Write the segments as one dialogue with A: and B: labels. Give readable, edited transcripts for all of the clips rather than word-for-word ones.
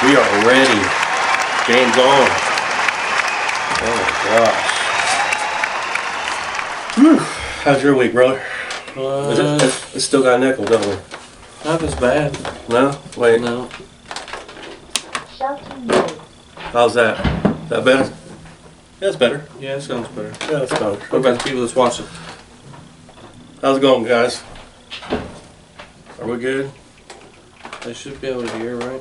A: We are ready. Game's on. Oh my gosh. Whew. How's your week, brother? It's still got nickel, don't we?
B: Not as bad.
A: No? Wait.
B: No.
A: How's that? Is that better? Yeah, it's better.
B: Yeah, it sounds better.
A: Yeah, it's better.
B: What about the people that's watching?
A: How's it going, guys? Are we good?
B: They should be able to hear, right?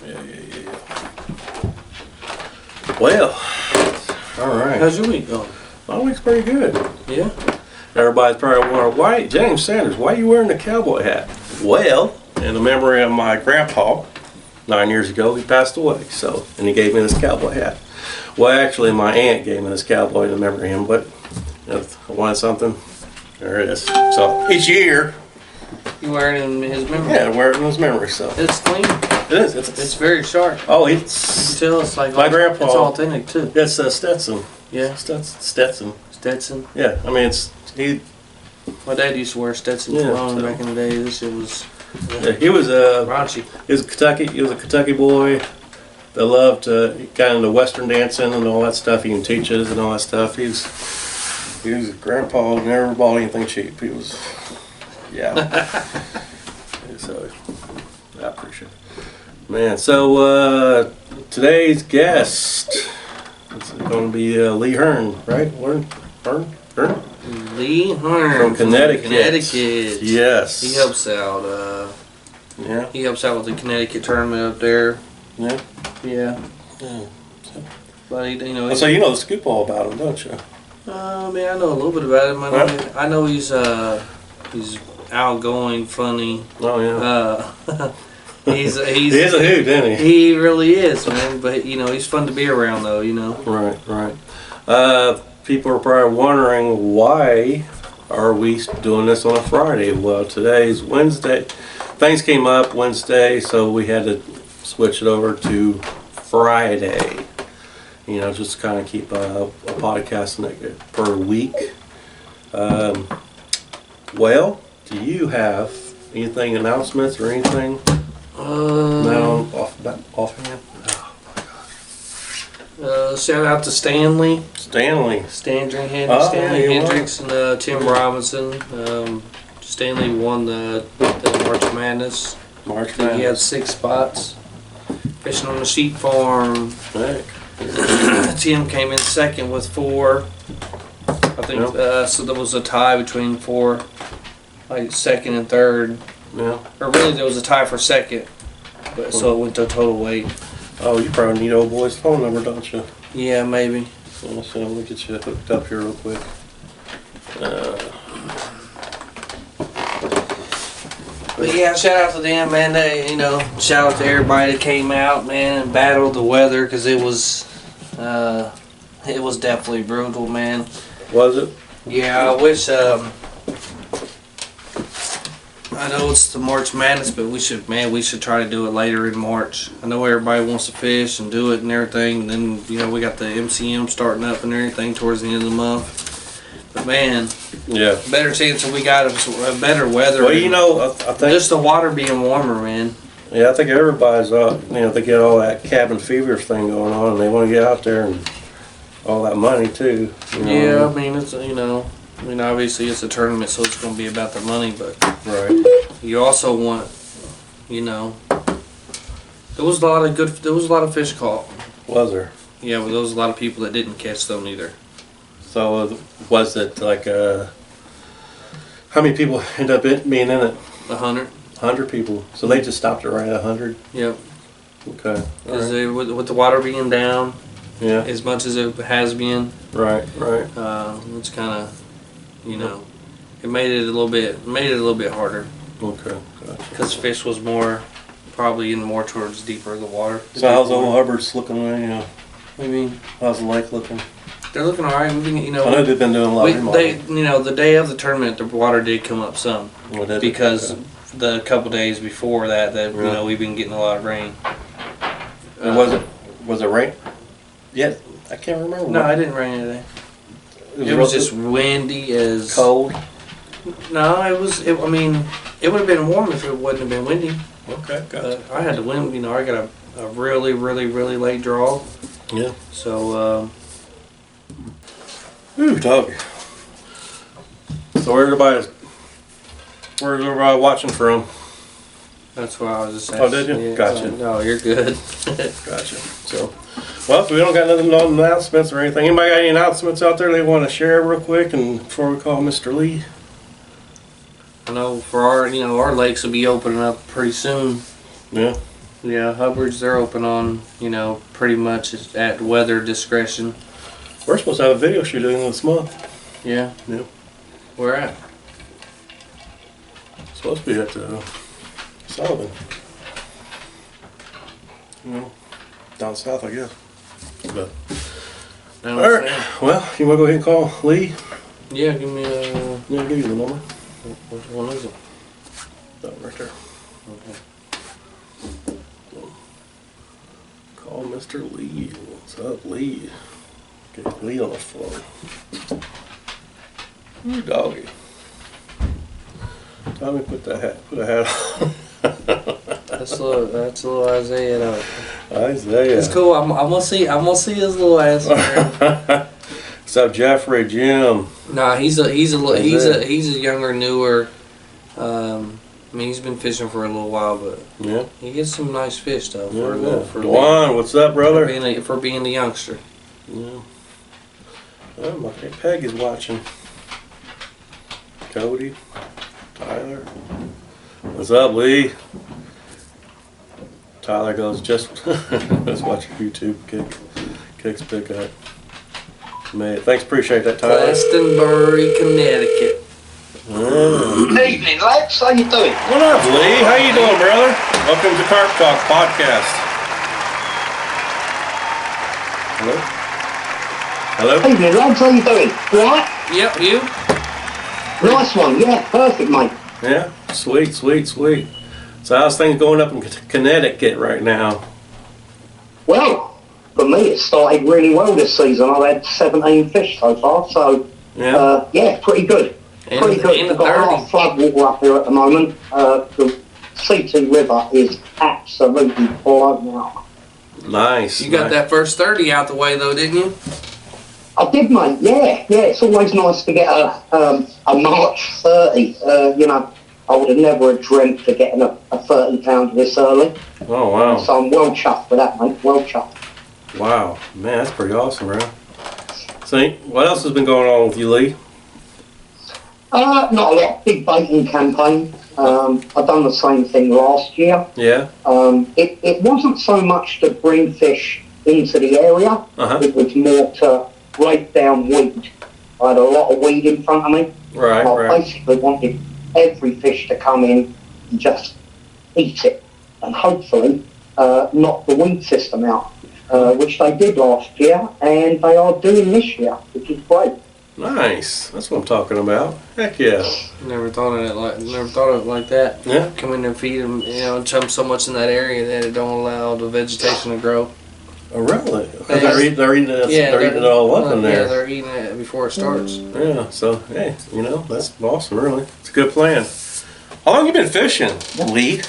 A: Yeah. Well, all right.
B: How's your week going?
A: My week's pretty good.
B: Yeah.
A: Everybody's probably wondering, why, James Sanders, why are you wearing a cowboy hat? Well, in the memory of my grandpa, 9 years ago, he passed away, and he gave me this cowboy hat. Well, actually, my aunt gave me this cowboy to remember him, but if I wanted something, there it is. So, each year.
B: You wear it in his memory?
A: Yeah, I wear it in his memory, so.
B: It's clean.
A: It is.
B: It's very sharp.
A: Oh,
B: You can tell it's like
A: my grandpa.
B: It's authentic too.
A: It's Stetson.
B: Yeah.
A: Stetson.
B: Stetson.
A: Yeah, I mean,
B: My dad used to wear Stetson cologne back in the day. This shit was.
A: Yeah, he was
B: raunchy.
A: He was a Kentucky boy that loved kind of the Western dancing and all that stuff. He can teach us and all that stuff. He was a grandpa who never bought anything cheap. He was, yeah. So I appreciate it, man. So today's guest is going to be Lee Hurn, right? Hurn.
B: Lee Hurn
A: from Connecticut. Yes.
B: He helps out.
A: Yeah.
B: He helps out with the Connecticut tournament up there.
A: Yeah.
B: Yeah. But he,
A: So you know the scoop all about him, don't you?
B: I mean, I know a little bit about him. I know he's outgoing, funny.
A: Oh yeah.
B: He's
A: he is a hoot, isn't he?
B: He really is, man. But he's fun to be around, though.
A: Right. People are probably wondering, why are we doing this on a Friday? Well, today's Wednesday. Things came up Wednesday, so we had to switch it over to Friday. Just kind of keep a podcast per week. Well, do you have anything, announcements or anything? Offhand?
B: Shout out to Stanley Hendricks and Tim Robinson. Stanley won the March Madness. He had 6 spots. Fishing on the sheep farm.
A: Heck.
B: Tim came in second with 4. I think so. There was a tie between 4, like second and third.
A: Yeah.
B: Or really, there was a tie for second, but so it went to total weight.
A: Oh, you probably need old boy's phone number, don't you?
B: Yeah, maybe.
A: So let me get you hooked up here real quick.
B: But yeah, shout out to them, man. Shout out to everybody that came out, man, and battled the weather, because it was definitely brutal, man.
A: Was it?
B: Yeah, I wish. I know it's the March Madness, but we should try to do it later in March. I know everybody wants to fish and do it and everything. And then we got the MCM starting up and everything towards the end of the month. But man,
A: yeah,
B: better chance that we got a better weather.
A: Well, I think
B: just the water being warmer, man.
A: Yeah, I think everybody's they get all that cabin fever thing going on, and they want to get out there and all that money too.
B: Yeah, I mean it's obviously it's a tournament, so it's going to be about the money, but
A: right.
B: You also want, there was a lot of fish caught.
A: Was there?
B: Yeah, but there was a lot of people that didn't catch them either.
A: So was it like how many people end up being in it?
B: 100.
A: 100 people. So they just stopped it right at 100.
B: Yep.
A: Okay.
B: Because with the water being down,
A: yeah,
B: as much as it has been,
A: right.
B: it's kind of, it made it a little bit harder.
A: Okay. Gotcha.
B: Because fish was probably in more towards deeper the water.
A: So how's old Hubbard's looking?
B: What do you mean?
A: How's the lake looking?
B: They're looking alright.
A: I know they've been doing a lot of remodeling.
B: the day of the tournament, the water did come up some.
A: Well, did
B: because the couple days before that we've been getting a lot of rain.
A: Was it rain? Yeah, I can't remember.
B: No, it didn't rain today. It was just windy as
A: cold.
B: No, it would have been warm if it wouldn't have been windy.
A: Okay, gotcha.
B: I had to win. You know, I got a really, really, really late draw.
A: Yeah.
B: So,
A: Ooh, dog. So where's everybody watching from?
B: that's why I was just asking.
A: Oh, did you? Gotcha.
B: No, you're good.
A: Gotcha. So, well, if we don't got nothing on announcements or anything, anybody got any announcements out there they want to share real quick, and before we call Mr. Lee?
B: I know for our lakes will be opening up pretty soon.
A: Yeah.
B: Yeah, Hubbard's, they're open on, pretty much at weather discretion.
A: We're supposed to have a video shoot in this month.
B: Yeah.
A: Yeah.
B: Where at?
A: Supposed to be at Sullivan. Down south, I guess. But all right. Well, you want to go ahead and call Lee?
B: Yeah, give me
A: Yeah, give you the number.
B: which one is it?
A: That right there.
B: Okay.
A: Call Mr. Lee. What's up, Lee? Get Lee on the phone. Ooh, doggy. Tommy, put a hat on.
B: That's little Isaiah though.
A: Isaiah.
B: It's cool. I'm gonna see his little ass.
A: What's up, Jeffrey, Jim?
B: Nah, he's a younger, newer. He's been fishing for a little while, but
A: Yeah.
B: he gets some nice fish though.
A: Dwan, what's up, brother?
B: For being the youngster.
A: Yeah. Oh, my Peggy's watching. Cody, Tyler. What's up, Lee? Tyler goes, let's watch YouTube. Kicks pick up. Man, thanks, appreciate that, Tyler.
B: Glastonbury, Connecticut.
C: Evening, lads. How you doing?
A: What up, Lee? How you doing, brother? Welcome to Carp Talk Podcast. Hello? Hello?
C: Evening, lads. How you doing? Right?
B: Yep, you.
C: Nice one. Yeah, perfect, mate.
A: Yeah, sweet. So how's things going up in Connecticut right now?
C: Well, for me, it started really well this season. I've had 17 fish so far, so
A: Yeah.
C: pretty good. Pretty good. We've got a lot of flood water up here at the moment. The CT River is absolutely blowing out.
A: Nice.
B: You got that first 30 out the way though, didn't you?
C: I did, mate. Yeah. It's always nice to get a March 30. I would have never dreamt of getting a 30 pound this early.
A: Oh, wow.
C: So I'm well chuffed for that, mate. Well chuffed.
A: Wow. Man, that's pretty awesome, bro. So, what else has been going on with you, Lee?
C: Not a lot. Big baiting campaign. I've done the same thing last year.
A: Yeah.
C: It wasn't so much to bring fish into the area.
A: Uh-huh.
C: It was more to break down weed. I had a lot of weed in front of me.
A: Right.
C: I basically wanted every fish to come in and just eat it and hopefully knock the weed system out, which they did last year and they are doing this year, which is great.
A: Nice. That's what I'm talking about. Heck yeah.
B: Never thought of it like that.
A: Yeah.
B: Come in and feed them, chum so much in that area that it don't allow the vegetation to grow.
A: Oh, really? They're eating it all up in there.
B: Yeah, they're eating it before it starts.
A: Yeah, so, hey, that's awesome, really. It's a good plan. How long you been fishing, Lee?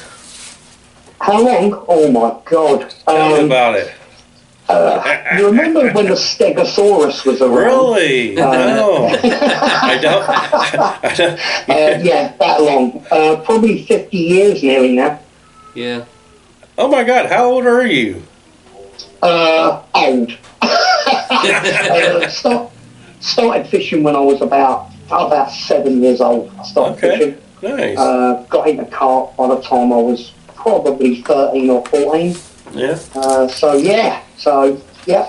C: How long? Oh my God.
A: Tell me about it.
C: You remember when the Stegosaurus was around?
A: Really? No. I don't.
C: Yeah, that long. Probably 50 years nearly now.
B: Yeah.
A: Oh my God, how old are you?
C: Old. Started fishing when I was about 7 years old. I started fishing.
A: Nice.
C: Got into carp by the time I was probably 13 or 14.
A: Yeah.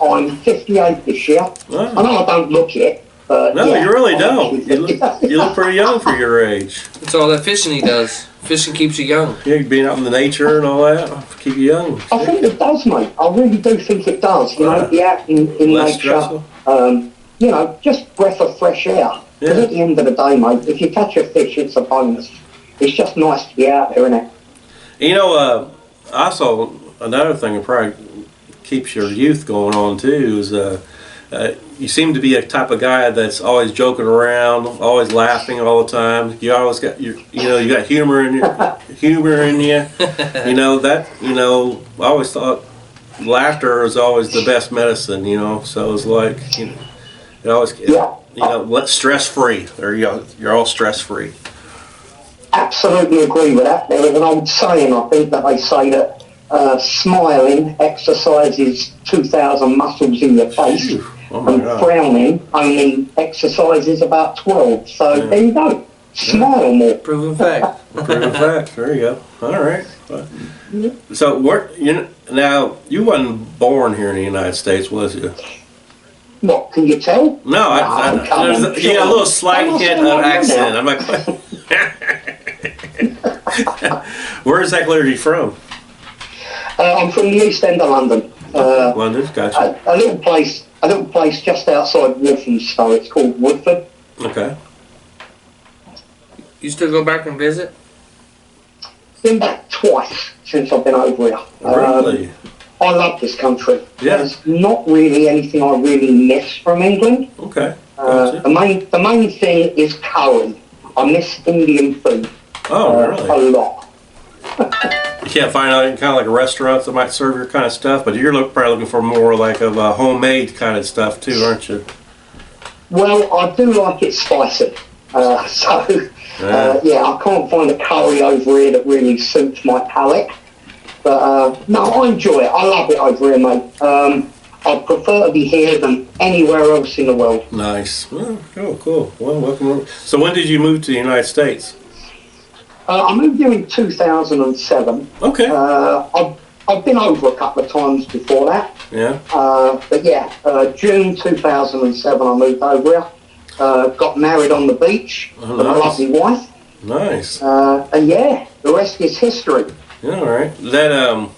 C: I'm 58 this year.
A: Oh.
C: I know I don't look it, but
A: No, you really don't. You look pretty young for your age.
B: It's all that fishing he does. Fishing keeps you young.
A: Yeah, being out in the nature and all that, keep you young.
C: I think it does, mate. I really do think it does. Be out in
A: Less
C: nature.
A: stressful.
C: Just breath of fresh air. Because at the end of the day, mate, if you catch a fish, it's a bonus. It's just nice to be out there, isn't it?
A: I saw another thing that probably keeps your youth going on too is you seem to be a type of guy that's always joking around, always laughing all the time. You always got you got humor in you. You know that. I always thought laughter is always the best medicine. So it's like it always stress free. You're all stress free.
C: Absolutely agree with that. There is an old saying, I think, that they say that smiling exercises 2,000 muscles in your face, and frowning only exercises about 12. So there you go. Smile more.
B: Proven fact.
A: Proven fact. There you go. All right. So now you wasn't born here in the United States, was you?
C: What, can you tell?
A: No, there's a little slight hint of accent. I'm like, where exactly are you from?
C: I'm from the East End of London.
A: London, gotcha.
C: A little place just outside Walthamstow. It's called Woodford.
A: Okay.
B: You still go back and visit?
C: Been back twice since I've been over here.
A: Really?
C: I love this country.
A: Yeah.
C: There's not really anything I really miss from England.
A: Okay. Gotcha.
C: The main thing is curry. I miss Indian food.
A: Oh, really?
C: A lot.
A: You can't find kind of like a restaurant that might serve your kind of stuff, but you're probably looking for more like of a homemade kind of stuff too, aren't you?
C: Well, I do like it spicy. I can't find a curry over here that really suits my palate. But no, I enjoy it. I love it over here, mate. I prefer to be here than anywhere else in the world.
A: Nice. Well, cool. Well, welcome. So when did you move to the United States?
C: I moved here in 2007.
A: Okay.
C: I've been over a couple of times before that.
A: Yeah.
C: June 2007 I moved over here. Got married on the beach with a lovely wife.
A: Nice.
C: And the rest is history.
A: Yeah, all right. That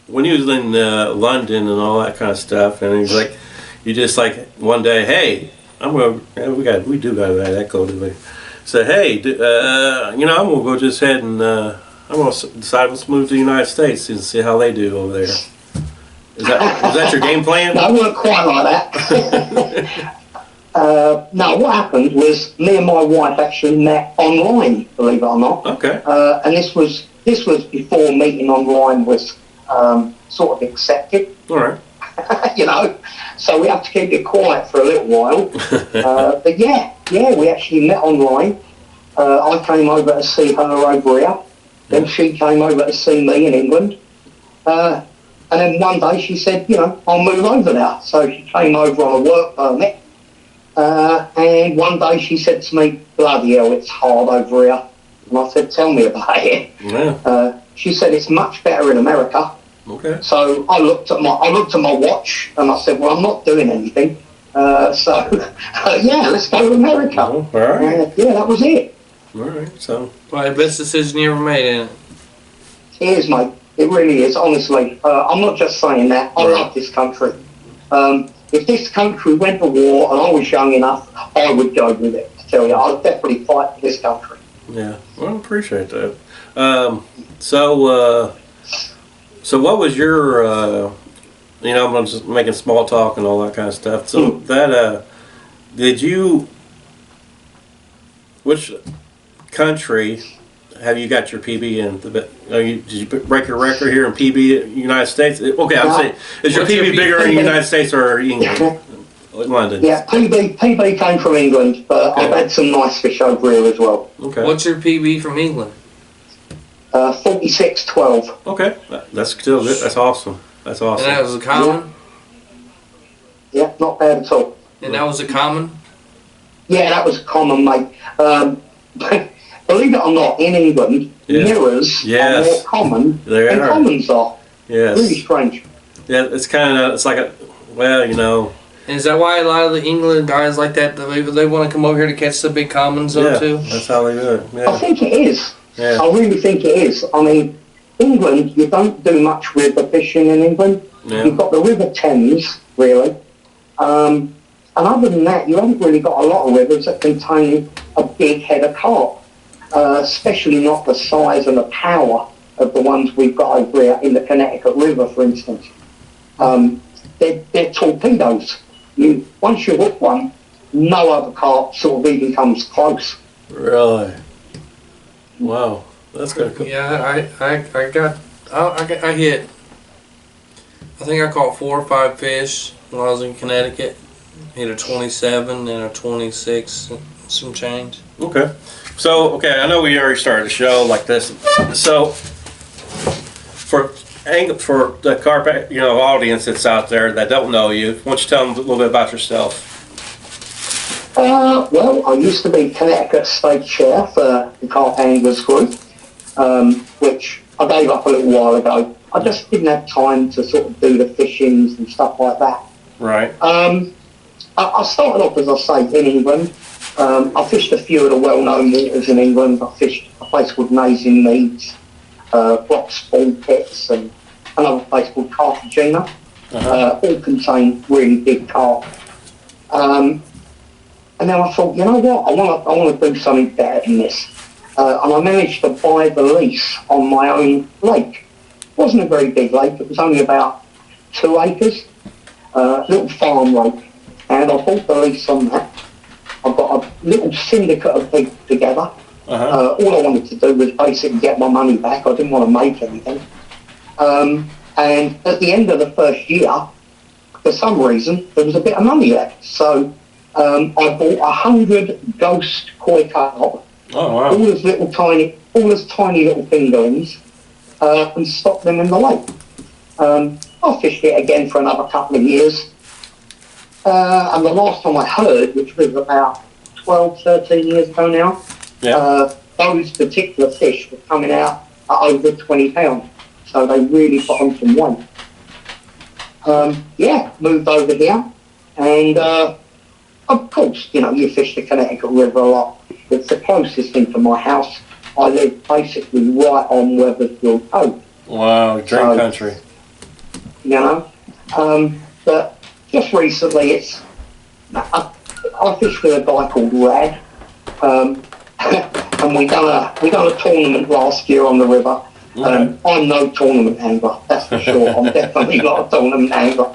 A: when you was in London and all that kind of stuff, and he's like, you just like one day, hey, we do got that echo to me. Say, hey, I'm gonna go just ahead and I'm gonna decide let's move to the United States and see how they do over there. Is that your game plan?
C: No, I wasn't quite like that. No, what happened was me and my wife actually met online, believe it or not.
A: Okay.
C: And this was before meeting online was sort of accepted.
A: All right.
C: So we have to keep it quiet for a little while. But we actually met online. I came over to see her over here. Then she came over to see me in England. And then one day she said, I'll move over now. So she came over on a work permit. And one day she said to me, bloody hell, it's hard over here. And I said, tell me about it.
A: Yeah.
C: She said, it's much better in America.
A: Okay.
C: So I looked at my watch and I said, well, I'm not doing anything. Let's go to America.
A: All right.
C: That was it.
A: All right. So.
B: Well, the best decision you ever made, ain't it?
C: It is, mate. It really is, honestly. I'm not just saying that. I love this country. If this country went to war and I was young enough, I would go with it, to tell you. I'd definitely fight for this country.
A: Yeah. Well, I appreciate that. So what was your, I'm just making small talk and all that kind of stuff. So which country have you got your PB in? Did you break your record here in PB United States? Okay, I'm saying, is your PB bigger in the United States or England? London?
C: Yeah, PB came from England, but I've had some nice fish over here as well.
A: Okay.
B: What's your PB from England?
C: 46.12.
A: Okay, that's still good. That's awesome. That's awesome.
B: And that was a common?
C: Yeah, not bad at all.
B: And that was a common?
C: Yeah, that was common, mate. Believe it or not, in England, mirrors are more common than commons are.
A: Yes.
C: Really strange.
A: Yeah, it's like
B: And is that why a lot of the England guys like that, they want to come over here to catch the big commons though too?
A: That's how they do it. Yeah.
C: I think it is.
A: Yeah.
C: I really think it is. I mean, England, you don't do much river fishing in England.
A: Yeah.
C: You've got the River Thames, really. And other than that, you haven't really got a lot of rivers that contain a big head of carp, especially not the size and the power of the ones we've got over here in the Connecticut River, for instance. they're torpedoes. Once you hook one, no other carp sort of even comes close.
A: Really? Wow, that's kind of cool.
B: Yeah, I hit. I think I caught 4 or 5 fish when I was in Connecticut. Hit a 27 and a 26, some change.
A: Okay. So, I know we already started a show like this. So, for the carp, audience that's out there that don't know you, why don't you tell them a little bit about yourself?
C: Well, I used to be Connecticut State Chair for the Carp Anglers group, which I gave up a little while ago. I just didn't have time to sort of do the fishings and stuff like that.
A: Right.
C: I started off, as I say, in England. I fished a few of the well-known waters in England. I fished a place called Nazing Meads, Brock's Ball Pits, and another place called Cartagena. All contain really big carp. And then I thought, you know what, I want to do something better than this. And I managed to buy the lease on my own lake. It wasn't a very big lake, it was only about 2 acres, little farm lake. And I bought the lease on that. I got a little syndicate of people together. All I wanted to do was basically get my money back. I didn't want to make anything. And at the end of the first year, for some reason, there was a bit of money left. So I bought 100 ghost koi carp, all those tiny little fingerlings, and stocked them in the lake. I fished it again for another couple of years. And the last time I heard, which was about 12, 13 years ago now, those particular fish were coming out at over 20 pounds. So they really put on some weight. Moved over here. And of course, you fish the Connecticut River a lot. It's the closest thing to my house. I live basically right on Wethersfield Cove.
A: Wow, dream country.
C: But just recently, I fished with a guy called Rad, and we done a tournament last year on the river. I'm no tournament angler, that's for sure. I'm definitely not a tournament angler.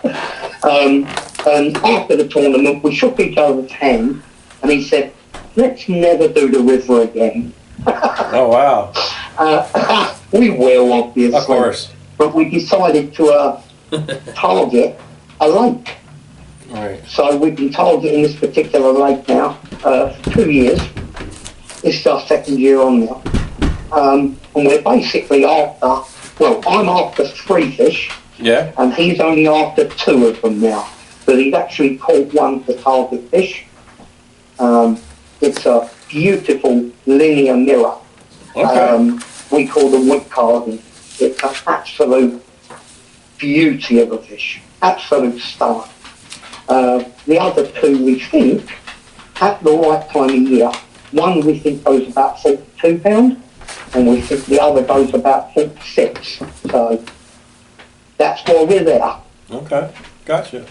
C: And after the tournament, we shook each other's hand, and he said, "Let's never do the river again."
A: Oh wow!
C: We will, obviously.
A: Of course.
C: But we decided to target a lake.
A: Right.
C: So we've been targeting this particular lake now for 2 years. This is our second year on now. And we're basically after, I'm after 3 fish.
A: Yeah.
C: And he's only after 2 of them now. But he's actually caught one for target fish. It's a beautiful linear mirror.
A: Okay.
C: We call them wood carving. It's an absolute beauty of a fish. Absolute star. The other 2 we think, at the right time of year, one we think goes about 42 pounds, and we think the other goes about 46. So that's why we're there.
A: Okay, gotcha.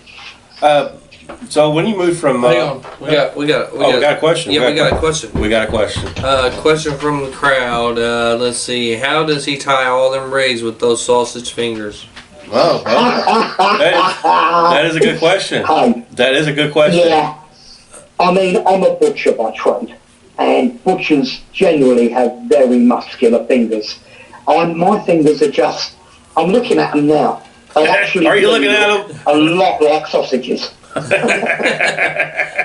A: So when you moved from,
B: Hang on, we got
A: a question.
B: Yeah, we got a question.
A: We got a question.
B: Question from the crowd. Let's see. How does he tie all them rigs with those sausage fingers?
A: Wow, that is a good question. That is a good question.
C: Yeah, I mean, I'm a butcher by trade, and butchers generally have very muscular fingers. My fingers are just, I'm looking at them now. They actually
A: are you looking at them?
C: A lot like sausages.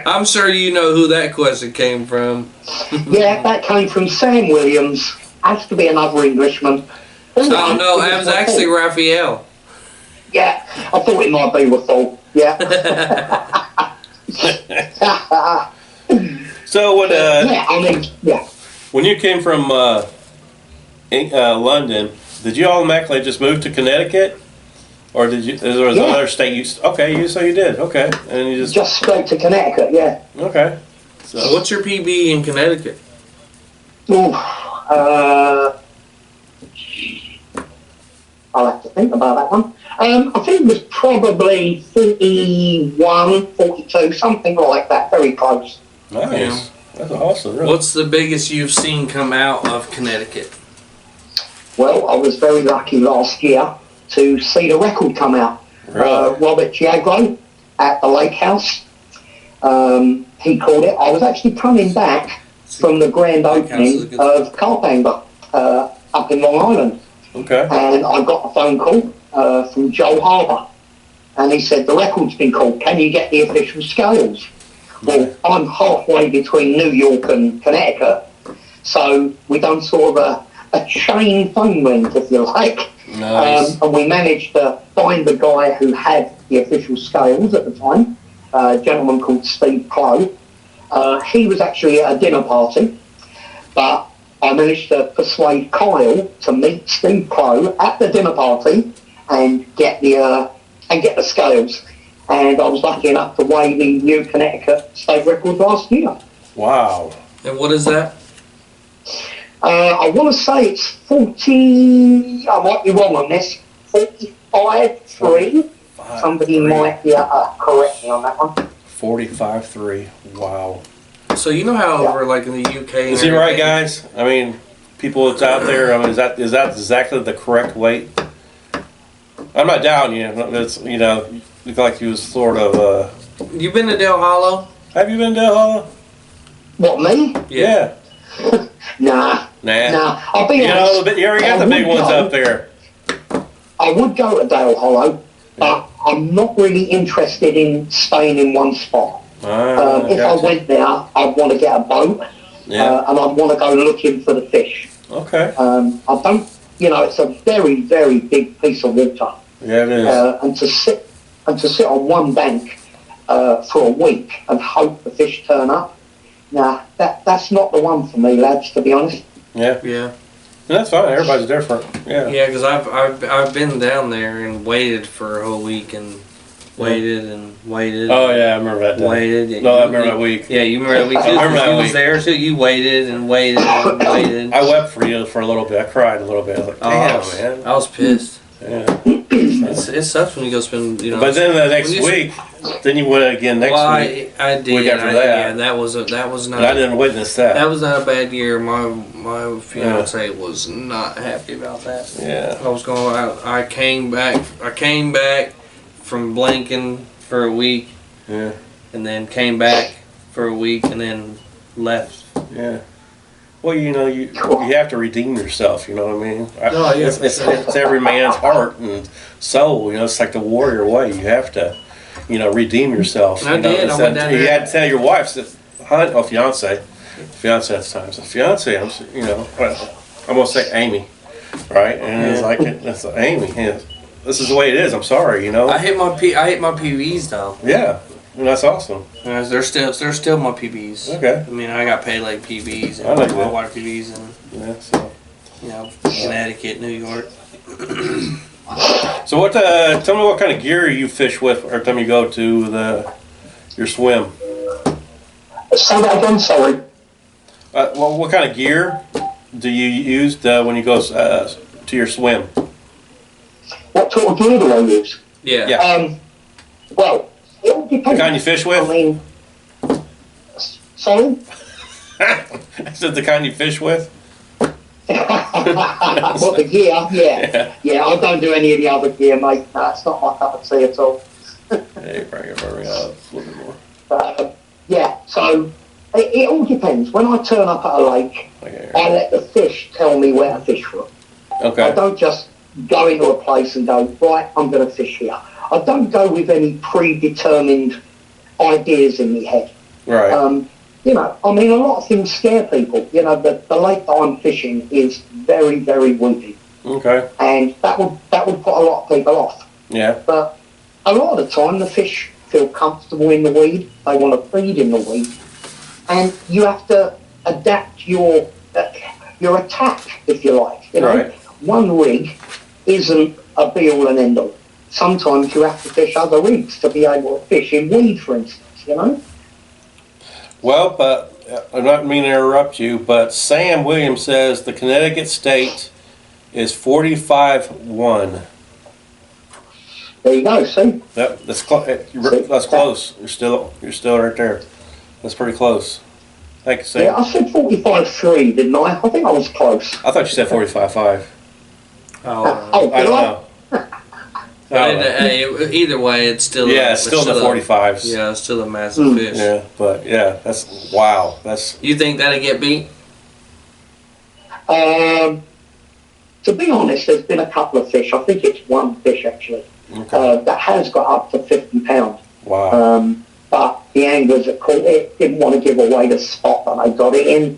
B: I'm sure you know who that question came from.
C: Yeah, that came from Sam Williams. Has to be another Englishman.
B: Oh no, that was actually Raphael.
C: Yeah, I thought it might be Rathal. Yeah.
A: So when
C: when
A: you came from London, did you automatically just move to Connecticut, or did you? There was another state you? Okay, so you did. Okay, and you
C: just straight to Connecticut. Yeah.
A: Okay.
B: So what's your PB in Connecticut?
C: Ooh, I'll have to think about that one. I think it was probably 41, 42, something like that. Very close.
A: Nice.
B: Yeah.
A: That's awesome. Really.
B: What's the biggest you've seen come out of Connecticut?
C: Well, I was very lucky last year to see the record come out.
A: Really?
C: Robert Giagro at the lake house. He called it. I was actually coming back from the grand opening of Carp Angler up in Long Island.
A: Okay.
C: And I got a phone call from Joe Harbour. And he said, the record's been called. Can you get the official scales? Well, I'm halfway between New York and Connecticut. So we done sort of a chain phone ring, if you like.
A: Nice.
C: And we managed to find the guy who had the official scales at the time, a gentleman called Steve Clow. He was actually at a dinner party, but I managed to persuade Kyle to meet Steve Clow at the dinner party and get the scales. And I was lucky enough to weigh the new Connecticut state record last year.
A: Wow.
B: And what is that?
C: I want to say it's 40, I might be wrong on this, 45.3. Somebody might correct me on that one.
A: 45.3. Wow.
B: So you know how over like in the UK.
A: Is he right, guys? I mean, people that's out there. I mean, is that exactly the correct weight? I'm not doubting you. It's, you know, you look like you was sort of.
B: You been to Del Hollow?
A: Have you been to Del Hollow?
C: What, me?
A: Yeah.
C: Nah. I'll be honest.
A: You already got the big ones up there.
C: I would go to Dale Hollow, but I'm not really interested in staying in one spot. If I went there, I'd want to get a boat, and I'd want to go looking for the fish.
A: Okay.
C: I don't, it's a very, very big piece of water.
A: Yeah, it is.
C: And to sit on one bank for a week and hope the fish turn up. Nah, that's not the one for me, lads. To be honest.
A: Yeah.
B: Yeah.
A: And that's fine. Everybody's different. Yeah.
B: Yeah, because I've been down there and waited for a whole week and waited and waited.
A: Oh yeah, I remember that day.
B: Waited. Yeah,
A: I remember that week.
B: Yeah, you remember that week.
A: I remember that
B: you
A: week.
B: was there, so you waited and waited and waited.
A: I wept for you for a little bit. I cried a little bit. I was like, damn, man.
B: I was pissed.
A: Yeah.
B: It sucks when you go spend,
A: But then the next week, then you went again next week.
B: I did.
A: Week after that.
B: Yeah, that was not.
A: But I didn't witness that.
B: That was not a bad year. My fiance was not happy about that.
A: Yeah.
B: I was going out. I came back from blanking for a week.
A: Yeah.
B: And then came back for a week and then left.
A: Yeah. Well, you have to redeem yourself. You know what I mean?
B: Oh, yeah.
A: It's every man's heart and soul. It's like the warrior way. You have to, redeem yourself.
B: I did. I went down there.
A: You had to tell your wife, fiance at the time. So fiance, I'm gonna say Amy, right? And it's like it's Amy. Yeah, this is the way it is. I'm sorry.
B: I hit my PBs though.
A: Yeah. And that's awesome.
B: They're still my PBs.
A: Okay.
B: I mean, I got paid like PBs
A: I like
B: and
A: that.
B: water PBs and
A: So.
B: Connecticut, New York.
A: So what? Tell me what kind of gear you fish with every time you go to your swim.
C: Say that again, sorry.
A: Well, what kind of gear do you use when you go to your swim?
C: What sort of gear do I use?
B: Yeah.
C: Well, it all depends.
A: The kind you fish with?
C: I mean, sorry?
A: Is it the kind you fish with?
C: What, the gear? Yeah, I don't do any of the other gear, mate. No, it's not my cup of tea at all.
A: Hey, bring it up a little bit more.
C: Yeah, so it all depends. When I turn up at a lake,
A: Okay.
C: I let the fish tell me where to fish from. I
A: Okay.
C: don't just go into a place and go, right, I'm going to fish here. I don't go with any predetermined ideas in my head.
A: Right.
C: A lot of things scare people. The lake that I'm fishing is very, very windy,
A: Okay.
C: and that would put a lot of people off.
A: Yeah.
C: But a lot of the time, the fish feel comfortable in the weed. They want to feed in the weed, and you have to adapt your attack, if you like.
A: Right.
C: One rig isn't a be all and end all. Sometimes you have to fish other rigs to be able to fish in weed, for instance.
A: Well, but I'm not meaning to interrupt you, but Sam Williams says the Connecticut state is 45.1.
C: There you go. See.
A: That's close. You're still right there. That's pretty close. Thank you, Sam.
C: Yeah, I said 45.3, didn't I? I think I was close.
A: I thought you said 45.5.
B: Oh,
C: Oh,
A: I don't know.
B: But either way, it's still
A: it's still in the 45s.
B: Yeah, it's still a massive fish.
A: Yeah, but that's wow. That's.
B: You think that'll get beat?
C: To be honest, there's been a couple of fish. I think it's one fish actually that has got up to 50 pounds.
A: Wow.
C: But the anglers that caught it didn't want to give away the spot that they got it in.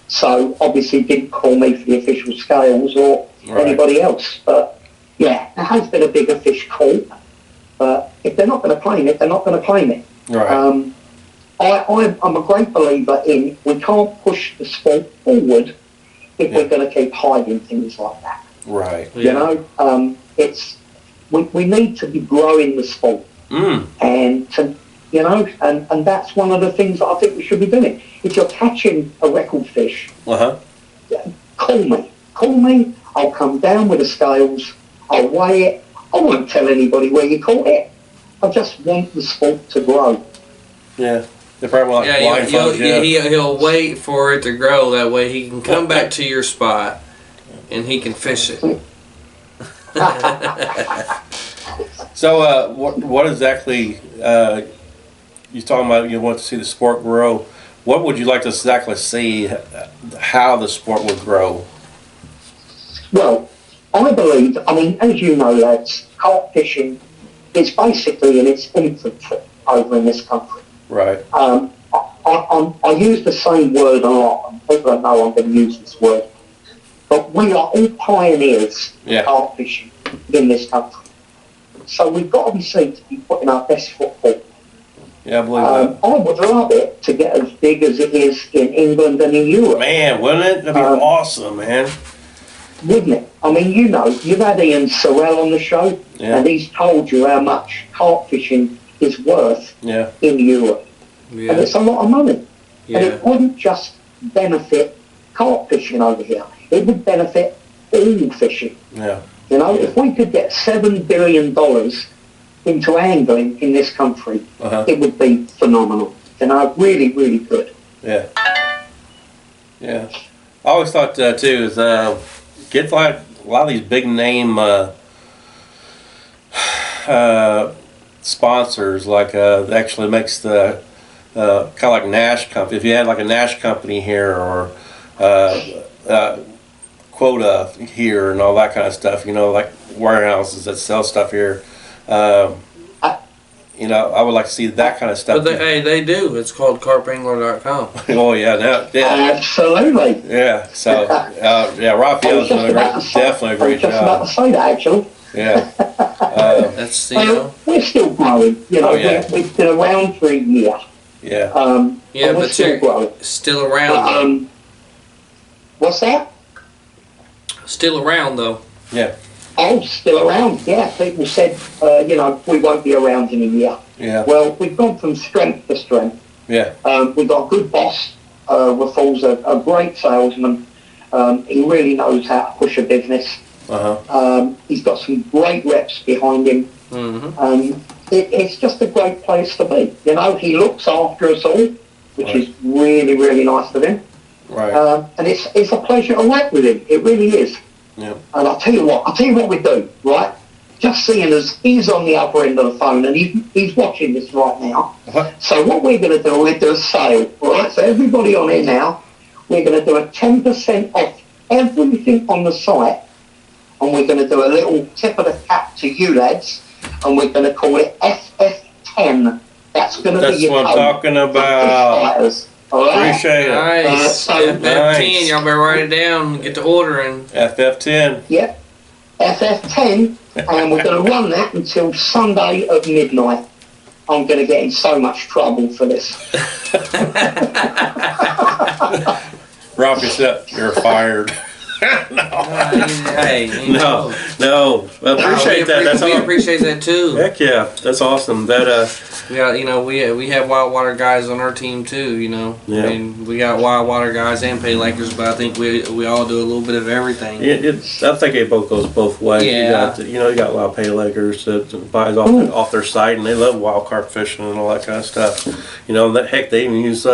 C: So obviously didn't call me for the official scales or anybody else. But yeah, there has been a bigger fish caught. But if they're not going to claim it, they're not going to claim it.
A: Right.
C: I'm a great believer in we can't push the sport forward if we're going to keep hiding things like that.
A: Right.
C: You know, we need to be growing the sport. And to, you know, and that's one of the things that I think we should be doing. If you're catching a record fish, call me, I'll come down with the scales, I'll weigh it, I won't tell anybody where you caught it. I just want the sport to grow.
A: Yeah. They probably want
B: he'll wait for it to grow, that way he can come back to your spot and he can fish it.
A: So, what exactly, you're talking about you want to see the sport grow. What would you like to exactly see how the sport would grow?
C: Well, I believe, I mean, as you know, lads, carp fishing is basically in its infancy over in this country.
A: Right.
C: I use the same word a lot, and people don't know I'm going to use this word. But we are all pioneers of carp fishing in this country. So we've got to be seen to be putting our best foot forward.
A: Yeah, I believe that.
C: I would love it to get as big as it is in England and in Europe.
A: Man, wouldn't it? That'd be awesome, man.
C: Wouldn't it? I mean, you know, you've had Ian Sorrell on the show, and he's told you how much carp fishing is worth in Europe. Yeah. And it's a lot of money. Yeah. And it wouldn't just benefit carp fishing over here. It would benefit all fishing.
A: Yeah.
C: You know, if we could get $7 billion into angling in this country, it would be phenomenal. You know, really, really good.
A: Yeah. Yeah. I always thought, too, is get like a lot of these big name sponsors, like actually makes the kind of like Nash company. If you had like a Nash company here or quota here and all that kind of stuff, you know, like warehouses that sell stuff here. You know, I would like to see that kind of stuff.
B: But they do. It's called carpangler.com.
A: Oh yeah,
C: absolutely.
A: Yeah. So Raphael's doing definitely a great job.
C: I was just about to say that actually.
A: Yeah.
B: That's
C: we're still growing. You know, we've been around for a year.
A: Yeah.
B: But
C: we're still growing.
B: Still around.
C: What's that?
B: Still around though.
A: Yeah.
C: Oh, still around. Yeah, people said, you know, we won't be around in a year.
A: Yeah.
C: Well, we've gone from strength to strength.
A: Yeah.
C: We've got a good boss. Raffle's a great salesman. He really knows how to push a business. He's got some great reps behind him. It's just a great place to be. You know, he looks after us all, which is really, really nice of him.
A: Right.
C: And it's a pleasure to work with him. It really is.
A: Yeah.
C: And I'll tell you what we do, right? Just seeing as he's on the other end of the phone and he's watching this right now. So what we're going to do, we're do a sale, right? So everybody on here now, we're going to do a 10% off everything on the site, and we're going to do a little tip of the cap to you lads, and we're going to call it FF10. That's going to be your
A: what I'm talking about.
C: Right.
A: Appreciate it.
B: Nice. FF10, y'all better write it down and get to ordering.
A: FF10.
C: Yep. FF10, and we're going to run that until Sunday at midnight. I'm going to get in so much trouble for this.
A: Rob yourself. You're fired. No. Appreciate that.
B: We appreciate that too.
A: Heck yeah, that's awesome. That
B: we have wild water guys on our team too. You know, I mean, we got wild water guys and pay lakers, but I think we all do a little bit of everything.
A: I think it goes both ways.
B: Yeah.
A: You got a lot of pay lakers that buys off their site, and they love wild carp fishing and all that kind of stuff. You know, heck, they even use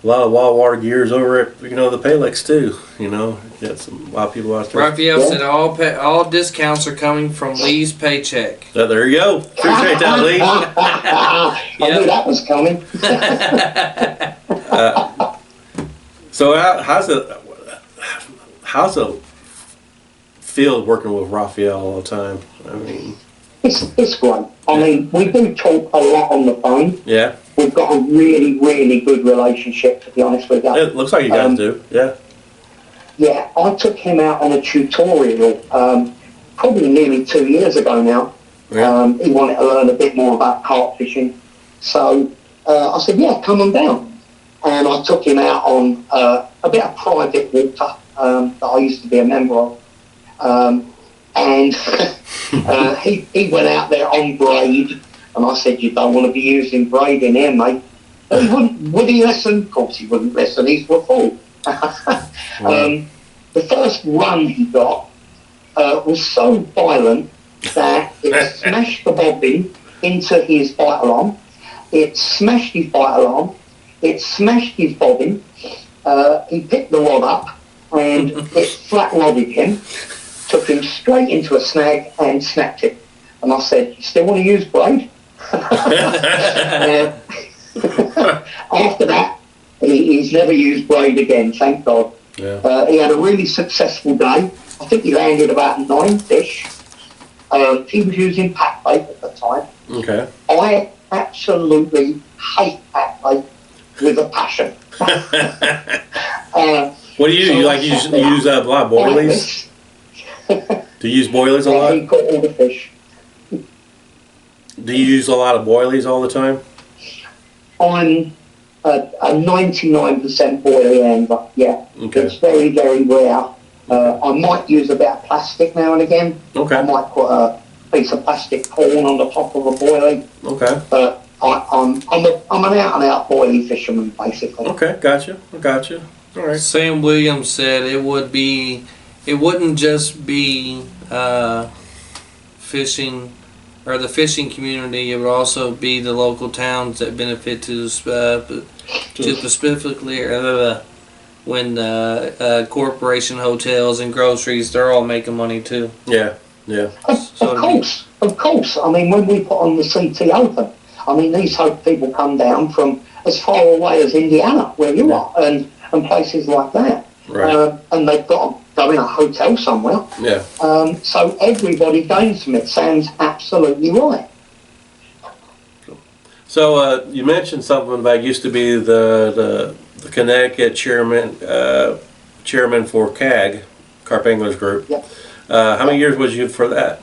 A: a lot of wild water gears over at the Palex too. You know, got a lot of people out there.
B: Raphael said all discounts are coming from Lee's paycheck.
A: There you go. Appreciate that, Lee.
C: I knew that was coming.
A: So how's it feel working with Raphael all the time? I mean,
C: It's great. I mean, we do talk a lot on the phone.
A: yeah.
C: We've got a really, really good relationship, to be honest with you.
A: It looks like you guys do. Yeah.
C: Yeah, I took him out on a tutorial probably nearly 2 years ago now.
A: Yeah.
C: He wanted to learn a bit more about carp fishing. So I said, yeah, come on down. And I took him out on a bit of private water that I used to be a member of. And he went out there on braid. And I said, you don't want to be using braid in here, mate. But he wouldn't, would he listen? Of course he wouldn't listen. He's a fool. The first run he got was so violent that it smashed the bobbin into his bite alarm. It smashed his bite alarm. It smashed his bobbin. He picked the rod up and it flat rodded him. Took him straight into a snag and snapped it. And I said, you still want to use braid? After that, he's never used braid again, thank God.
A: Yeah.
C: He had a really successful day. I think he landed about 9 fish. He was using pack bait at the time.
A: Okay.
C: I absolutely hate pack bait with a passion.
A: What do you do? You use a lot of boilies? Do you use boilies a lot?
C: He caught all the fish.
A: Do you use a lot of boilies all the time?
C: I'm a 99% boilie angler, yeah.
A: Okay.
C: It's very, very rare. I might use a bit of plastic now and again.
A: Okay.
C: I might put a piece of plastic corn on the top of a boilie.
A: Okay.
C: But I'm an out-and-out boilie fisherman, basically.
A: Okay, gotcha. All right.
B: Sam Williams said it wouldn't just be fishing or the fishing community. It would also be the local towns that benefit to specifically when corporation hotels and groceries, they're all making money too.
A: Yeah.
C: Of course. I mean, when we put on the CT Open, I mean, these people come down from as far away as Indiana, where you are, and places like that.
A: Right.
C: And they've got to go in a hotel somewhere.
A: Yeah.
C: So everybody gains from it. Sam's absolutely right.
A: So you mentioned something about used to be the Connecticut chairman for CAG, Carp Anglers Group.
C: Yep.
A: How many years was you for that?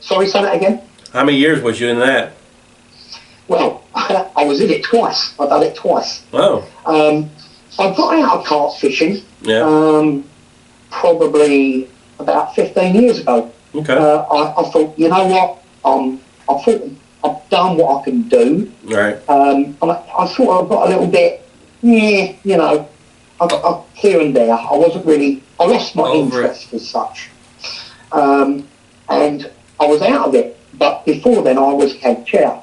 C: Sorry, say that again?
A: How many years was you in that?
C: Well, I was in it twice. I've done it twice.
A: Oh.
C: I got out of carp fishing probably about 15 years ago.
A: Okay.
C: I thought, you know what? I thought I've done what I can do.
A: Right.
C: And I thought I got a little bit, I here and there. I wasn't really, I lost my interest as such. And I was out of it. But before then, I was head chair.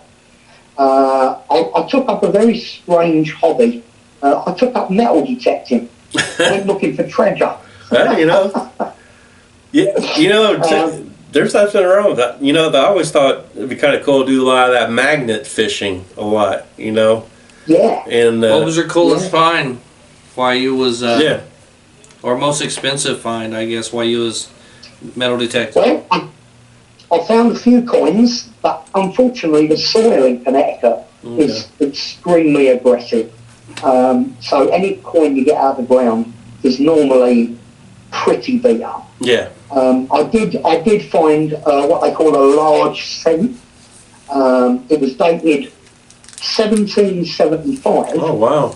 C: I took up a very strange hobby. I took up metal detecting. Went looking for treasure. There's nothing wrong with that. I always thought it'd be kind of cool to do a lot of that magnet fishing a lot, Yeah.
A: And
B: what was your coolest find while you was or most expensive find, I guess, while you was metal detecting?
C: Well, I found a few coins, but unfortunately the soil in Connecticut is extremely aggressive. So any coin you get out of the ground is normally pretty beat up.
A: Yeah.
C: I did find what they call a large cent. It was dated 1775.
A: Oh wow.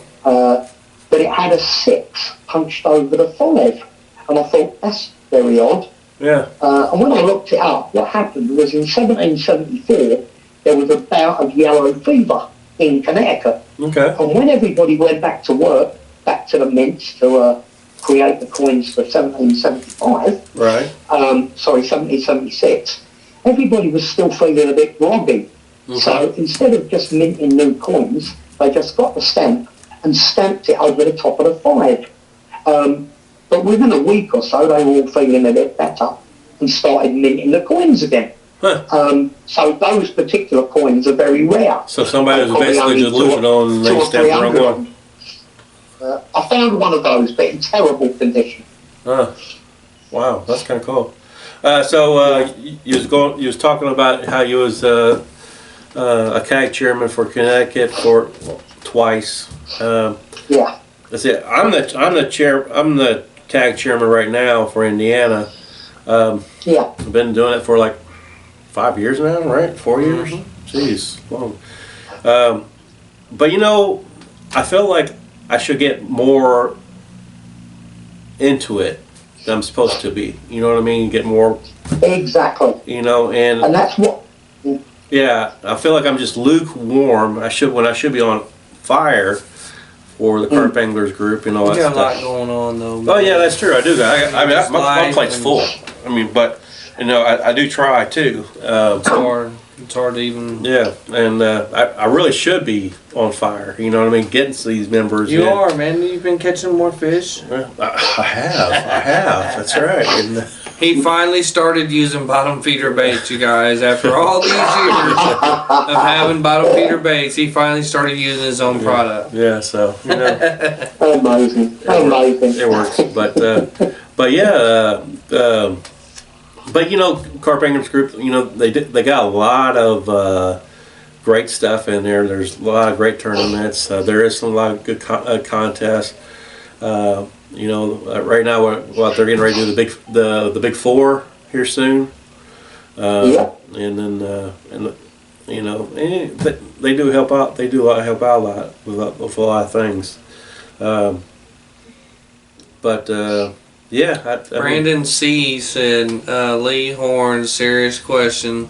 C: But it had a 6 punched over the 5, and I thought that's very odd.
A: Yeah.
C: And when I looked it up, what happened was in 1774 there was a bout of yellow fever in Connecticut.
A: Okay.
C: And when everybody went back to work, back to the mints to create the coins for 1775,
A: right.
C: 1776, everybody was still feeling a bit groggy.
A: Okay.
C: So instead of just minting new coins, they just got the stamp and stamped it over the top of the 5. But within a week or so, they were all feeling a bit better and started minting the coins again.
A: Huh.
C: So those particular coins are very rare.
A: So somebody was basically delusional and they stamped the wrong one.
C: I found one of those, but in terrible condition.
A: Wow, that's kind of cool. You was talking about how you was a CAG chairman for Connecticut for twice.
C: Yeah.
A: That's it. I'm the CAG chairman right now for Indiana.
C: Yeah.
A: I've been doing it for like 5 years now, right? 4 years. Jeez, long. But you know, I feel like I should get more into it than I'm supposed to be. You know what I mean? Get more.
C: Exactly.
A: You know, and
C: that's what.
A: Yeah, I feel like I'm just lukewarm. I should be on fire for the Carp Anglers group and all that
B: You got
A: stuff.
B: a lot going on though.
A: Oh yeah, that's true. I do that. I mean, my plate's full. I mean, but you know, I do try too.
B: It's hard. It's hard to even.
A: Yeah, and I really should be on fire. You know what I mean? Getting to these members.
B: You are, man. You've been catching more fish.
A: I have. That's right. And,
B: he finally started using bottom feeder baits, you guys. After all these years of having bottom feeder baits, he finally started using his own product.
A: Yeah. So you know.
C: Amazing.
A: It works. But yeah. But you know, Carp Anglers group, you know, they got a lot of great stuff in there. There's a lot of great tournaments. There is a lot of good contests. You know, right now they're getting ready to do the big 4 here soon.
C: Yeah.
A: And then you know, they do help out. They do help out a lot with a lot of things. Yeah.
B: Brandon C. said, Lee Horn, serious question.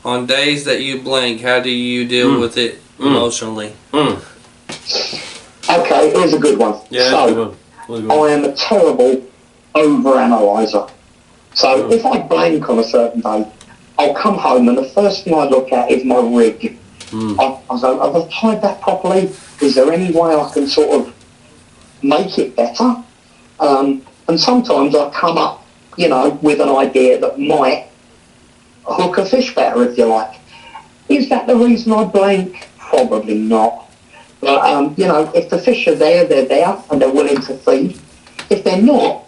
B: On days that you blink, how do you deal with it emotionally?
C: Okay, here's a good one.
A: Yeah,
C: so, I am a terrible overanalyzer. So if I blank on a certain day, I'll come home and the first thing I look at is my rig. I go, have I tied that properly? Is there any way I can sort of make it better? And sometimes I come up, you know, with an idea that might hook a fish better, if you like. Is that the reason I blank? Probably not. But, you know, if the fish are there, they're there, and they're willing to feed. If they're not,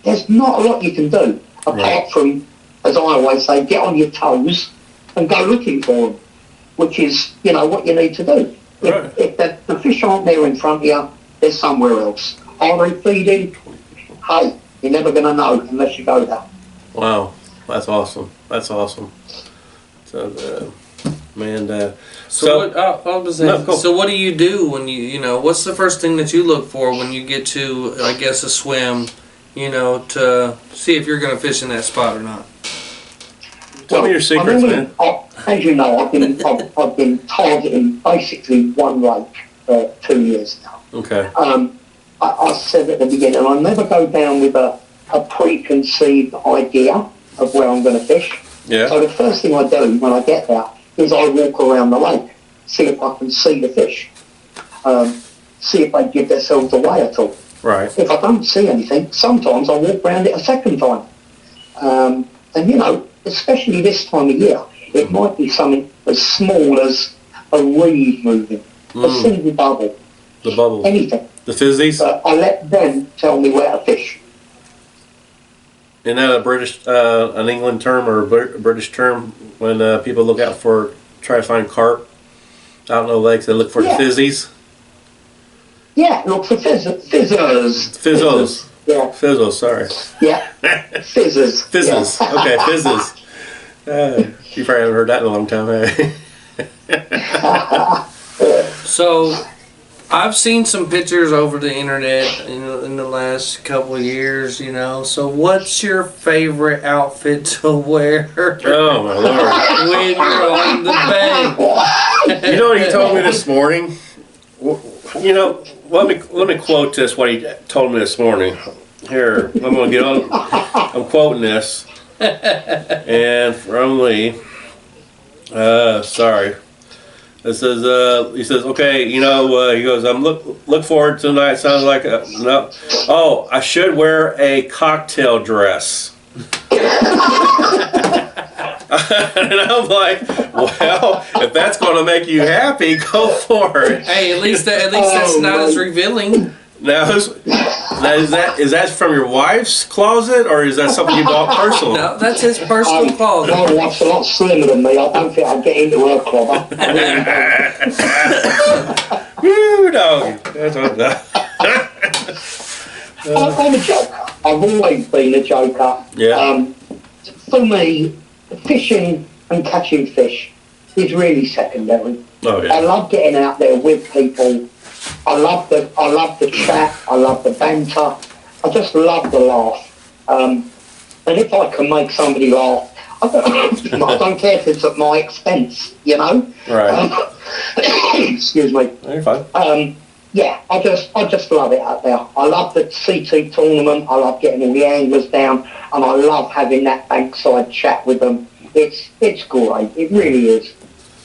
C: there's not a lot you can do, apart from, as I always say, get on your toes and go looking for them, which is, you know, what you need to do. If the fish aren't there in front of you, they're somewhere else. Are they feeding? Hey, you're never going to know unless you go there.
A: Wow, that's awesome. That's awesome. So,
B: So what do you do when you know, what's the first thing that you look for when you get to, I guess, a swim, you know, to see if you're going to fish in that spot or not?
A: Tell me your secrets, man.
C: As you know, I've been targeting basically one lake for 2 years now.
A: Okay.
C: I said at the beginning, I never go down with a preconceived idea of where I'm going to fish.
A: Yeah.
C: So the first thing I do when I get there is I walk around the lake, see if I can see the fish, see if they give themselves away at all.
A: Right.
C: If I don't see anything, sometimes I walk around it a second time. And you know, especially this time of year, it might be something as small as a reed moving, a single bubble.
A: The bubble.
C: Anything.
A: The fizzies?
C: I let them tell me where to fish.
A: Isn't that a British, an England term or a British term when people look out for, try to find carp out in the lakes, they look for the fizzies?
C: Yeah, look for fizzers.
A: Fizzos.
C: Yeah.
A: Fizzos, sorry.
C: Yeah. Fizzers.
A: Fizzes.
C: Yeah.
A: Okay, fizzes. You probably haven't heard that in a long time, eh?
B: So, I've seen some pictures over the internet in the last couple of years, you know. So, what's your favorite outfit to wear?
A: Oh my lord!
B: When you're on the bank.
A: You know what he told me this morning? You know, let me quote this. What he told me this morning. Here, I'm going to get on. I'm quoting this, and from Lee. Sorry. It says, he says, okay, he goes, I'm look forward to tonight. Sounds like no. Oh, I should wear a cocktail dress. And I'm like, well, if that's going to make you happy, go for it.
B: Hey, at least that's not as revealing.
A: Now, is that from your wife's closet, or is that something you bought personally?
B: No, that's his personal closet.
C: My wife's a lot slimmer than me. I don't think I'd get into her clobber.
A: Woo, dog. That's what
C: I'm a joker. I've always been a joker.
A: Yeah.
C: For me, fishing and catching fish is really secondary.
A: Oh, yeah.
C: I love getting out there with people. I love the chat. I love the banter. I just love the laugh. And if I can make somebody laugh, I don't care if it's at my expense,
A: Right.
C: Excuse me.
A: You're fine.
C: Yeah, I just love it out there. I love the CT tournament. I love getting all the anglers down, and I love having that bankside chat with them. It's great. It really is.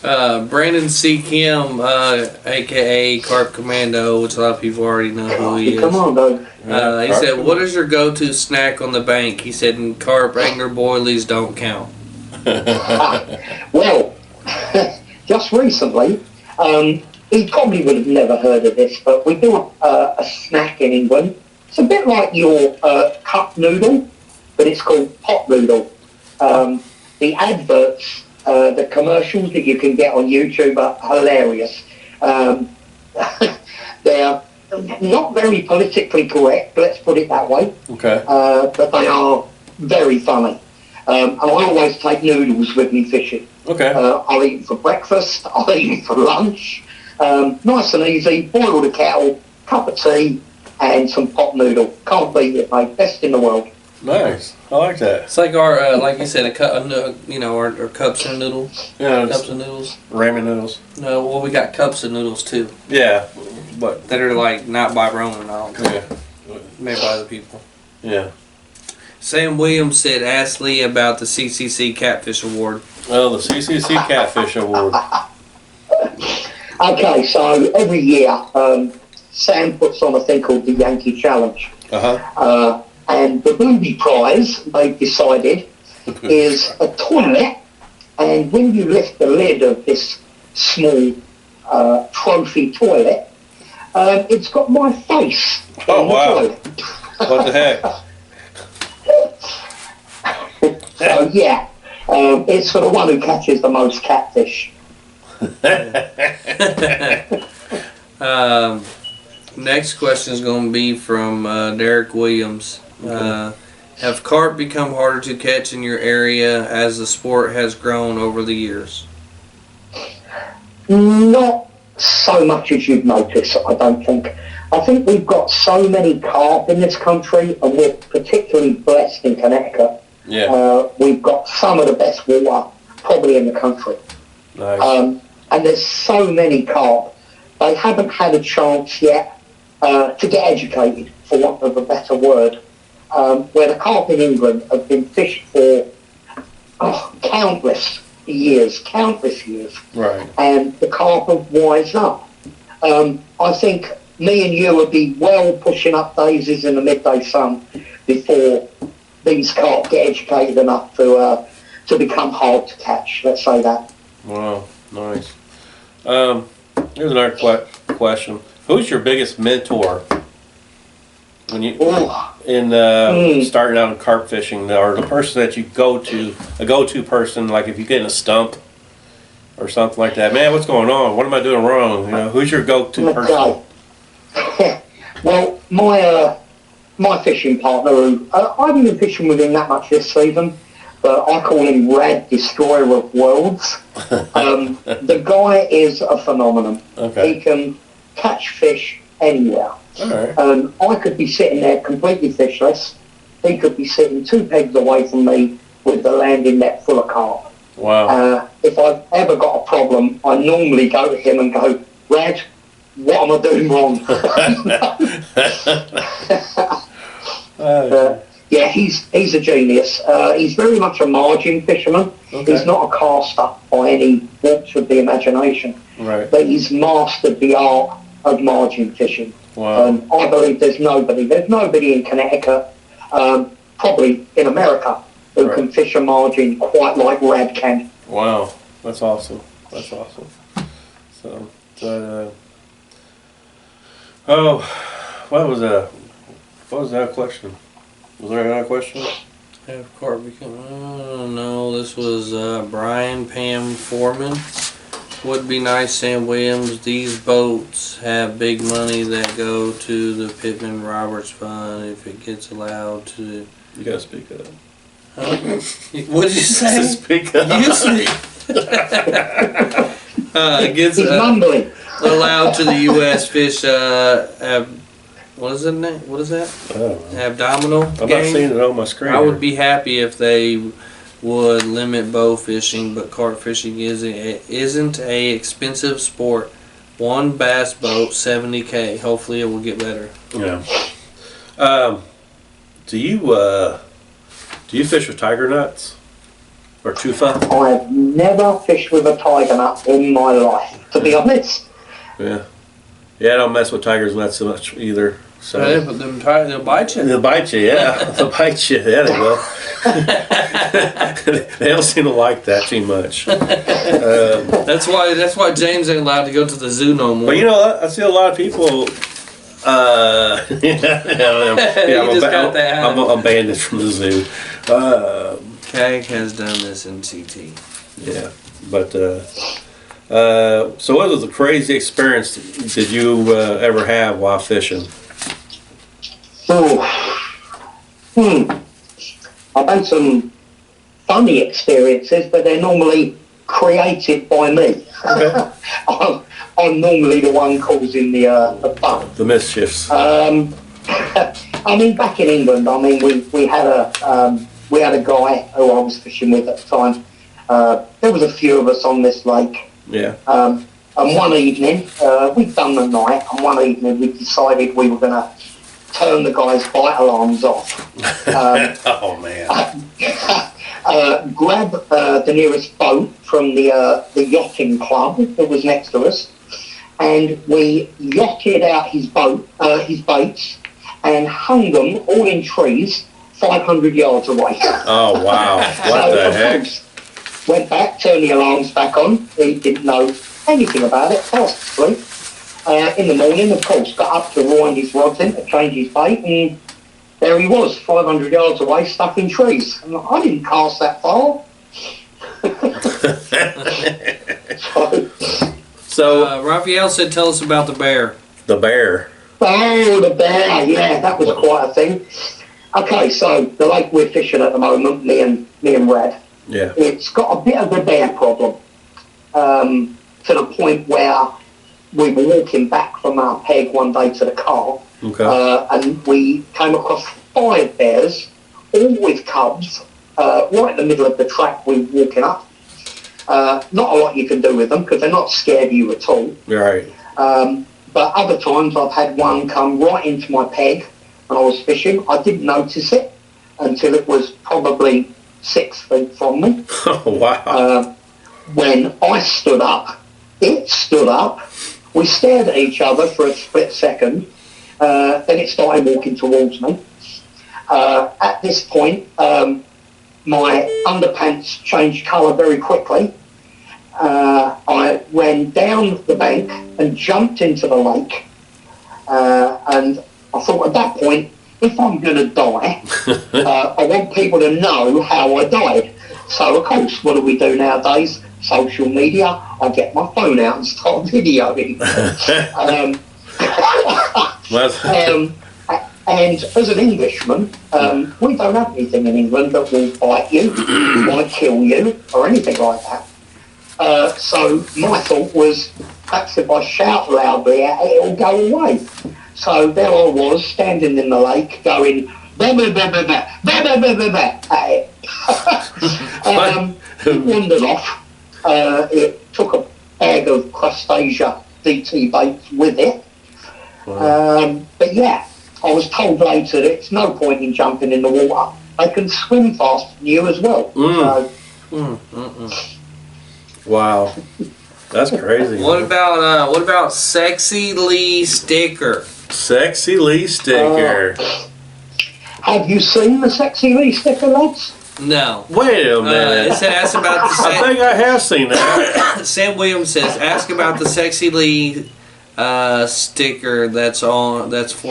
B: Brandon C. Kim, aka Carp Commando, which a lot of people already know who he is.
C: Commando.
B: He said, "What is your go-to snack on the bank?" He said, "Carp Angler boilies don't count."
C: Well, just recently, he probably would have never heard of this, but we do a snack in England. It's a bit like your cup noodle, but it's called pot noodle. The adverts, the commercials that you can get on YouTube are hilarious. They're not very politically correct, let's put it that way.
A: Okay.
C: But they are very funny. And I always take noodles with me fishing.
A: Okay.
C: I'll eat them for breakfast, I'll eat them for lunch. Nice and easy, boil the kettle, cup of tea, and some pot noodle. Can't beat it, mate. Best in the world.
A: Nice. I like that.
B: It's like our, like you said, our cups of noodles.
A: Yeah.
B: Cups of noodles.
A: Ramen noodles.
B: No, well, we got cups of noodles too.
A: Yeah. But
B: That are like not by Roman, I don't think.
A: yeah.
B: Made by other people.
A: Yeah.
B: Sam Williams said, "Ask Lee about the CCC Catfish Award."
A: Well, the CCC Catfish Award.
C: Okay, so every year, Sam puts on a thing called the Yankee Challenge.
A: Uh-huh.
C: And the booby prize, they've decided, is a toilet. And when you lift the lid of this small trophy toilet, it's got my face
A: Oh,
C: in the
A: wow.
C: toilet.
A: What the heck?
C: So, yeah, it's for the one who catches the most catfish.
B: Next question is going to be from Derek Williams. Have carp become harder to catch in your area as the sport has grown over the years?
C: Not so much as you'd notice, I don't think. I think we've got so many carp in this country, and we're particularly blessed in Connecticut.
A: Yeah.
C: We've got some of the best water probably in the country.
A: Nice.
C: And there's so many carp. They haven't had a chance yet to get educated, for want of a better word. Where the carp in England have been fished for countless years.
A: Right.
C: And the carp have wised up. I think me and you would be well pushing up daisies in the midday sun before these carp get educated enough to become hard to catch, let's say that.
A: Wow. Nice. Here's another question. Who's your biggest mentor when you starting out in carp fishing, or the person that you go to, a go-to person, like if you get in a stump or something like that? Man, what's going on? What am I doing wrong? Who's your go-to person?
C: Well, my fishing partner, who I haven't been fishing with him that much this season, but I call him Rad Destroyer of Worlds. The guy is a phenomenon.
A: Okay.
C: He can catch fish anywhere.
A: All right.
C: I could be sitting there completely fishless. He could be sitting 2 pegs away from me with the landing net full of carp.
A: Wow.
C: If I've ever got a problem, I normally go to him and go, Rad, what am I doing wrong? Yeah, he's a genius. He's very much a margin fisherman.
A: Okay.
C: He's not a caster by any warps of the imagination.
A: Right.
C: but he's mastered the art of margin fishing.
A: Wow.
C: I believe there's nobody in Connecticut, probably in America, who
A: Right.
C: can fish a margin quite like Rad can.
A: Wow. That's awesome. That's awesome. So, oh, what was that? What was that question? Was there another question?
B: Have carp become? No, this was Brian Pam Foreman. Would be nice, Sam Williams. These boats have big money that go to the Pittman Roberts Fund if it gets allowed to.
A: You gotta speak up.
B: Huh? What did you say?
A: Speak up.
B: You see. Gets
C: He's mumbling.
B: allowed to the U.S. fish. What is it? What is that?
A: I don't know.
B: Abdominal
A: I'm not
B: game.
A: seeing it on my screen.
B: I would
A: here.
B: be happy if they would limit bow fishing, but carp fishing isn't a expensive sport. One bass boat, $70K. Hopefully, it will get better.
A: Yeah. Do you fish with tiger nuts or tufa?
C: I have never fished with a tiger nut in my life, to be honest.
A: Yeah. Yeah, I don't mess with tiger's nuts so much either. So
B: Hey, but they'll bite you.
A: they'll bite you, yeah. They'll bite you. Yeah, they will. They don't seem to like that too much.
B: That's why James ain't allowed to go to the zoo no more.
A: But you know, I see a lot of people. I'm banned from the zoo.
B: Kag has done this in CT.
A: Yeah, but so what was the crazy experience did you ever have while fishing?
C: I've had some funny experiences, but they're normally created by me.
A: Okay.
C: I'm normally the one causing the fun.
A: The mischiefs.
C: I mean, back in England, I mean, we had a guy who I was fishing with at the time. There was a few of us on this lake.
A: Yeah.
C: And one evening, we'd done the night, and one evening we decided we were going to turn the guy's bite alarms off.
A: Oh man.
C: Grab the nearest boat from the yachting club that was next to us, and we yachted out his baits, and hung them all in trees 500 yards away.
A: Oh wow. What the heck?
C: Went back, turned the alarms back on. He didn't know anything about it, fast asleep. In the morning, of course, got up to wind his rods in to change his bait, and there he was, 500 yards away, stuck in trees. And I didn't cast that far.
A: So
B: Raphael said, tell us about the bear.
A: the bear.
C: Oh, the bear, yeah, that was quite a thing. Okay, so the lake we're fishing at the moment, me and Red,
A: Yeah.
C: it's got a bit of a bear problem, to the point where we were walking back from our peg one day to the car,
A: Okay.
C: and we came across 5 bears, all with cubs, right in the middle of the track we were walking up. Not a lot you can do with them because they're not scared of you at all.
A: Right.
C: But other times I've had one come right into my peg when I was fishing. I didn't notice it until it was probably 6 feet from me.
A: Oh wow.
C: When I stood up, it stood up. We stared at each other for a split second. Then it started walking towards me. At this point, my underpants changed colour very quickly. I ran down the bank and jumped into the lake. And I thought at that point, if I'm going to die, I want people to know how I died. So, of course, what do we do nowadays? Social media. I get my phone out and start videoing. And as an Englishman, we don't have anything in England that will bite you, might kill you, or anything like that. So my thought was, perhaps if I shout loudly, it'll go away. So there I was, standing in the lake, going, bah, bah, bah, bah, bah, bah, bah, bah, bah, bah, at it. It wandered off. It took a bag of Crustacea DT baits with it.
A: Wow.
C: But yeah, I was told later that it's no point in jumping in the water. They can swim faster than you as well.
A: Wow. That's crazy.
B: What about Sexy Lee Sticker?
A: Sexy Lee Sticker?
C: Have you seen the Sexy Lee sticker, lads?
B: No.
A: Wait a minute.
B: It said ask about the.
A: I think I have seen that.
B: Sam Williams says ask about the Sexy Lee sticker that's for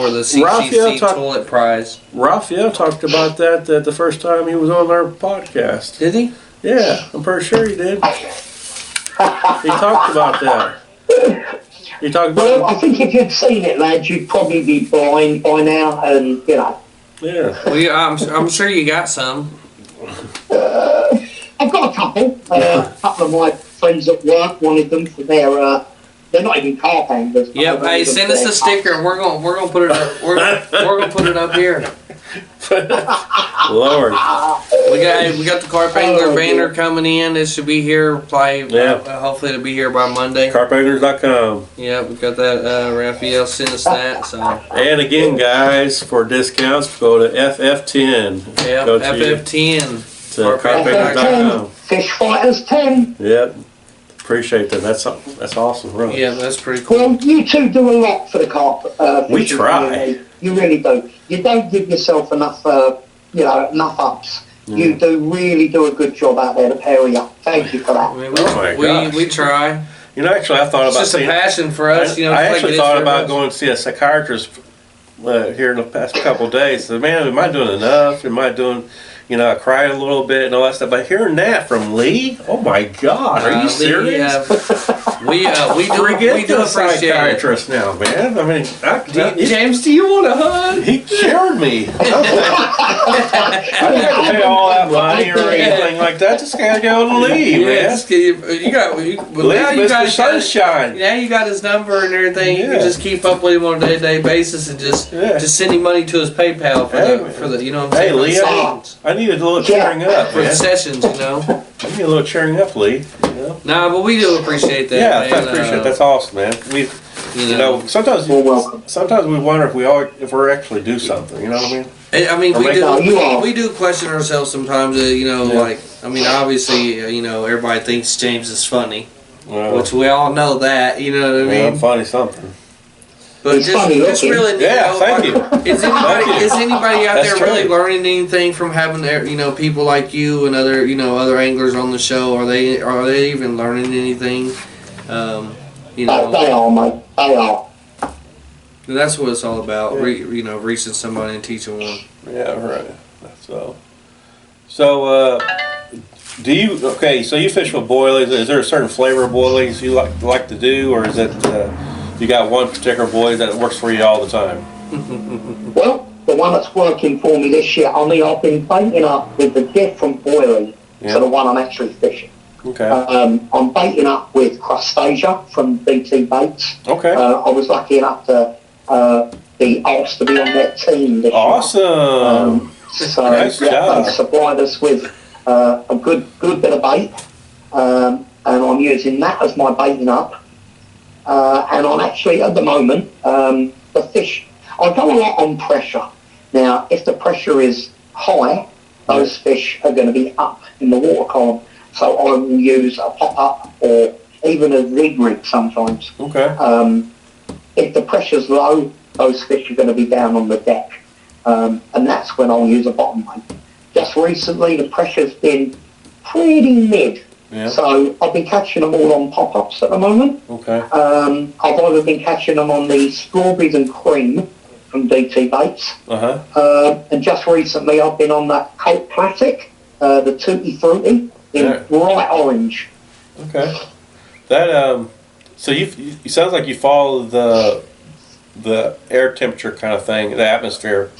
B: the CCC toilet prize.
A: Raphael talked about that the first time he was on our podcast.
B: Did he?
A: Yeah, I'm pretty sure he did. He talked about that. He talked
C: Well,
A: about.
C: I think if you'd seen it, lads, you'd probably be blind by now, and you know.
A: Yeah.
B: Well, I'm sure you got some.
C: I've got a couple. A couple of my friends at work wanted them for their. They're not even carp anglers.
B: Yep. Hey, send us a sticker, and we're gonna put it up. We're gonna put it up here.
A: Lord.
B: We got the Carp Angler banner coming in. It should be here. Hopefully it'll be here by Monday.
A: Carpanglers.com.
B: Yeah, we got that. Raphael sent us that. So.
A: And again, guys, for discounts, go to FF10.
B: Yeah,
A: Go to
B: FF10.
A: To
C: FF10.
A: carpanglers.com.
C: Fish Fighters 10.
A: Yep. Appreciate that. That's awesome, really.
B: Yeah, that's pretty cool.
C: Well, you two do a lot for the carp.
A: We
C: fishing
A: try.
C: community. You really do. You don't give yourself enough, enough ups. You really do a good job out there, the pair of you. Thank you for that.
B: I mean,
A: Oh my gosh.
B: we try.
A: You know, actually, I thought
B: It's
A: about
B: just a
A: seeing.
B: passion for us. You know,
A: I
B: it's like
A: actually
B: it is
A: thought
B: for
A: about
B: us.
A: going to see a psychiatrist here in the past couple of days. So, man, am I doing enough? Am I doing, I cried a little bit and all that stuff. But hearing that from Lee, oh my God, are you serious?
B: We do
A: Forget the
B: appreciate it.
A: psychiatrist now, man. I mean,
B: James, do you want a hug?
A: he cured me. I didn't have to pay all that money or anything like that. Just gotta go to Lee, man.
B: Yes, you got. Well, now you
A: Lee's
B: got
A: Mr. Sunshine.
B: Now you got his number and everything. You
A: Yeah.
B: can just keep up with him on a day-to-day basis and just send him money to his PayPal for the you know what I'm
A: Hey,
B: saying?
A: Lee,
B: for the sessions.
A: I needed a little cheering up,
B: For the
A: man.
B: sessions, you know.
A: I need a little cheering up, Lee.
B: Nah, but we do appreciate that.
A: Yeah,
B: man.
A: I appreciate it. That's awesome, man.
B: You know,
A: sometimes
C: You're welcome.
A: we wonder if we're actually do something. You know what I mean?
B: I mean,
C: No,
B: we do question ourselves sometimes. Like, I mean, obviously, everybody thinks James is funny,
A: Well,
B: which we all know that. You know what I mean?
A: I'm funny something.
B: But
C: He's funny
B: just
C: looking.
B: really,
A: Yeah, thank you.
B: Is anybody out
A: That's
B: there
A: true.
B: really learning anything from having people like you and other other anglers on the show? Are they even learning anything?
C: They are, mate. They are.
B: That's what it's all about. Reaching somebody and teaching one.
A: Yeah, right. So, do you? Okay, so you fish with boilies. Is there a certain flavor of boilies you like to do, or is it you got one particular boilie that works for you all the time?
C: Well, the one that's working for me this year, I've been baiting up with the different boilie to the one I'm actually fishing.
A: Okay.
C: I'm baiting up with Crustasia from BT Baits.
A: Okay.
C: I was lucky enough to be asked to be on their team this
A: Awesome.
C: year. So
A: Nice job.
C: they supplied us with a good bit of bait, and I'm using that as my baiting up. And I'm actually at the moment the fish. I go a lot on pressure. Now, if the pressure is high, those fish are going to be up in the water column. So I will use a pop-up or even a rig sometimes.
A: Okay.
C: If the pressure's low, those fish are going to be down on the deck. And that's when I'll use a bottom bait. Just recently, the pressure's been pretty mid.
A: Yeah.
C: So I've been catching them all on pop-ups at the moment.
A: Okay.
C: I've either been catching them on the strawberries and cream from DT Baits. And just recently I've been on that Colt Classic, the Tutti Frutti, in bright orange.
A: Okay. That so you sounds like you follow the air temperature kind of thing, the atmosphere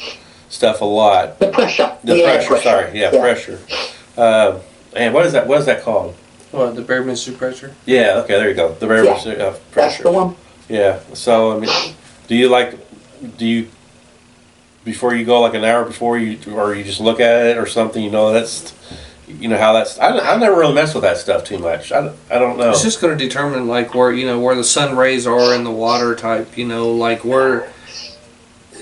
A: stuff a lot.
C: The pressure.
A: The pressure. Sorry, pressure. And what is that? What is that called?
B: What, the barometer pressure?
A: Yeah. Okay. There you go. The barometer
C: That's
A: pressure.
C: the one.
A: Yeah. So I mean, do you before you go like an hour before you just look at it or something? That's. How that's. I never really mess with that stuff too much. I don't know.
B: It's just going to determine like where where the sun rays are in the water type. Like where,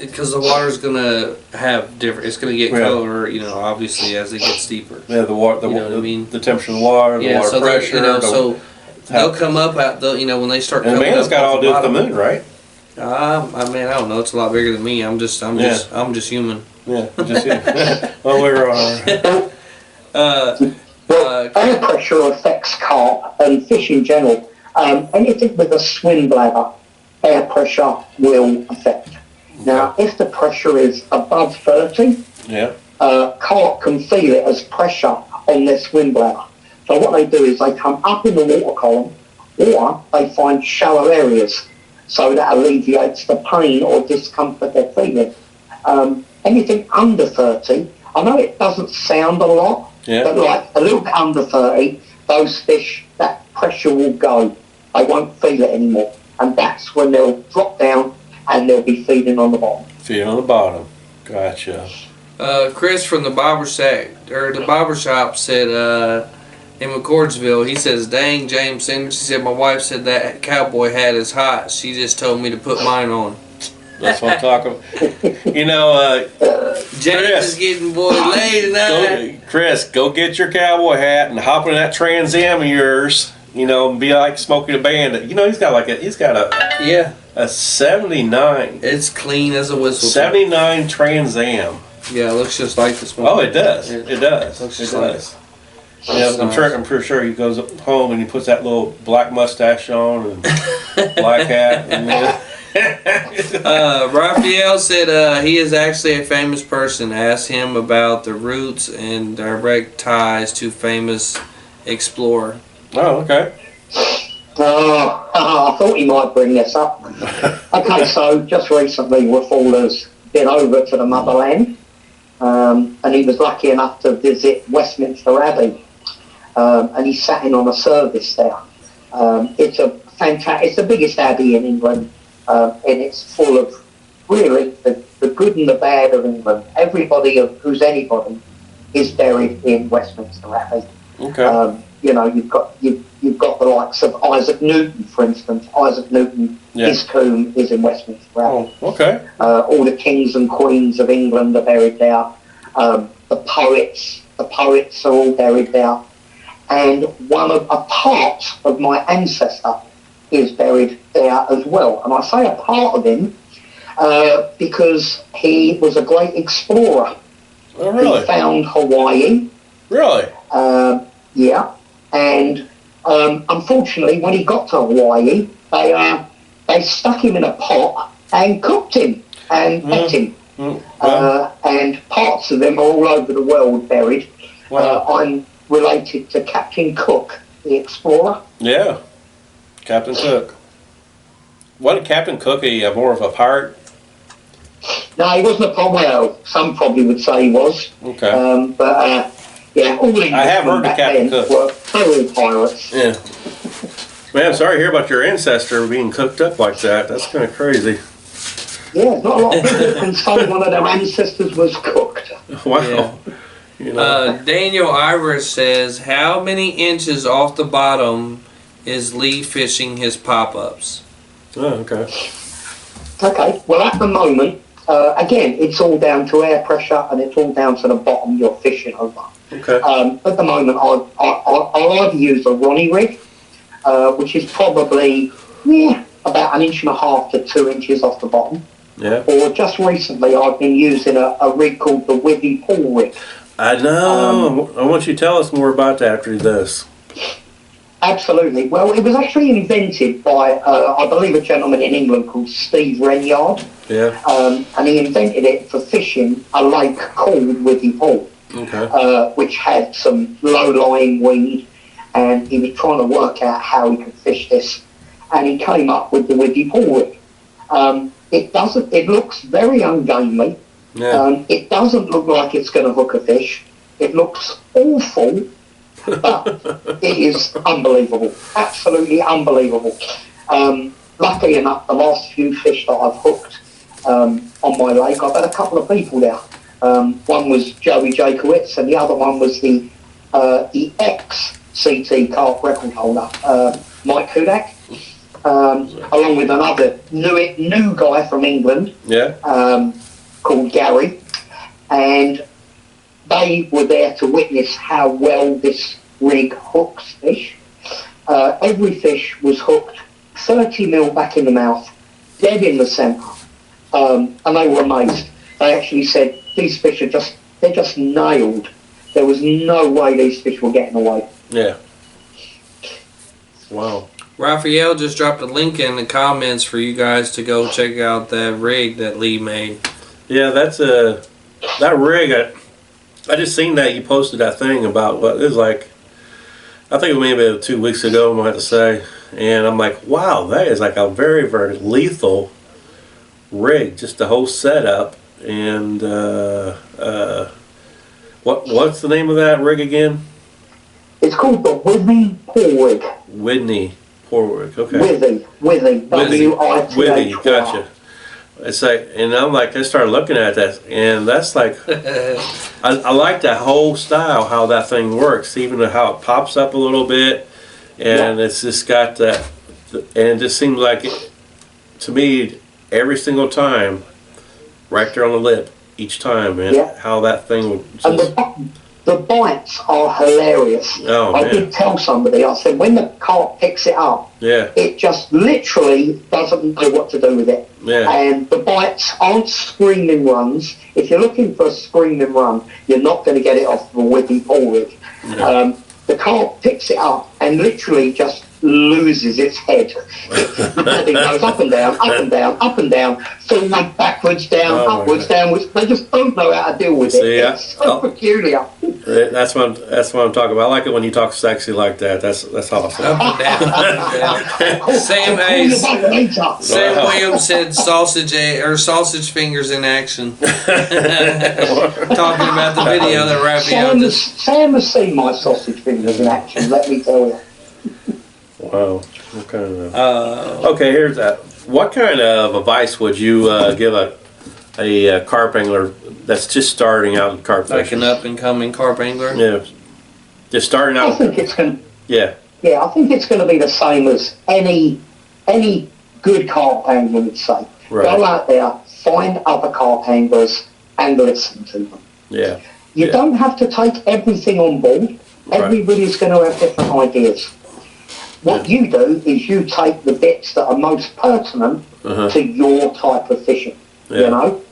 B: because the water's going to have different. It's going to get colder. Obviously as it gets deeper.
A: Yeah, the water.
B: You know what I mean?
A: The temperature of the water, the water
B: so
A: pressure.
B: so they'll come up out the when they start.
A: And
B: coming
A: man's
B: up
A: got
B: off
A: all to do with the moon, right?
B: I mean, I don't know. It's a lot bigger than me. I'm just human.
A: Yeah, just well, we're
C: Air pressure affects carp and fish in general. Anything with a swim bladder, air pressure will affect. Now, if the pressure is above 30, carp can feel it as pressure on their swim bladder. So what they do is they come up in the water column, or they find shallow areas, so that alleviates the pain or discomfort they're feeling. Anything under 30, I know it doesn't sound a lot, but like a little bit under 30, those fish, that pressure will go. They won't feel it anymore. And that's when they'll drop down and they'll be feeding on the bottom.
A: Feeding on the bottom. Gotcha.
B: Chris from the barber shop said in McCordsville, he says, "Dang, James Sanders," he said, "my wife said that cowboy hat is hot. She just told me to put mine on."
A: That's what I'm talking about.
B: James is getting laid tonight.
A: Chris, go get your cowboy hat and hop in that Trans Am of yours. And be like Smokey the Bandit. He's got a 79.
B: It's clean as a whistle.
A: 79 Trans Am.
B: Yeah, it looks just like this one.
A: Oh, it does. It does.
B: Looks
A: It
B: just
A: does.
B: like
A: Yeah, I'm pretty sure he goes home and he puts that little black mustache on and black hat.
B: Raphael said he is actually a famous person. Ask him about the roots and direct ties to famous explorer.
A: Oh, okay.
C: I thought he might bring this up. Okay, so just recently Raffle has been over to the motherland, and he was lucky enough to visit Westminster Abbey, and he sat in on a service there. It's the biggest abbey in England, and it's full of really the good and the bad of England. Everybody who's anybody is buried in Westminster Abbey.
A: Okay.
C: You've got the likes of Isaac Newton, for instance. Isaac Newton, his tomb is in Westminster Abbey.
A: Oh, okay.
C: All the kings and queens of England are buried there. The poets are all buried there. And a part of my ancestor is buried there as well. And I say a part of him because he was a great explorer.
A: Oh, really?
C: He found Hawaii.
A: Really?
C: Yeah. And unfortunately, when he got to Hawaii, they stuck him in a pot and cooked him and ate him. And parts of him are all over the world buried.
A: Wow.
C: I'm related to Captain Cook, the explorer.
A: Yeah. Captain Cook. Wasn't Captain Cook more of a pirate?
C: No, he wasn't a pirate. Well, some probably would say he was.
A: Okay.
C: Yeah, all Englishmen
A: I have heard of Captain Cook.
C: They were all pirates.
A: Yeah. Man, I'm sorry to hear about your ancestor being cooked up like that. That's kind of crazy.
C: Yeah, not a lot of people can say one of their ancestors was cooked.
A: Wow.
B: Yeah. Daniel Irish says, how many inches off the bottom is Lee fishing his pop-ups?
A: Oh, okay.
C: Okay, well at the moment, again, it's all down to air pressure and it's all down to the bottom you're fishing over.
A: Okay.
C: At the moment, I'll either use a Ronnie rig, which is probably about 1.5 to 2 inches off the bottom.
A: Yeah.
C: Or just recently, I've been using a rig called the Withy Pool rig.
A: I know. I want you to tell us more about that after this.
C: Absolutely. Well, it was actually invented by, I believe, a gentleman in England called Steve Renyard.
A: Yeah.
C: And he invented it for fishing a lake called Withy Pool.
A: Okay.
C: Which had some low-lying weed, and he was trying to work out how he could fish this, and he came up with the Withy Pool rig. It looks very ungainly.
A: Yeah.
C: It doesn't look like it's going to hook a fish. It looks awful, but it is unbelievable. Absolutely unbelievable. Luckily enough, the last few fish that I've hooked on my lake, I've had a couple of people there. One was Joey Jakowitz, and the other one was the ex-CT carp record holder, Mike Kudak, along with another new guy from England called Gary. And they were there to witness how well this rig hooks fish. every fish was hooked 30 mil back in the mouth, dead in the centre, and they were amazed. They actually said these fish they're just nailed. There was no way these fish were getting away.
A: Yeah. Wow.
B: Raphael just dropped a link in the comments for you guys to go check out that rig that Lee made.
A: Yeah, that's that rig. I just seen that you posted that thing about what it was like. I think it was maybe 2 weeks ago, I'm gonna have to say, and I'm like, wow, that is like a very, very lethal rig, just the whole setup. And what's the name of that rig again?
C: It's called the Withy Paw Rig.
A: Whitney Porwick. Okay.
C: Withy. W-I-T-H-Y.
A: Withy. Gotcha. It's like, and I'm like, I started looking at that, and that's like, I like that whole style, how that thing works, even how it pops up a little bit, and it's just got that, and it just seems like, to me, every single time, right there on the lip, each time, man, how that thing would just...
C: And the bites are hilarious.
A: Oh,
C: I
A: man.
C: did tell somebody, I said, when the carp picks it up, it just literally doesn't know what to do with it.
A: Yeah.
C: And the bites aren't screaming runs. If you're looking for a screaming run, you're not going to get it off the Withy Paw Rig.
A: Yeah.
C: The carp picks it up and literally just loses its head. It goes up and down, up and down, up and down, forward, backwards, down, upwards, downwards. They just don't know how to deal with it. It's so peculiar.
A: That's what I'm talking about. I like it when you talk sexy like that. That's awesome.
B: Up and down. Sam Hayes. Sam Williams said sausage fingers in action. Talking about the video that Raphael just...
C: Sam has seen my sausage fingers in action, let me tell you.
A: Wow. What kind of, okay, here's that. What kind of advice would you give a carp angler that's just starting out in carp
B: like
A: fishing?
B: an up and coming carp angler?
A: Yeah. Just starting out.
C: I think it's going.
A: Yeah.
C: Yeah, I think it's going to be the same as any good carp angler would say.
A: Right.
C: Go out there, find other carp anglers, and listen to them.
A: Yeah.
C: You don't have to take everything on board. Everybody's going to have different ideas. What you do is you take the bits that are most pertinent to your type of fishing, you know?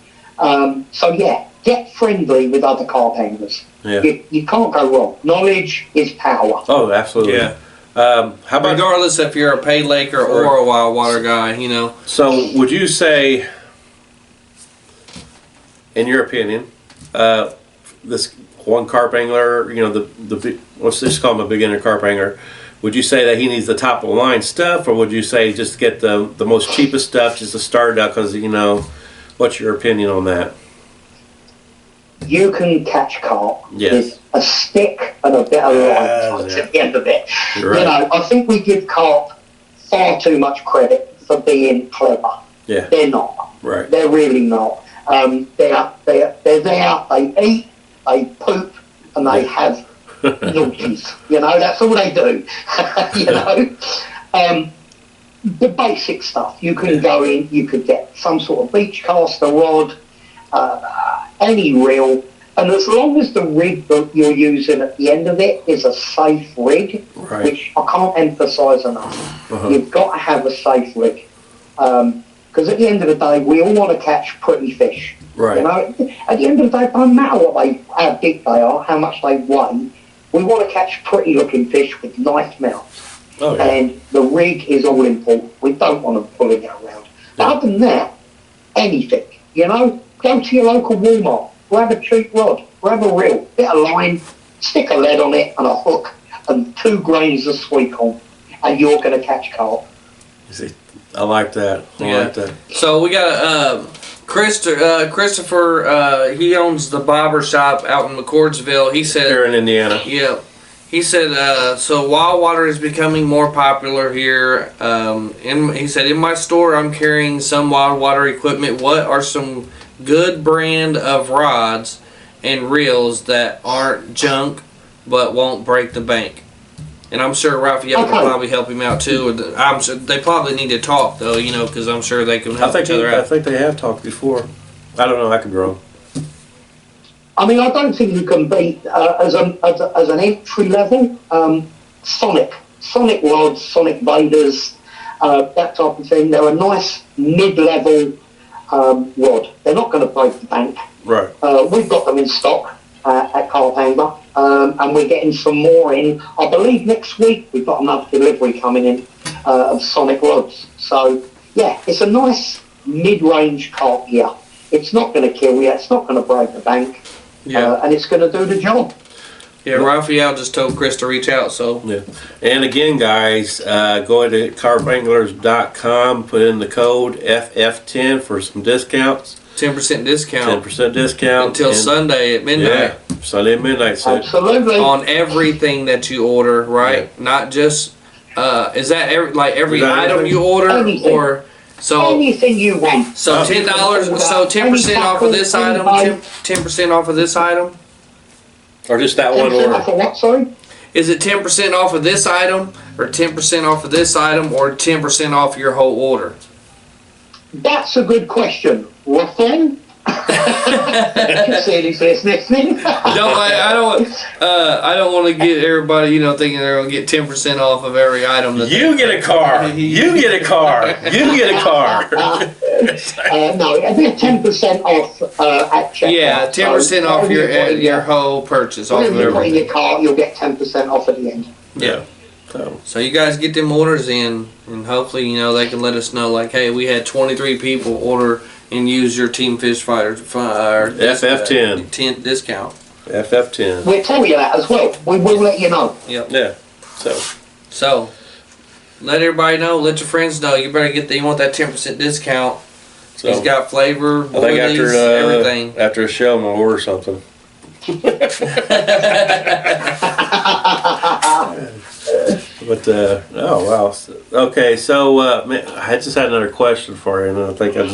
C: So get friendly with other carp anglers.
A: Yeah.
C: You can't go wrong. Knowledge is power.
A: Oh, absolutely.
B: Yeah.
A: How about,
B: regardless if you're a pay laker or a wild water guy, you know?
A: So would you say, in your opinion, this one carp angler, you know, let's just call him a beginner carp angler, would you say that he needs the top of the line stuff, or would you say just get the most cheapest stuff just to start out? Because, you know, what's your opinion on that?
C: You can catch carp
A: Yes.
C: with a stick and a bit of line at the end of it.
A: You're right.
C: You know, I think we give carp far too much credit for being clever.
A: Yeah.
C: They're not.
A: Right.
C: They're really not. They're there, they eat, they poop, and they have noogies. You know, that's all they do. You know? The basic stuff. You can go in, you could get some sort of beach caster rod, any reel, and as long as the rig that you're using at the end of it is a safe rig, which I can't emphasise enough, you've got to have a safe rig. Because at the end of the day, we all want to catch pretty fish.
A: Right.
C: You know, at the end of the day, it doesn't matter how big they are, how much they weigh. We want to catch pretty looking fish with nice mouths.
A: Oh, yeah.
C: And the rig is all important. We don't want them pulling it around. But other than that, anything. You know, go to your local Walmart, grab a cheap rod, grab a reel, bit of line, stick a lead on it and a hook, and 2 grains of sweet corn, and you're going to catch carp.
A: You see, I like that. I like that.
B: So we got Christopher. He owns the barber shop out in McCordsville. He said
A: Here in Indiana.
B: Yeah. He said, so wild water is becoming more popular here. He said, in my store, I'm carrying some wild water equipment. What are some good brand of rods and reels that aren't junk but won't break the bank? And I'm sure Raphael can probably help him out too. I'm sure they probably need to talk though, you know, because I'm sure they can help each other out.
A: I think they have talked before. I don't know. I could be wrong.
C: I mean, I don't think you can beat, as an entry level, Sonic Sonic rods, Sonic Vaders, that type of thing. They're a nice mid-level rod. They're not going to break the bank.
A: Right.
C: We've got them in stock at Carp Angler, and we're getting some more in. I believe next week we've got another delivery coming in of Sonic rods. So, yeah, it's a nice mid-range carp gear. It's not going to kill you. It's not going to break the bank.
B: Yeah.
C: And it's going to do the job.
B: Yeah, Raphael just told Chris to reach out, so.
A: Yeah. And again, guys, go to carpanglers.com, put in the code FF10 for some discounts.
B: 10% discount.
A: 10% discount.
B: Until Sunday at midnight.
A: Yeah, Sunday at midnight. So
C: Absolutely.
B: On everything that you order, right?
A: Yeah.
B: Not just, is that every
A: Is that
B: item
A: everything?
B: you order?
C: Anything.
B: Or, so
C: Anything you want.
B: $10, so 10% off of this item, 10% off of this item?
A: or just that one
C: 10%
A: order.
C: off of what, sorry?
B: Is it 10% off of this item, or 10% off of this item, or 10% off your whole order?
C: That's a good question. Raphael? See he's listening.
B: I don't want to get everybody, thinking they're gonna get 10% off of every item.
A: You get a car. You get a car. You get a car.
C: No, it'll be a 10% off at checkout.
B: Yeah, 10% off
C: whatever you
B: your whole purchase. Off of
C: Whatever you put in
B: everything.
C: your car, you'll get 10% off at the end.
A: Yeah.
B: So you guys get them orders in, and hopefully, they can let us know, like, hey, we had 23 people order and use your Team Fish Fighter
A: FF10.
B: 10 discount.
A: FF10.
C: We'll tell you that as well. We will let you know.
B: Yep.
A: Yeah.
B: So let everybody know. Let your friends know. You better you want that 10% discount.
A: So
B: He's got flavor,
A: I think
B: boilies, everything.
A: after a show, I'm gonna order something. But oh wow. Okay, so man, I just had another question for you, and I think I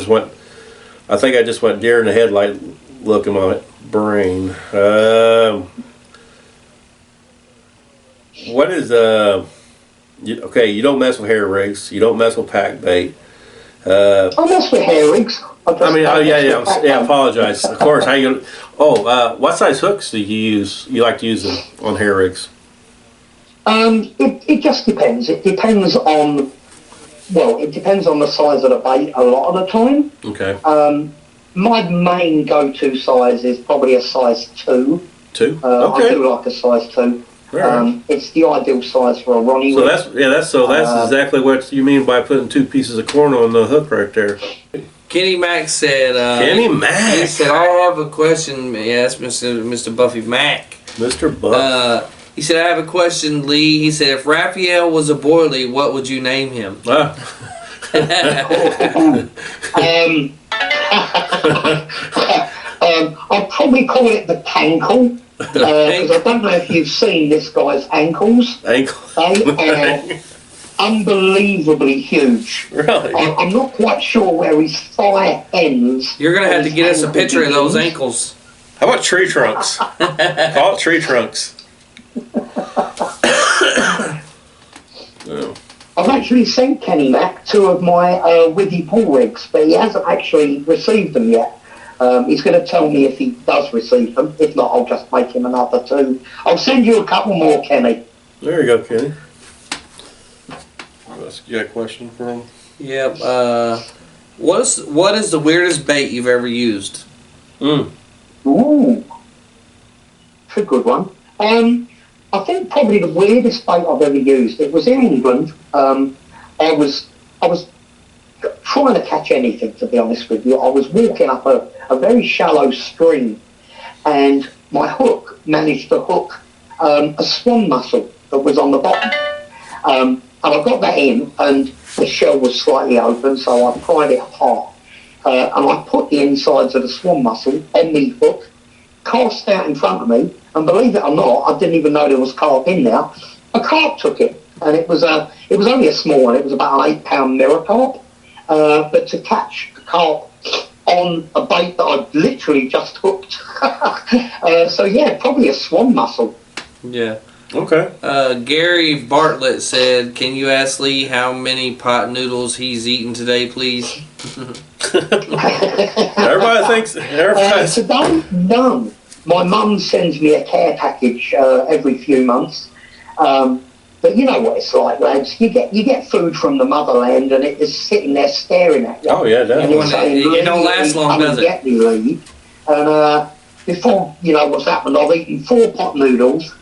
A: just went deer in the headlight look in my brain. What is you don't mess with hair rigs, you don't mess with pack bait.
C: I mess with hair rigs.
A: I apologize. Of course. How you? What size hooks do you use? You like to use them on hair rigs?
C: It just depends. It depends on the size of the bait a lot of the time.
A: Okay.
C: My main go-to size is probably a size 2.
A: 2.
C: I
A: Okay.
C: do like a size 2.
A: Right.
C: It's the ideal size for a Ronnie
A: So
C: rig.
A: that's exactly what you mean by putting 2 pieces of corn on the hook right there.
B: Kenny Mack said.
A: Kenny Mack.
B: He said, "I have a question." Yes, Mr. Buffy Mack.
A: Mr. Buff.
C: Uh,
B: He said, "I have a question, Lee." He said, "If Raphael was a boilie, what would you name him?"
C: I'd probably call it the Tankle, because I don't know if you've seen this guy's ankles.
A: Ankle.
C: They are unbelievably huge.
A: Really?
C: I'm not quite sure where his thigh ends.
B: You're gonna have to
C: his
B: get us a
C: ankle
B: picture of those
C: begins.
B: ankles.
A: How about tree trunks? Call it tree trunks. Oh.
C: I've actually sent Kenny Mack 2 of my Wiggy Pool rigs, but he hasn't actually received them yet. He's going to tell me if he does receive them. If not, I'll just make him another 2. I'll send you a couple more, Kenny.
A: There you go, Kenny. You got a question for him?
B: Yep. What is the weirdest bait you've ever used?
C: Ooh. It's a good one. I think probably the weirdest bait I've ever used, it was in England. I was trying to catch anything, to be honest with you. I was walking up a very shallow stream, and my hook managed to hook a swan mussel that was on the bottom. And I got that in, and the shell was slightly open, so I pried it apart. And I put the insides of the swan mussel on the hook, cast out in front of me, and believe it or not, I didn't even know there was carp in there. A carp took it, and it was only a small one. It was about an 8-pound mirror carp. But to catch a carp on a bait that I'd literally just hooked. So yeah, probably a swan mussel.
B: Yeah.
A: Okay.
B: Gary Bartlett said, "Can you ask Lee how many pot noodles he's eaten today, please?"
A: Everybody thinks.
C: Today, none. My mum sends me a care package every few months. The But you know what it's like, lads. You get food from the motherland, and it is sitting there staring at you.
A: Oh yeah,
C: And
A: definitely.
C: it's saying,
B: It don't last long, does it?
C: Get me, Lee. And before you know what's happened, I've eaten 4 pot noodles,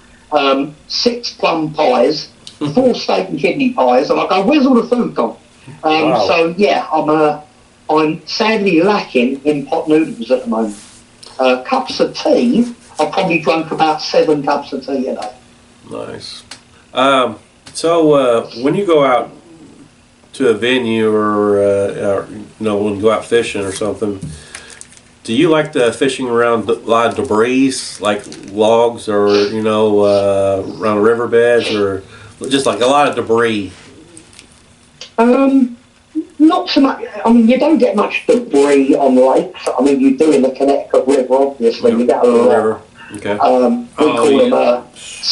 C: 6 plum pies, 4 steak and kidney pies, and I go, where's all the food gone?
A: Wow.
C: So yeah, I'm sadly lacking in pot noodles at the moment. Cups of tea, I've probably drunk about 7 cups of tea a day.
A: Nice. So when you go out to a venue or you know, when you go out fishing or something, do you like the fishing around a lot of debris, like logs or, you know, around riverbeds, or just like a lot of debris?
C: Not so much. I mean, you don't get much debris on lakes. I mean, you do in the Connecticut River, obviously. You get a lot.
A: River. Okay.
C: We call them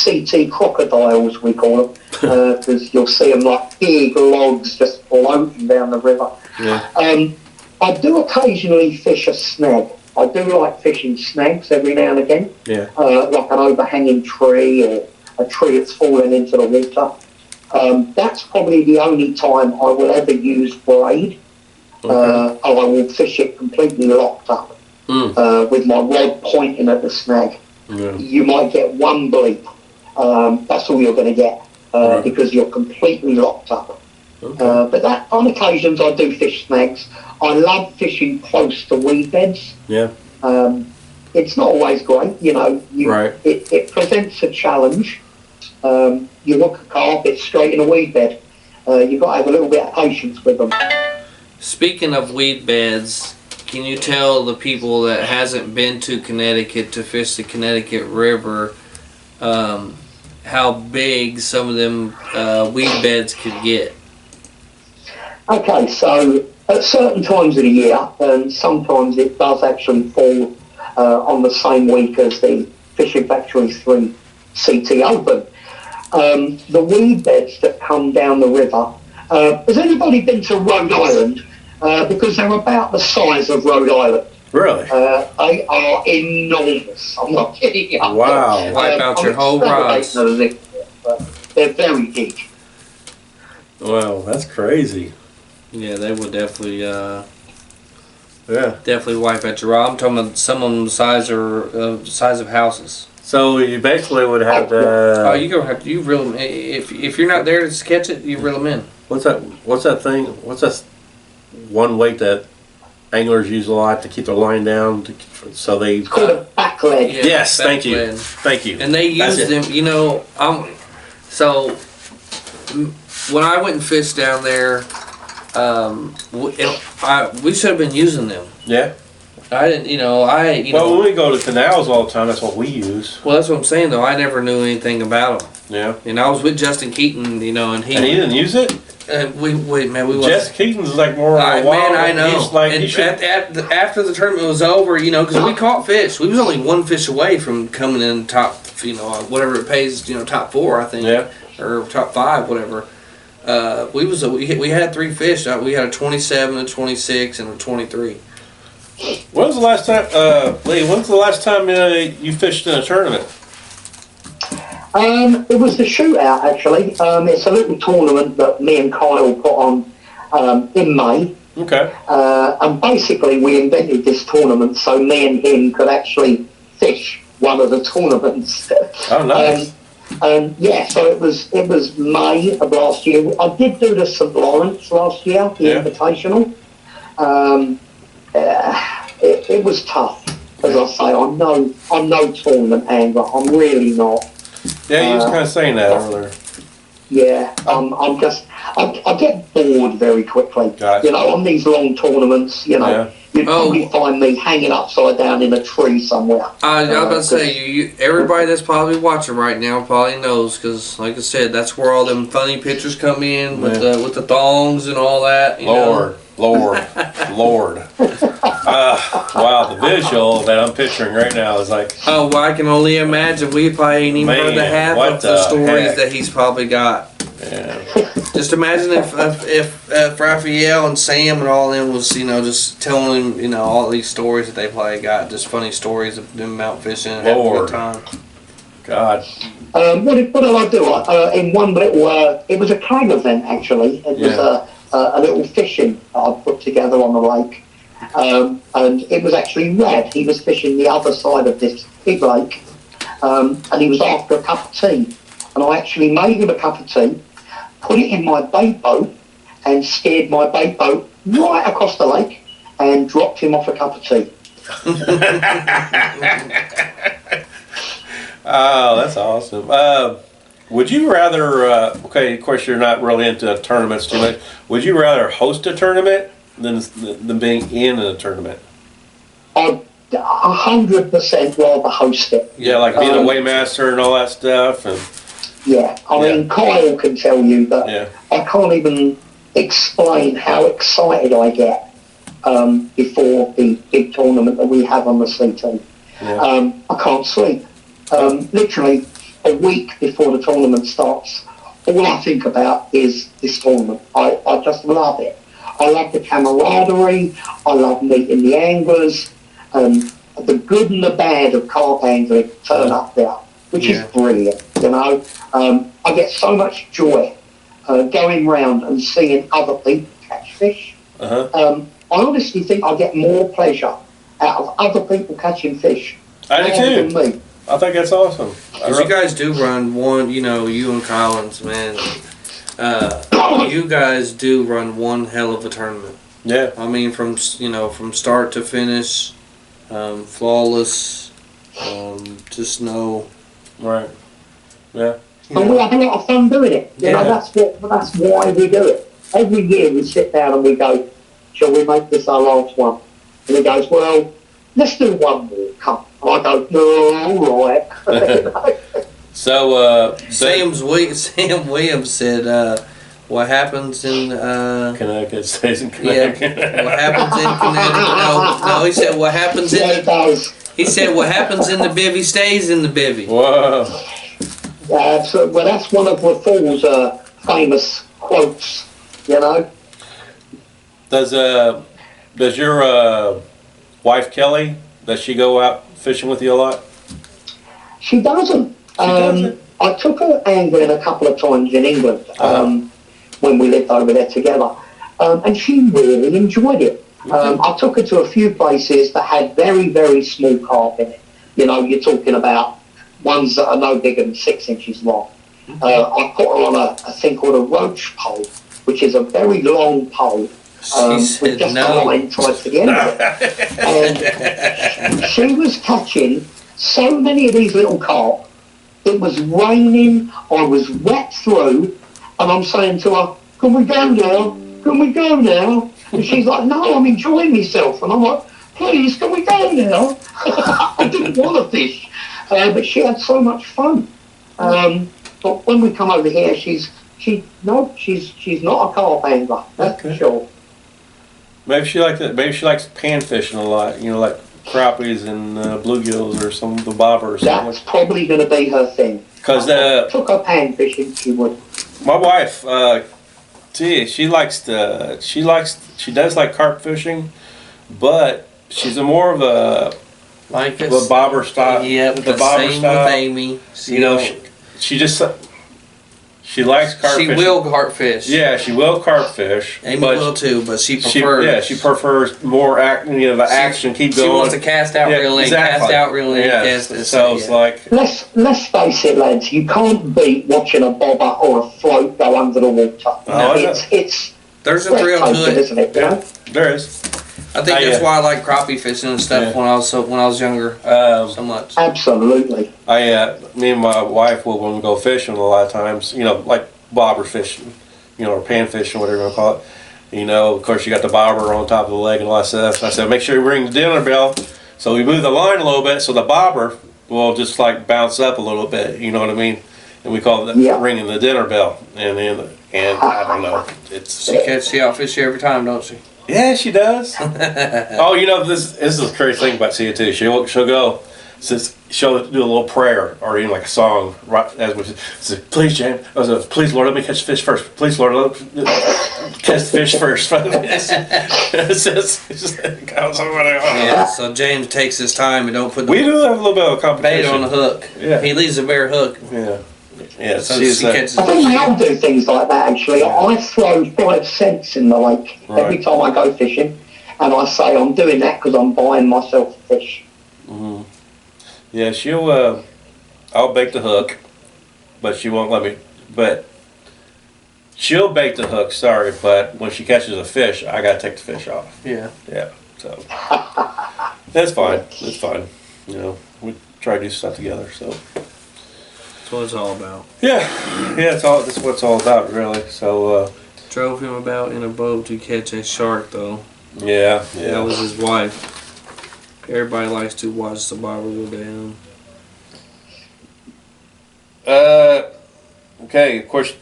C: CT crocodiles, we call them, because you'll see them like big logs just floating down the river.
A: Yeah.
C: I do occasionally fish a snag. I do like fishing snags every now and again.
A: Yeah.
C: Like an overhanging tree or a tree that's fallen into the water. That's probably the only time I will ever use braid.
A: Okay.
C: I will fish it completely locked up with my rod pointing at the snag.
A: Yeah.
C: You might get one bleep. That's all you're going to get because you're completely locked up.
A: Okay.
C: But that on occasions I do fish snags. I love fishing close to weed beds.
A: Yeah.
C: It's not always great, you know.
A: Right.
C: It presents a challenge. You look at carp, it's straight in a weed bed. You've got to have a little bit of patience with them.
B: Speaking of weed beds, can you tell the people that hasn't been to Connecticut to fish the Connecticut River how big some of them weed beds could get?
C: Okay, so at certain times of the year, and sometimes it does actually fall on the same week as the Fishing Factory 3 CT Open. The weed beds that come down the river. Has anybody been to Rhode Island? Because they're about the size of Rhode Island.
A: Really?
C: They are enormous. I'm not kidding you.
A: Wow.
B: Wipe out your whole rods.
C: They're very big.
A: Wow, that's crazy.
B: Yeah, they would definitely
A: Yeah.
B: definitely wipe out your rod. I'm talking about some of them the size of houses.
A: So you basically would have to.
B: Oh, you gonna have to reel them. If you're not there to catch it, you reel them in.
A: What's that thing? What's that one weight that anglers use a lot to keep their line down? So they.
C: It's called a back leg.
B: Yeah,
A: Yes, thank you.
B: backlead.
A: Thank you.
B: And they
A: That's
B: use
A: it.
B: them, you know. When I went and fished down there, we should have been using them.
A: Yeah.
B: I didn't,
A: Well, when we go to canals all the time, that's what we use.
B: Well, that's what I'm saying though. I never knew anything about them.
A: Yeah.
B: And I was with Justin Keaton, and he
A: And he didn't use it?
B: we wasn't.
A: Jess Keaton's like more of a wild.
B: Man, I know.
A: He's like,
B: and
A: he should,
B: after the tournament was over, because we caught fish. We was only one fish away from coming in top, whatever it pays, top 4, I think,
A: Yeah.
B: or top 5, whatever. We had 3 fish. We had a 27, a 26, and a 23.
A: when's the last time, Lee? When's the last time you fished in a tournament?
C: It was the shootout actually. It's a little tournament that me and Kyle put on in May.
A: Okay.
C: And basically we invented this tournament so me and him could actually fish one of the tournaments.
A: Oh, nice.
C: And yeah, so it was May of last year. I did do the St. Lawrence last year, the Invitational. It was tough, as I say. I'm no tournament angler. I'm really not.
A: Yeah, you was kind of saying that earlier.
C: Yeah, I get bored very quickly.
A: Gotcha.
C: On these long tournaments, you'd probably find me hanging upside down in a tree somewhere.
B: I was about to say, everybody that's probably watching right now probably knows, because like I said, that's where all them funny pictures come in with the thongs and all that.
A: Lord. Wow, the visual that I'm picturing right now is like.
B: Oh, well, I can only imagine. We probably ain't even heard the half
A: what
B: of the
A: the
B: stories
A: heck?
B: that he's probably got.
A: Yeah.
B: Just imagine if Raphael and Sam and all of them was, just telling him, all these stories that they probably got, just funny stories of them out fishing and having a good time.
A: God.
C: What did I do? In one little, it was a keg event actually. It was a little fishing I put together on the lake. And it was actually Red. He was fishing the other side of this big lake. And he was after a cup of tea. And I actually made him a cup of tea, put it in my bait boat, and steered my bait boat right across the lake and dropped him off a cup of tea.
A: Oh, that's awesome. Would you rather, okay, of course you're not really into tournaments too much, would you rather host a tournament than being in a tournament?
C: I'd 100% rather host it.
A: Yeah, like being a weighmaster and all that stuff. And
C: yeah, I mean, Kyle can tell you that I can't even explain how excited I get before the big tournament that we have on the CT. Yeah. I can't sleep. Literally a week before the tournament starts, all I think about is this tournament. I just love it. I love the camaraderie. I love meeting the anglers. The good and the bad of carp angling turn up there, which is brilliant. You know, I get so much joy going round and seeing other people catch fish. I honestly think I get more pleasure out of other people catching fish than me.
A: I think that's awesome.
B: Because you guys do run one, you know, you and Collins, man. You guys do run one hell of a tournament.
A: Yeah.
B: I mean, from start to finish, flawless, just no.
A: Right. Yeah.
C: And we have a lot of fun doing it. You know, that's why we do it. Every year we sit down and we go, shall we make this our last one? And he goes, well, let's do one more. Come. And I go, no, all right.
A: So,
B: Sam Williams said, what happens in
A: Connecticut stays in Connecticut.
B: Yeah, what happens in Connecticut? No, he said what happens in the. He said what happens in the bivvy stays in the bivvy.
A: Whoa.
C: Well, that's one of Fool's famous quotes. You know.
A: Does your wife Kelly? Does she go out fishing with you a lot?
C: She doesn't. I took her angling a couple of times in England when we lived over there together, and she really enjoyed it. I took her to a few places that had very, very small carp in it. You know, you're talking about ones that are no bigger than 6 inches long. I put her on a thing called a roach pole, which is a very long pole with just a line tied to the end of it. And she was catching so many of these little carp. It was raining, I was wet through, and I'm saying to her, can we go now? Can we go now? And she's like, no, I'm enjoying myself. And I'm like, please, can we go now? I didn't want to fish. But she had so much fun. But when we come over here, she's not a carp angler, that's for sure.
A: Maybe she likes pan fishing a lot, you know, like crappies and bluegills or some of the bobber or something.
C: That's probably going to be her thing.
A: Because
C: took her pan fishing, she would.
A: My wife, she does like carp fishing, but she's more of a the bobber style.
B: Yeah,
A: the bobber
B: same
A: style.
B: with Amy.
A: You know, she likes carp fishing.
B: She will carp fish.
A: Yeah, she will carp fish.
B: Amy will too, but she prefers.
A: She prefers more action. Keep going.
B: She wants to cast out, reel in, cast out, reel in, cast it.
A: So it's like.
C: Let's face it, lads. You can't beat watching a bobber or a float go under the water. It's
B: there's a thrill to it,
C: isn't it?
A: Yeah, there is.
B: I think that's why I like crappie fishing and stuff when I was younger so much.
C: Absolutely.
A: Me and my wife will, when we go fishing, a lot of times, you know, like bobber fishing, you know, or pan fishing, whatever you want to call it. You know, of course, you got the bobber on top of the leg and all that stuff. So I said, make sure you ring the dinner bell. So we move the line a little bit, so the bobber will just like bounce up a little bit. You know what I mean? And we call it ringing the dinner bell. And I don't know,
B: She outfish you every time, don't she?
A: Yeah, she does. Oh, you know, this is the crazy thing about Cia too. She'll go says she'll do a little prayer or even like a song right as we says, please James, please Lord, let me catch the fish first. Please Lord, let me catch the fish first.
B: Yeah, so James takes his time and don't put the
A: We do have a little bit of a competition.
B: bait on the hook.
A: Yeah.
B: He leaves a bare hook.
A: Yeah. Yeah,
B: So
A: she's,
B: she catches
C: I think we all do things like that, actually. I throw 5 cents in the lake every
A: Right.
C: time I go fishing, and I say I'm doing that because I'm buying myself a fish.
A: mm-hmm. Yeah, I'll bait the hook, but she won't let me, but she'll bait the hook, sorry, but when she catches a fish, I gotta take the fish off.
B: Yeah.
A: Yeah, so, that's fine, it's fine, you know, we try to do stuff together, so.
B: That's what it's all about.
A: Yeah, that's what it's all about, really, so,
B: Drove him about in a boat to catch a shark, though.
A: yeah.
B: That was his wife. Everybody likes to watch the bobber go down.
A: Okay, of course,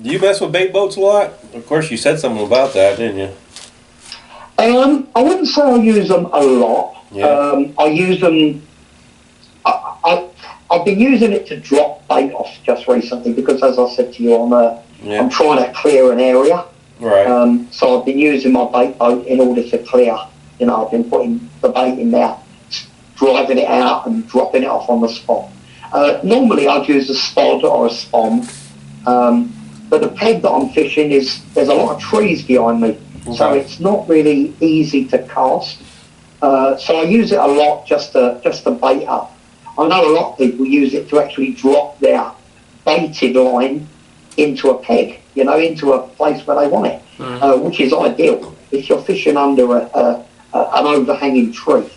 A: do you mess with bait boats a lot? Of course, you said something about that, didn't you?
C: I wouldn't say I use them a lot.
A: Yeah.
C: I use them. I've been using it to drop bait off just recently because, as I said to you, I'm trying to clear an area.
A: Right.
C: So I've been using my bait boat in order to clear. You know, I've been putting the bait in there, driving it out and dropping it off on the spot. Normally I'd use a spod or a spom, but the peg that I'm fishing there's a lot of trees behind me, so it's not really easy to cast. So I use it a lot just to bait up. I know a lot of people use it to actually drop their baited line into a peg, you know, into a place where they want it, which is ideal. If you're fishing under an overhanging tree,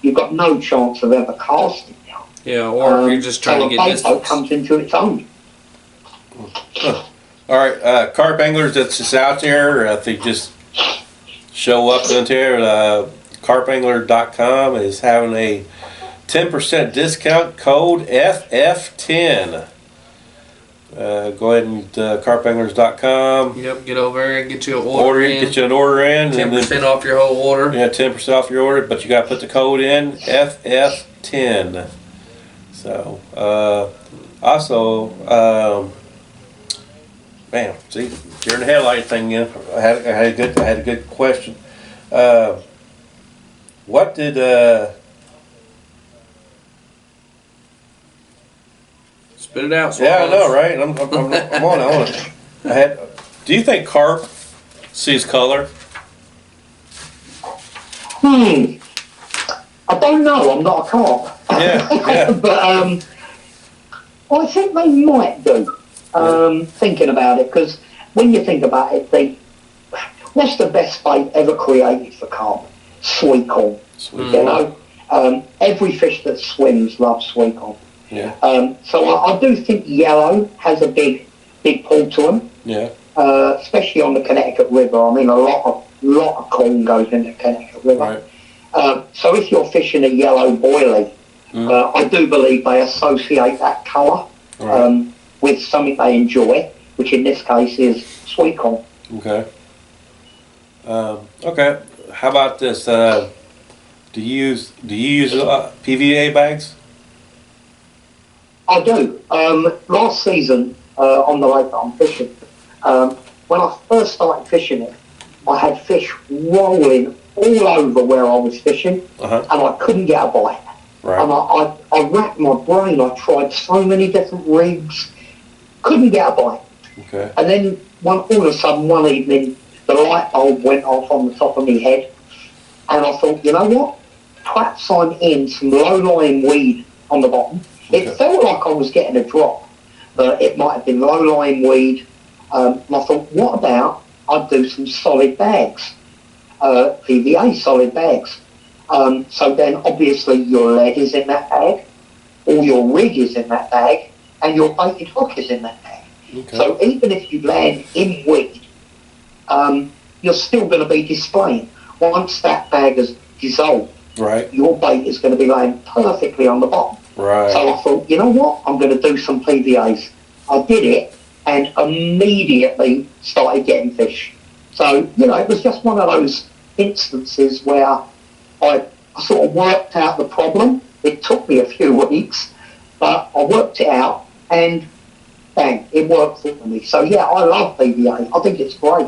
C: you've got no chance of ever casting now.
B: Yeah, or you're just trying to get distance.
C: So a bait boat comes into its own.
A: All right, Carp Anglers that's just out there, if they just show up into here, carpangler.com is having a 10% discount code FF10. Go ahead and carpanglers.com.
B: Yep, get over there and get you an order in.
A: Get you an order in.
B: 10% off your whole order.
A: Yeah, 10% off your order, but you got to put the code in FF10. So, also, man, see, you're in the headlight thing. Yeah, I had a good question. What did
B: Spit it out.
A: Yeah, I know, right? I'm on it. Do you think carp sees color?
C: I don't know. I'm not a carp.
A: Yeah.
C: But I think they might do. Thinking about it, because when you think about it, what's the best bait ever created for carp? Sweet corn. You know, every fish that swims loves sweet corn.
A: Yeah.
C: So I do think yellow has a big pull to them.
A: Yeah.
C: Especially on the Connecticut River. I mean, a lot of corn goes into the Connecticut River.
A: Right.
C: So if you're fishing a yellow boilie, I do believe they associate that colour with something they enjoy, which in this case is sweet corn.
A: Okay. Okay. How about this? Do you use PVA bags?
C: I do. Last season on the lake that I'm fishing, when I first started fishing it, I had fish rolling all over where I was fishing, and I couldn't get a bite.
A: Right.
C: And I racked my brain. I tried so many different rigs, couldn't get a bite.
A: Okay.
C: And then all of a sudden one evening, the light bulb went off on the top of my head, and I thought, you know what? Perhaps I'm in some low-lying weed on the bottom. It felt like I was getting a drop, but it might have been low-lying weed. And I thought, what about I'd do some solid bags, PVA solid bags. So then obviously your lead is in that bag, all your rig is in that bag, and your baited hook is in that bag. Okay. So even if you land in weed, you're still going to be displaying. Once that bag has dissolved, your bait is going to be laying perfectly on the bottom.
A: Right.
C: So I thought, you know what, I'm going to do some PVAs. I did it and immediately started getting fish. So, you know, it was just one of those instances where I I sort of worked out the problem. It took me a few weeks, but I worked it out, and bang, it worked for me. So yeah, I love PVA. I think it's great.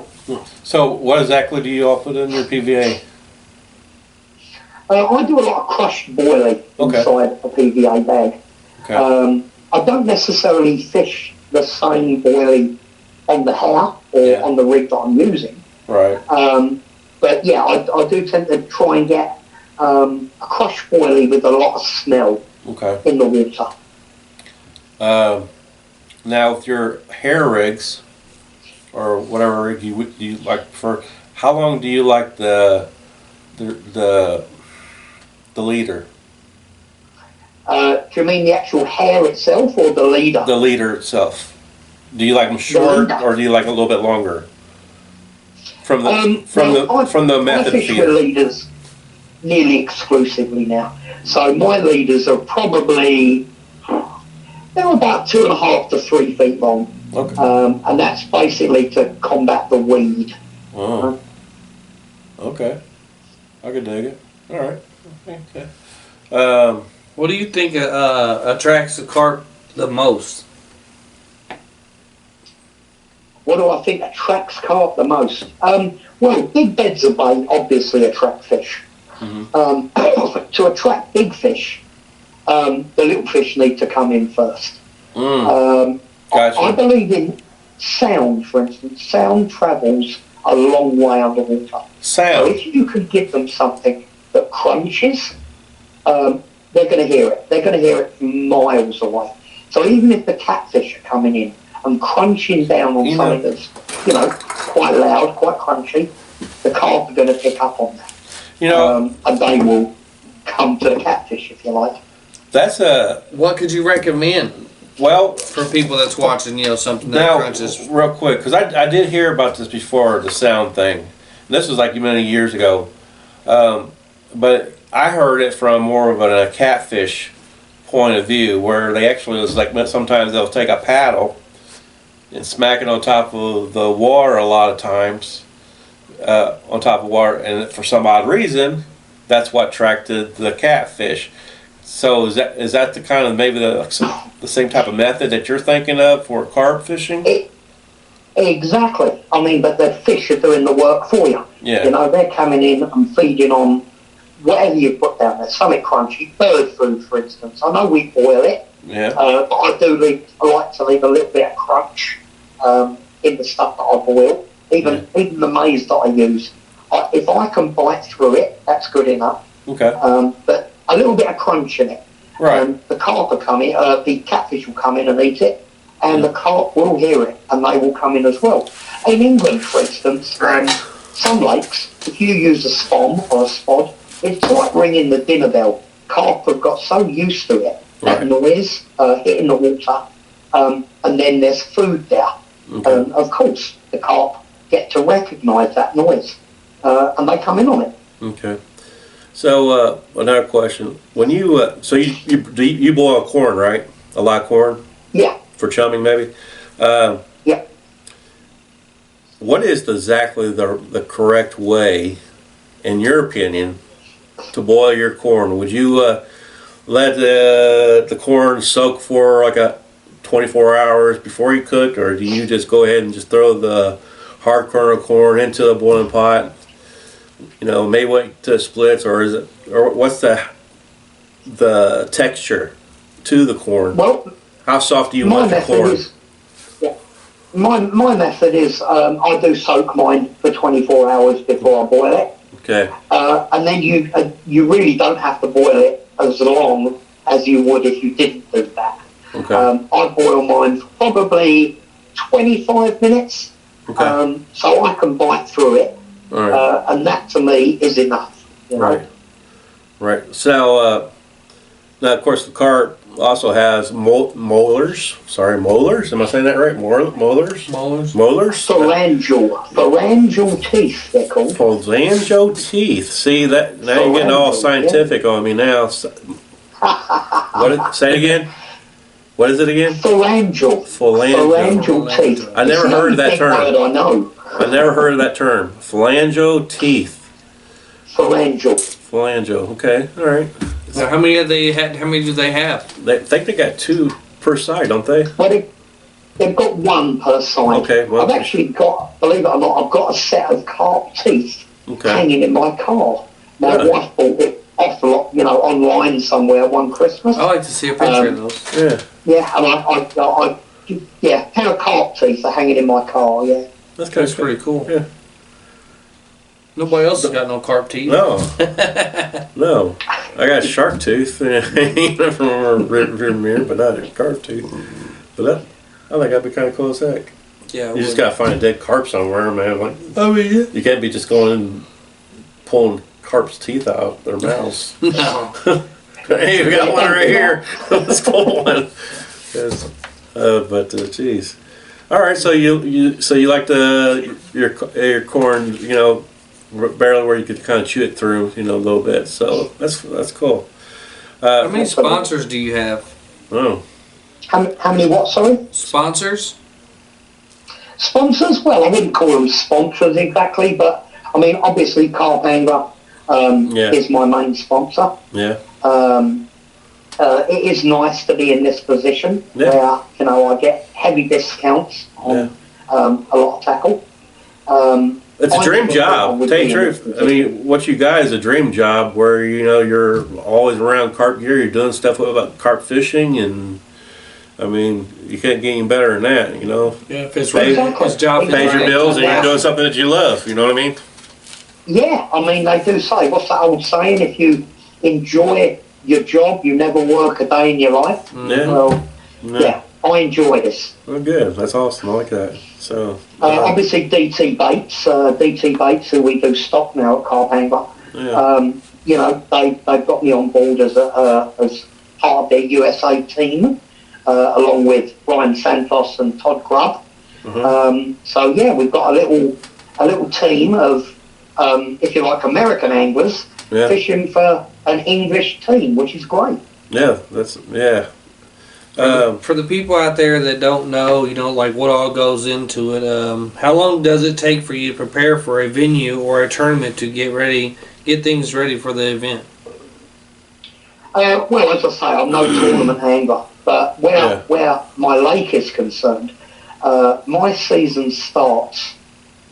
A: So what exactly do you all put in your PVA?
C: I do a lot of crushed boilie inside a PVA bag.
A: Okay.
C: I don't necessarily fish the same boilie on the hair or on the rig that I'm using.
A: Right.
C: But yeah, I do tend to try and get a crushed boilie with a lot of smell in the water.
A: Now with your hair rigs or whatever rig you like for, how long do you like the leader?
C: Do you mean the actual hair itself or the leader?
A: The leader itself. Do you like them short or do you like a little bit longer? From the method
C: I fish
A: feeder.
C: with leaders nearly exclusively now. So my leaders are probably they're about 2.5 to 3 feet long.
A: Okay.
C: And that's basically to combat the weed.
A: Oh. Okay. I could dig it. All right. Okay.
B: What do you think attracts the carp the most?
C: What do I think attracts carp the most? Well, big beds of bait obviously attract fish.
A: Mm-hmm.
C: To attract big fish, the little fish need to come in first.
A: Gotcha.
C: I believe in sound, for instance. Sound travels a long way underwater.
A: Sound.
C: So if you can give them something that crunches, they're going to hear it. They're going to hear it miles away. So even if the catfish are coming in and crunching down on something that's, quite loud, quite crunchy, the carp are going to pick up on that. And they will come to the catfish, if you like.
A: That's
B: What could you recommend?
A: Well,
B: for people that's watching, something that
A: now,
B: crunches.
A: real quick, because I did hear about this before, the sound thing. This was like many years ago. But I heard it from more of a catfish point of view, where they actually was like, sometimes they'll take a paddle and smack it on top of the water a lot of times, on top of water, and for some odd reason, that's what attracted the catfish. So is that the kind of maybe the same type of method that you're thinking of for carp fishing?
C: Exactly. I mean, but the fish are doing the work for you.
A: Yeah.
C: They're coming in and feeding on whatever you put down there, something crunchy, bird food, for instance. I know we boil it,
A: Yeah.
C: but I like to leave a little bit of crunch in the stuff that I boil. Even the maize that I use, if I can bite through it, that's good enough.
A: Okay.
C: But a little bit of crunch in it.
A: Right.
C: The carp will come in, the catfish will come in and eat it, and the carp will hear it, and they will come in as well. In England, for instance, some lakes, if you use a spom or a spod, it's like ringing the dinner bell. Carp have got so used to it, that noise hitting the water, and then there's food there.
A: Okay.
C: Of course, the carp get to recognise that noise, and they come in on it.
A: Okay. So another question: when you so you boil corn, right? A lot of corn.
C: Yeah.
A: For chumming, maybe.
C: Yeah.
A: What is exactly the correct way, in your opinion, to boil your corn? Would you let the corn soak for like 24 hours before you cook, or do you just go ahead and just throw the hard kernel corn into the boiling pot? Maybe wait till it splits, or what's the texture to the corn?
C: Well,
A: how soft do you want the corn?
C: My method is I do soak mine for 24 hours before I boil it.
A: Okay.
C: And then you really don't have to boil it as long as you would if you didn't do that.
A: Okay.
C: I boil mine for probably 25 minutes,
A: Okay.
C: so I can bite through it.
A: All right.
C: And that to me is enough.
A: Right. Right. So now, of course, the carp also has molars. Sorry, molars. Am I saying that right? Molars.
B: Molars.
A: Molars.
C: Phalangeal teeth, they're called.
A: Phalangeal teeth. See that? Now you're getting all scientific on me now. Say it again. What is it again?
C: Phalangeal teeth.
A: I never heard of that term.
C: I know.
A: I never heard of that term. Phalangeal teeth.
C: Phalangeal.
A: Phalango. Okay, all right.
B: So how many have they had? How many do they have?
A: They think they got 2 per side, don't they?
C: Well, they've got 1 per side.
A: Okay, well,
C: I've actually got, believe it or not, I've got a set of carp teeth hanging in my car. My wife bought it off, online somewhere one Christmas.
B: I like to see a picture of those.
A: Yeah.
C: Yeah, and a pair of carp teeth are hanging in my car. Yeah.
B: That's pretty cool.
A: Yeah.
B: Nobody else has got no carp teeth.
A: No. No. I got a shark tooth from a rear mirror, but not a carp tooth. But I think that'd be kind of cool as heck.
B: Yeah.
A: You just gotta find a dead carp somewhere, man. Like,
B: yeah.
A: you can't be just going and pulling carp's teeth out their mouths.
B: No.
A: Hey, we got one right here. Let's pull one. Geez. All right, so you like your corn, barely where you could kind of chew it through, a little bit. So that's cool.
B: How many sponsors do you have?
A: Oh.
C: How many what, sorry?
B: Sponsors?
C: Sponsors? Well, I wouldn't call them sponsors exactly, but I mean, obviously Carp Angler is my main sponsor.
A: Yeah.
C: It is nice to be in this position where, I get heavy discounts on a lot of tackle.
A: It's a dream job, tell you the truth. I mean, what you got is a dream job where, you're always around carp gear, you're doing stuff about carp fishing, and I mean, you can't get any better than that,
B: Yeah, if it's right, his job
A: pays your bills, and you're doing something that you love, you know what I mean?
C: Yeah, I mean, they do say, what's that old saying? If you enjoy your job, you never work a day in your life.
A: Yeah.
C: Well, yeah, I enjoy this.
A: Well, good. That's awesome. I like that. So
C: obviously, DT Baits, who we do stock now at Carp Angler.
A: Yeah.
C: They've got me on board as part of their USA team, along with Ryan Santos and Todd Grubb. So yeah, we've got a little team of, if you like, American anglers fishing for an English team, which is great.
A: Yeah,
B: for the people out there that don't know, like what all goes into it, how long does it take for you to prepare for a venue or a tournament to get things ready for the event?
C: Well, as I say, I'm no tournament angler, but where my lake is concerned, my season starts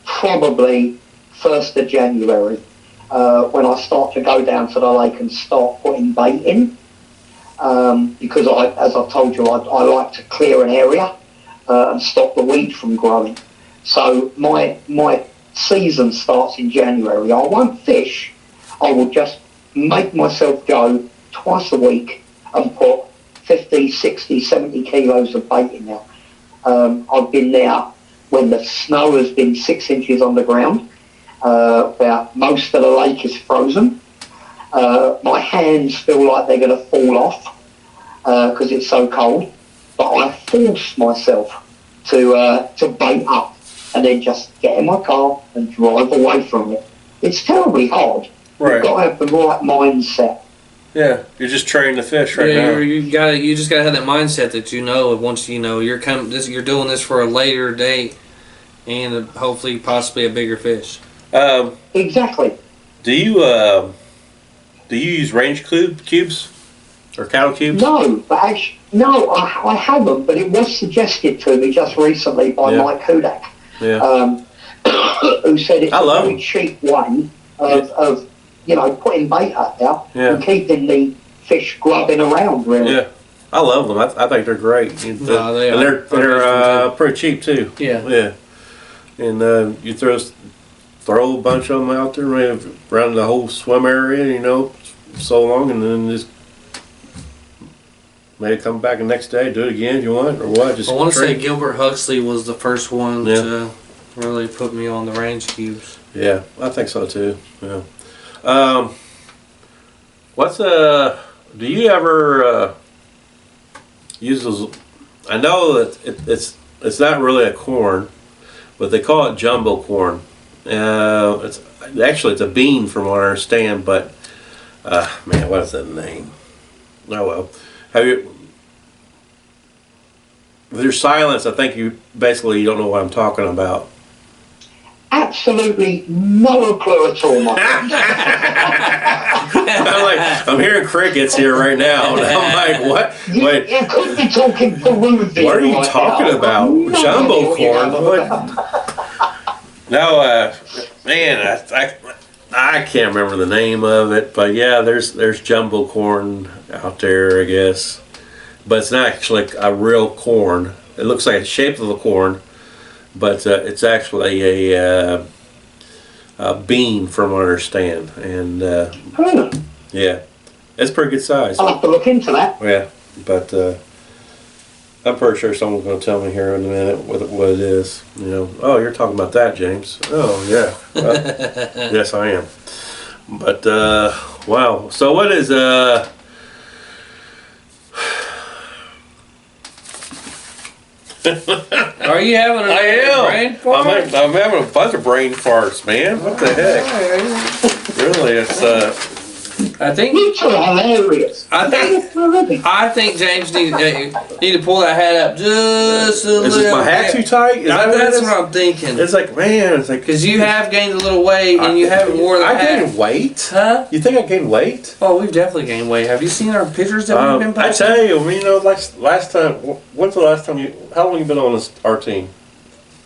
C: probably 1st of January, when I start to go down to the lake and start putting bait in. Because as I've told you, I like to clear an area and stop the weed from growing. So my season starts in January. I won't fish. I will just make myself go twice a week and put 50, 60, 70 kilos of bait in there. I've been there when the snow has been 6 inches on the ground, where most of the lake is frozen. My hands feel like they're going to fall off because it's so cold, but I force myself to bait up and then just get in my car and drive away from it. It's terribly hard.
A: Right.
C: You've got to have the right mindset.
A: Yeah, you're just training to fish right now.
B: You just gotta have that mindset that once you're doing this for a later date and hopefully possibly a bigger fish.
C: Exactly.
A: Do you use range cubes or cattle cubes?
C: No, but actually, I haven't. But it was suggested to me just recently by Mike Hudak, who said it's a very cheap way of putting bait out there and keeping the fish grubbing around. Really.
A: Yeah, I love them. I think they're great. They're pretty cheap too.
B: Yeah.
A: And you throw a bunch of them out there, around the whole swim area, so long, and then just maybe come back the next day, do it again if you want, or what.
B: I want to say Gilbert Huxley was the first one to really put me on the range cubes.
A: Yeah, I think so too. Yeah. Do you ever use those? I know that it's not really a corn, but they call it jumbo corn. It's a bean from what I understand, but what is that name? Oh well. With your silence, I think you don't know what I'm talking about.
C: absolutely no clue at all, my friend.
A: I'm hearing crickets here right now. And I'm like, what? Wait,
C: You could be talking Peruvian.
A: what are you
C: right
A: talking
C: now.
A: about?
C: No
A: Jumbo
C: idea what you're
A: corn?
C: talking
A: What?
C: about.
A: No, man, I can't remember the name of it, but yeah, there's jumbo corn out there, I guess. But it's not actually a real corn. It looks like the shape of a corn, but it's actually a bean, from what I understand. And yeah, it's pretty good size.
C: I'll have to look into that.
A: Yeah, but I'm pretty sure someone's going to tell me here in a minute what it is. You know, oh, you're talking about that, James. Oh, yeah. Well, yes, I am. But wow. So what is
B: Are you having a brain fart?
A: I'm having a bunch of brain farts, man. What the heck? Really, it's
B: I think
C: You two are hilarious.
B: I think James need to pull that hat up just a little bit.
A: Is my hat too tight? Is that
B: That's
A: it is?
B: what I'm thinking.
A: It's like, man, it's like
B: Because you have gained a little weight and you haven't wore the
A: I
B: hat.
A: gained weight.
B: Huh?
A: You think I gained weight?
B: Oh, we've definitely gained weight. Have you seen our pictures that we've been
A: I
B: posting?
A: tell you, you know, last time. When's the last time how long you been on our team?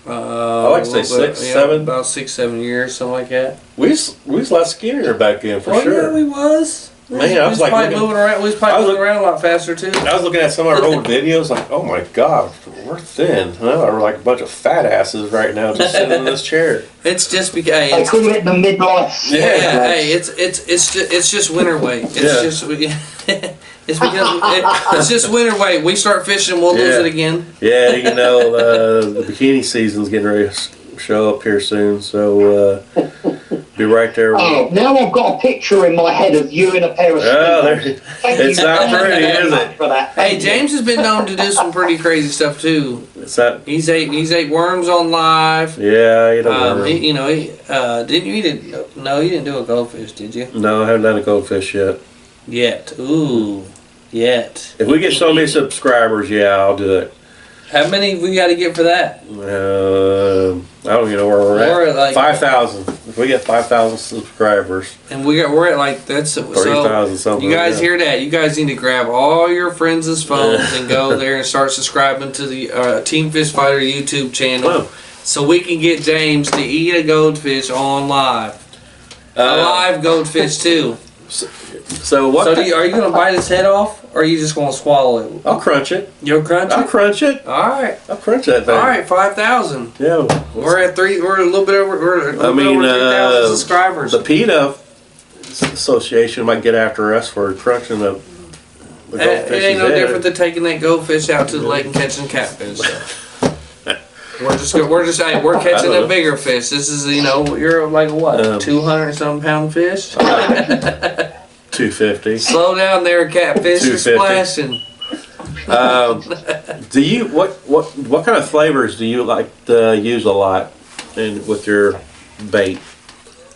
A: I like to say 6, 7.
B: About 6, 7 years, something like that.
A: We was a lot skinnier back then, for
B: Oh,
A: sure.
B: yeah, we was.
A: Man, I was like
B: probably
A: looking-
B: moving around. We was probably moving around a lot faster too.
A: I was looking at some of our old videos, like, oh my god, we're thin. Well, we're like a bunch of fat asses right now, just sitting in this chair.
B: It's just because hey,
C: They
B: it's,
C: call it the midlife.
A: Yeah.
B: hey, it's just winter weight. It's
A: Yeah.
B: just it's because it's just winter weight. We start fishing, we'll lose
A: Yeah.
B: it again.
A: Yeah, you know, the bikini season's getting ready to show up here soon, so be right there.
C: Oh, now I've got a picture in my head of you in a pair of
A: Oh,
C: speedos.
A: there,
C: Thank
A: it's
C: you
A: not
C: very
A: pretty, is
C: much
A: it?
C: for that.
B: Hey,
C: Thank you.
B: James has been known to do some pretty crazy stuff too.
A: It's that.
B: He's ate worms on live.
A: Yeah, you know.
B: Didn't you? No, you didn't do a goldfish, did you?
A: No, I haven't done a goldfish yet.
B: Yet. Ooh. Yet.
A: If we get so many subscribers, yeah, I'll do it.
B: How many we got to get for that?
A: I don't even know where we're
B: We're
A: at.
B: at like
A: 5,000. If we get 5,000 subscribers,
B: And we're at like that's so.
A: 30,000 something.
B: You guys
A: like
B: hear that? You guys need to grab all your friends' phones and go there and start subscribing to the Team Fish Fighter YouTube channel,
A: Whoa.
B: so we can get James to eat a goldfish on live. A live goldfish too.
A: So what?
B: So are you gonna bite his head off, or are you just gonna swallow it?
A: I'll crunch it.
B: You'll crunch
A: I'll
B: it.
A: crunch it.
B: All right.
A: I'll crunch that thing.
B: All right. 5,000.
A: Yeah.
B: We're at 3. We're a little bit over. We're a little bit over 3,000 subscribers.
A: The PETA Association might get after us for crunching the
B: It
A: goldfish's
B: ain't no
A: head.
B: different than taking that goldfish out to the lake and catching catfish. We're catching a bigger fish. This is you're like a what 200 some pound fish.
A: 250.
B: Slow down there, catfish. You're
A: 250.
B: splashing.
A: Do you what kind of flavors do you like to use a lot with your bait?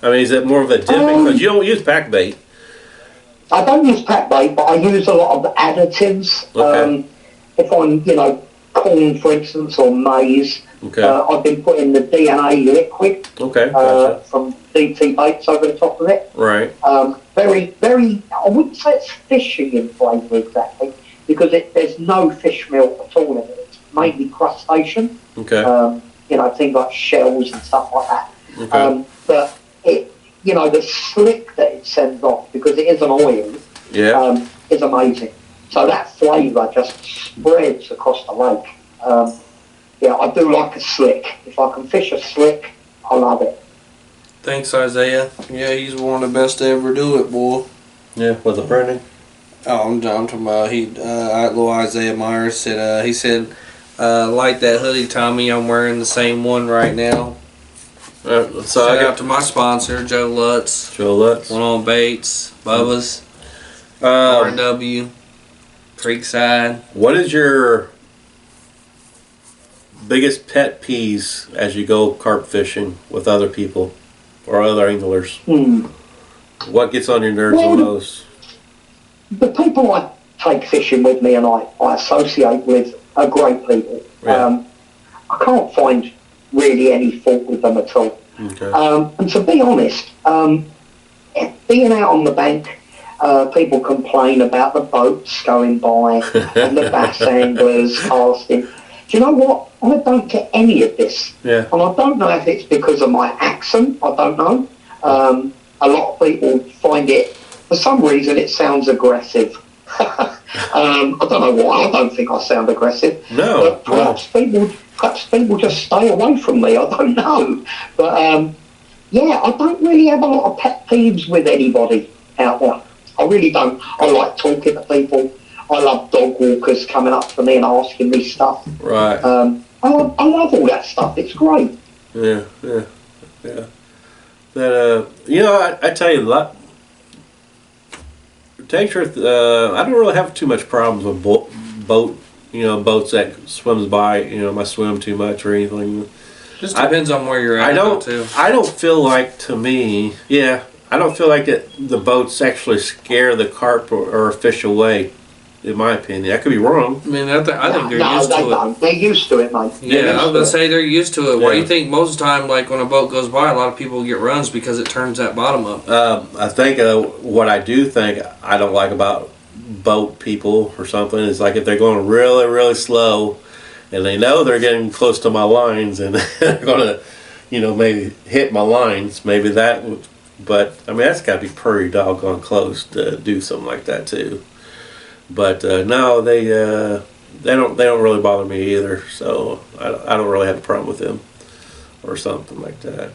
A: I mean, is it more of a dipping? Because you don't use pack bait.
C: I don't use pack bait, but I use a lot of additives.
A: Okay.
C: If I'm, corn, for instance, or maize,
A: Okay.
C: I've been putting the DNA liquid
A: Okay. Gotcha.
C: from DT Baits over the top of it.
A: Right.
C: Very, very, I wouldn't say it's fishing in flavour exactly, because there's no fish meal at all in it. It's mainly crustacean,
A: Okay.
C: Things like shells and stuff like that.
A: Okay.
C: But it, the slick that it sends off, because it is an oil,
A: Yeah.
C: is amazing. So that flavour just spreads across the lake. I do like a slick. If I can fish a slick, I love it.
B: Thanks, Isaiah. Yeah, he's one of the best to ever do it, boy.
A: Yeah. With the printing.
B: Oh, I'm talking about little Isaiah Myers said like that hoodie, Tommy. I'm wearing the same one right now.
A: So
B: Shout
A: I
B: out
A: got
B: to my sponsor, Joe Lutz.
A: Joe Lutz.
B: One on Baits, Bubba's,
A: Um,
B: RW, Creekside.
A: What is your biggest pet peeves as you go carp fishing with other people or other anglers? What gets on your nerves the most?
C: The people I take fishing with me and I associate with are great people.
A: Yeah.
C: I can't find really any fault with them at all.
A: Okay.
C: And to be honest, being out on the bank, people complain about the boats going by and the bass anglers casting. Do you know what? I don't get any of this.
A: Yeah.
C: And I don't know if it's because of my accent. I don't know. A lot of people find it, for some reason, it sounds aggressive. I don't know why. I don't think I sound aggressive.
A: No.
C: But perhaps people just stay away from me. I don't know. But yeah, I don't really have a lot of pet peeves with anybody out there. I really don't. I like talking to people. I love dog walkers coming up to me and asking me stuff.
A: Right.
C: I love all that stuff. It's great.
A: Yeah. That I tell you a lot. To tell you the truth, I don't really have too much problems with boat. Boats that swims by. I swim too much or anything.
B: Just depends on where you're at.
A: I don't feel like, to me, I don't feel like the boats actually scare the carp or fish away, in my opinion. I could be wrong.
B: I mean, I think they're used to it.
C: They're used to it, mate.
B: Yeah, I was going to say they're used to it.
A: Yeah.
B: Why do you think most of the time, like when a boat goes by, a lot of people get runs because it turns that bottom up?
A: I think what I do think I don't like about boat people or something is like if they're going really, really slow and they know they're getting close to my lines and they're going to, maybe hit my lines, maybe that would. But I mean, that's got to be pretty doggone close to do something like that too. But no, they don't really bother me either. So I don't really have a problem with them or something like that.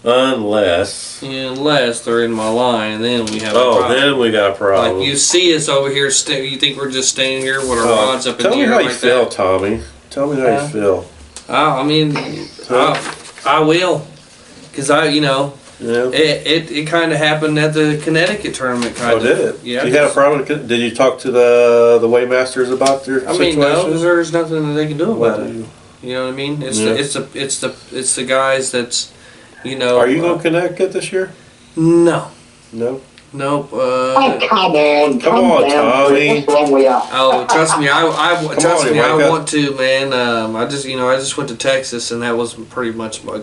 B: Unless they're in my line, then we have a problem.
A: Then we got a problem.
B: Like you see us over here, you think we're just standing here with our rods up in the air
A: like that? Tell me how you feel,
B: that?
A: Tommy. Tell me how you feel.
B: I mean, I will. Because
A: Yeah.
B: It kind of happened at the Connecticut tournament.
A: Did it?
B: Yeah.
A: You had a problem? Did you talk to the Waymasters about their situation?
B: I mean, no, because there's nothing that they can do about it. You know what I mean? It's the guys that's,
A: Are you going to Connecticut this year?
B: No.
A: No.
B: Nope.
C: Come on,
A: Tommy.
C: What's wrong with you?
B: Oh, trust me, I
A: up.
B: want to, man. I just went to Texas, and that was pretty much my,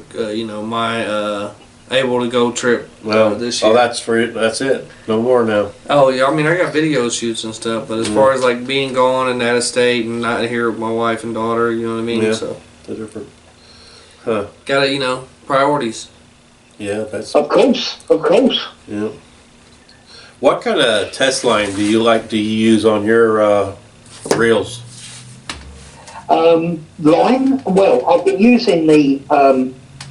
B: my able to go trip this year.
A: Oh, that's it. No more now.
B: Oh yeah, I mean I got video shoots and stuff, but as far as like being gone and out of state and not here with my wife and daughter, you know what I mean.
A: Yeah.
B: So
A: The different.
B: Gotta priorities.
A: Yeah, that's.
C: Of course.
A: Yeah. What kind of test line do you use on your reels?
C: Line? Well, I've been using the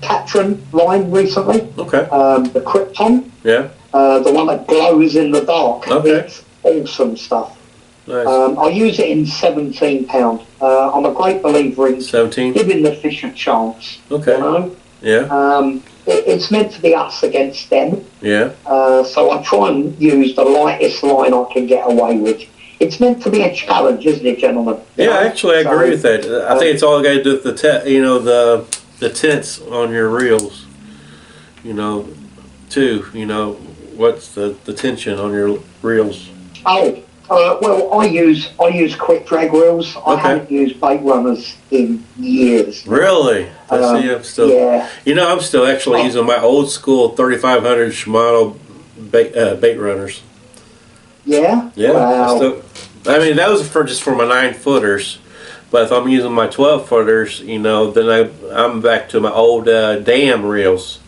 C: Catron line recently.
A: Okay.
C: The Krypton.
A: Yeah.
C: The one that glows in the dark.
A: Okay.
C: It's awesome stuff.
A: Nice.
C: I use it in 17 pound. I'm a great believer in
A: 17.
C: giving the fish a chance.
A: Okay.
C: You know?
A: Yeah.
C: It's meant to be us against them.
A: Yeah.
C: So I try and use the lightest line I can get away with. It's meant to be a challenge, isn't it, gentlemen?
A: Yeah, actually, I agree with that. I think it's all got to do with the tints on your reels. Too. What's the tension on your reels?
C: Well, I use quick drag reels. I haven't used bait runners in years.
A: Really? I see. I'm still.
C: Yeah.
A: I'm still actually using my old school 3500 Shimano bait runners.
C: Yeah.
A: Yeah.
C: Wow.
A: That was for my 9-footers, but if I'm using my 12-footers, then I'm back to my old dam reels.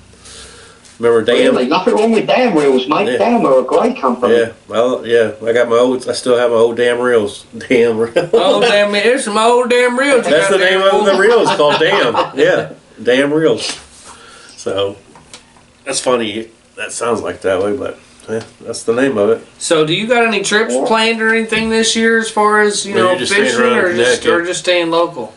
A: Remember dam?
C: Really? Nothing wrong with dam reels, mate.
A: Yeah.
C: Dam are a great company.
A: Yeah. Well, yeah. I still have my old dam reels. Damn reels.
B: Oh damn! There's some old damn reels.
A: That's the name of the reel. It's called Dam. Yeah, Dam reels. So that's funny. That sounds like that way, but yeah, that's the name of it.
B: So, do you got any trips planned or anything this year, as far as fishing, or just staying local?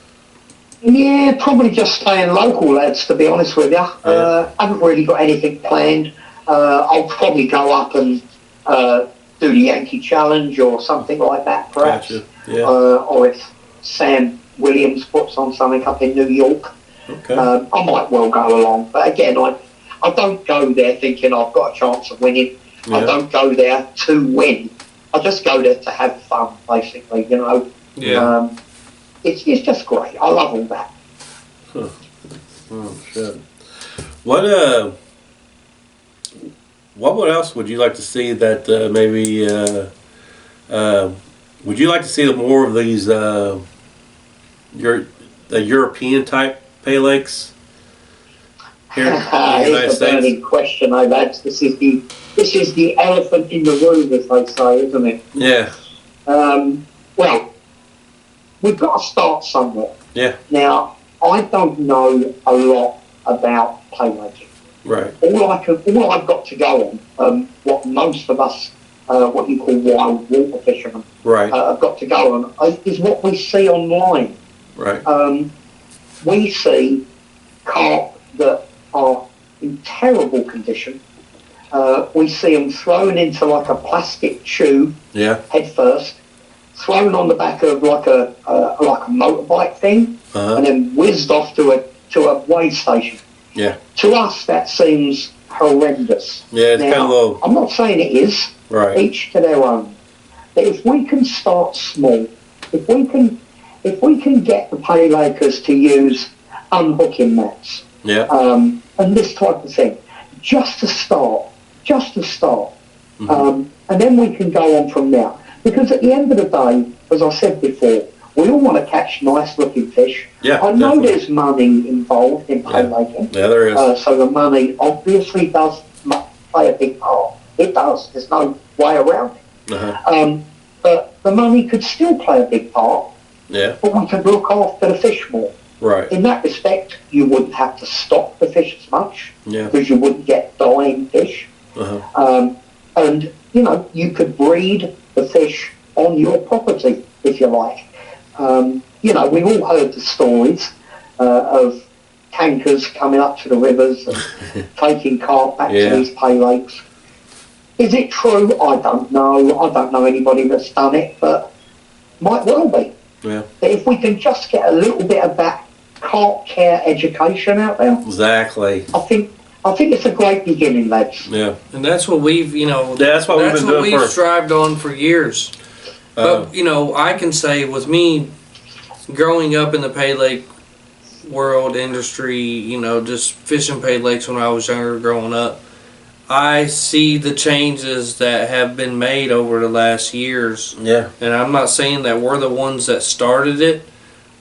C: Yeah, probably just staying local, lads. To be honest with you, I haven't really got anything planned. I'll probably go up and do the Yankee Challenge or something like that, perhaps.
A: Gotcha. Yeah.
C: Or if Sam Williams puts on something up in New York,
A: Okay.
C: I might well go along. But again, I don't go there thinking I've got a chance of winning.
A: Yeah.
C: I don't go there to win. I just go there to have fun, basically.
B: Yeah.
C: It's just great. I love all that.
A: Huh. Oh shit. What else would you like to see that maybe would you like to see more of these the European type pay lakes here in the United
C: It's a burning
A: States?
C: question I've asked. This is the elephant in the room, as they say, isn't it?
A: Yeah.
C: Well, we've got to start somewhere.
A: Yeah.
C: Now, I don't know a lot about pay laking.
A: Right.
C: All I've got to go on, what most of us, what you call wild water fishermen,
A: Right.
C: have got to go on, is what we see online.
A: Right.
C: We see carp that are in terrible condition. We see them thrown into like a plastic tube,
A: Yeah.
C: head first, thrown on the back of like a motorbike thing, and then whizzed off to a weigh station.
A: Yeah.
C: To us, that seems horrendous.
A: Yeah, it's
C: Now,
A: kind of low.
C: I'm not saying it is.
A: Right.
C: Each to their own. But if we can start small, if we can get the pay lakers to use unhooking nets,
A: Yeah.
C: and this type of thing, just to start, and then we can go on from there. Because at the end of the day, as I said before, we all want to catch nice looking fish.
A: Yeah,
C: I know
A: definitely.
C: there's money involved in pay laking.
A: Yeah, there is.
C: So the money obviously does play a big part. It does. There's no way around it.
A: Uh-huh.
C: But the money could still play a big part.
A: Yeah.
C: But we could look after the fish more.
A: Right.
C: In that respect, you wouldn't have to stock the fish as much
A: Yeah.
C: because you wouldn't get dying fish.
A: Uh-huh.
C: And, you could breed the fish on your property, if you like. We've all heard the stories of tankers coming up to the rivers and taking carp back to these pay lakes. Is it true? I don't know. I don't know anybody that's done it, but might well be.
A: Yeah.
C: But if we can just get a little bit of that carp care education out there,
A: Exactly.
C: I think it's a great beginning, lads.
A: Yeah.
B: And that's what we've,
A: That's what we've been doing
B: we've
A: for.
B: strived on for years. But, I can say with me growing up in the pay lake world industry, just fishing pay lakes when I was younger growing up, I see the changes that have been made over the last years.
A: Yeah.
B: And I'm not saying that we're the ones that started it,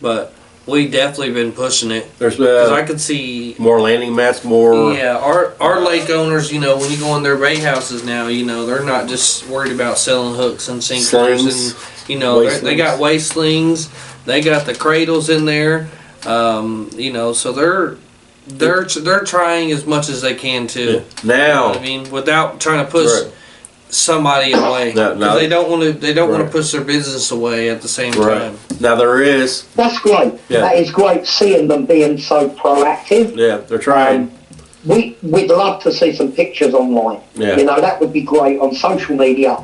B: but we definitely been pushing it.
A: There's
B: Because I could see,
A: more landing mats, more.
B: yeah, our lake owners, when you go in their bait houses now, they're not just worried about selling hooks and sinkers,
A: Slings,
B: and they got weigh slings, they got the cradles in there, so they're trying as much as they can too.
A: Now.
B: I mean, without trying to push
A: Right.
B: somebody away,
A: No,
B: 'cause they don't want to
A: Right.
B: push their business away at the same
A: Right.
B: time.
A: Now there is.
C: That's great.
A: Yeah.
C: That is great seeing them being so proactive.
A: Yeah, they're trying.
C: We'd love to see some pictures online.
A: Yeah.
C: That would be great on social media.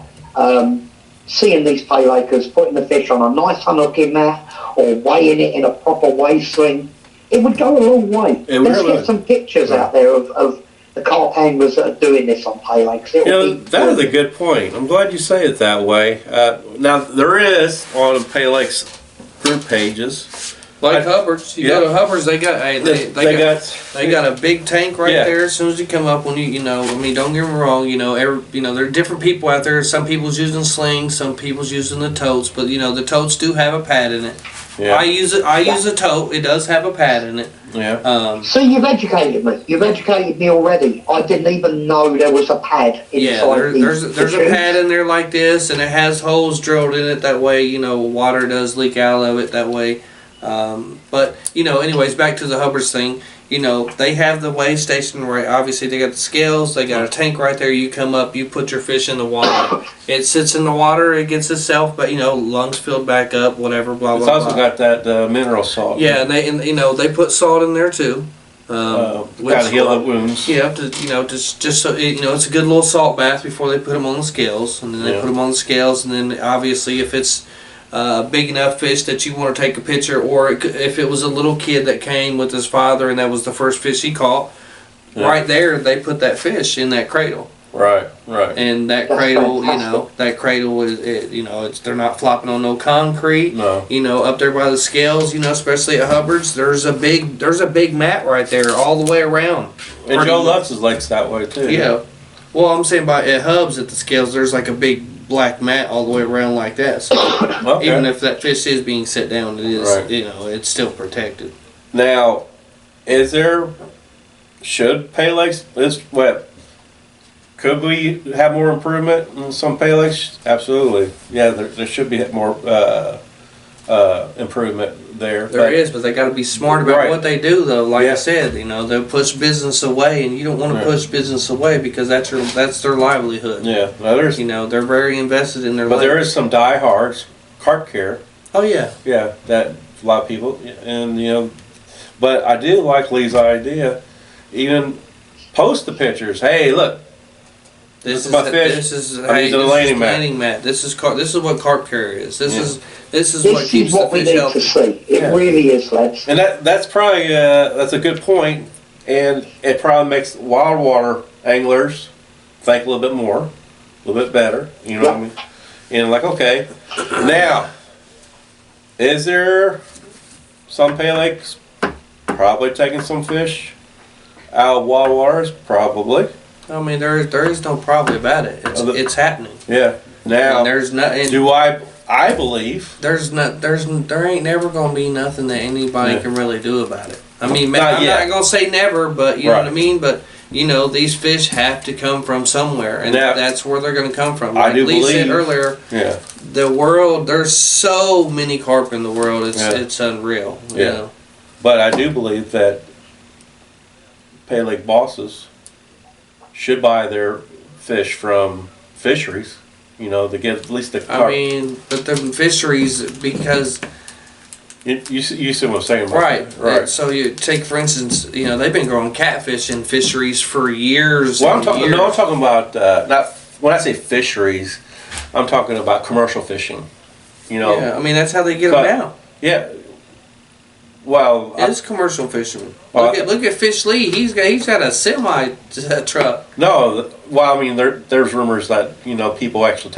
C: Seeing these pay lakers putting the fish on a nice unhooking mat or weighing it in a proper weigh sling. It would go a long way.
A: It
C: Let's
A: really
C: get
A: would.
C: some pictures out there of the carp anglers that are doing this on pay lakes.
A: That is a good point. I'm glad you say it that way. Now there is on the Pay Lakes group pages.
B: Like Hubbard's, you go to Hubbard's, they got they got a big tank right there. As soon as you come up, when don't get me wrong, there are different people out there. Some people's using slings, some people's using the totes, but the totes do have a pad in it.
A: Yeah.
B: I use a tote. It does have a pad in it.
A: Yeah.
C: So you've educated me. You've educated me already. I didn't even know there was a pad inside
B: there's a pad in there like this, and it has holes drilled in it. That way, water does leak out of it. That way. But anyways, back to the Hubbard's thing. They have the weigh station right. Obviously, they got the scales. They got a tank right there. You come up, you put your fish in the water. It sits in the water. It gets itself, but lungs filled back up. Whatever. Blah blah.
A: It's also got that mineral salt.
B: Yeah, and they put salt in there too.
A: Got to heal the wounds.
B: Yeah, just so it's a good little salt bath before they put them on the scales, and then they put them on the scales, and then obviously if it's big enough fish that you want to take a picture, or if it was a little kid that came with his father and that was the first fish he caught, right there they put that fish in that cradle.
A: Right. Right.
B: And that
C: That's
B: cradle,
C: fantastic.
B: that cradle is, they're not flopping on no concrete.
A: No.
B: Up there by the scales, especially at Hubbard's, there's a big mat right there all the way around.
A: And
B: Pretty
A: Joe
B: much.
A: Lutz's lake's that way too.
B: Yeah. Well, I'm saying at Hubs at the scales, there's like a big black mat all the way around like that. So
A: Okay.
B: even if that fish is being set down, it is,
A: Right.
B: it's still protected.
A: Now, should pay lakes, it's wet. Could we have more improvement in some pay lakes? Absolutely. Yeah, there should be more improvement there.
B: There is, but they got to be smart about
A: Right.
B: what they do, though. Like
A: Yeah.
B: I said, they'll push business away, and you don't want to
A: Right.
B: push business away because that's their livelihood.
A: Yeah, now there's,
B: They're very invested in their.
A: but there is some diehards, carp care.
B: Oh yeah.
A: Yeah, that a lot of people, and but I do like Lee's idea. Even post the pictures. Hey, look.
B: This is
A: my fish.
B: This is
A: I'm using a landing mat.
B: landing mat. This is what carp care is. This
A: Yeah.
B: is what
C: This
B: keeps
C: is what
B: the
C: we
B: fish
C: need
B: healthy.
C: to see. It
A: Yeah.
C: really is, lads.
A: And that's probably that's a good point, and it probably makes wild water anglers think a little bit more, a little bit better. You know what I mean? And like, okay, now is there some pay lakes probably taking some fish out of wild waters? Probably.
B: I mean, there is no problem about it. It's happening.
A: Yeah. Now,
B: And there's nothing.
A: do I believe?
B: There ain't never gonna be nothing that anybody
A: Yeah.
B: can really do about it. I mean,
A: Not
B: I'm
A: yet.
B: not gonna say never, but you know
A: Right.
B: what I mean. But these fish have to come from somewhere, and
A: Now,
B: that's where they're gonna come from.
A: I
B: Like
A: do
B: Lee said
A: believe-
B: earlier,
A: Yeah.
B: the world. There's so many carp in the world. It's unreal. You
A: Yeah.
B: know?
A: But I do believe that pay lake bosses should buy their fish from fisheries. To get at least the
B: I
A: carp.
B: mean, but the fisheries because
A: You see what I'm saying,
B: right.
A: Right.
B: So you take for instance, they've been growing catfish in fisheries for years.
A: Well, I'm
B: and
A: talking.
B: years.
A: No, I'm talking about not when I say fisheries. I'm talking about commercial fishing.
B: Yeah, I mean that's how they get
A: But-
B: them now.
A: Yeah. Well,
B: It's commercial fishermen.
A: Well,
B: Look at Fish Lee. He's got a semi truck.
A: no. Well, I mean, there's rumors that people actually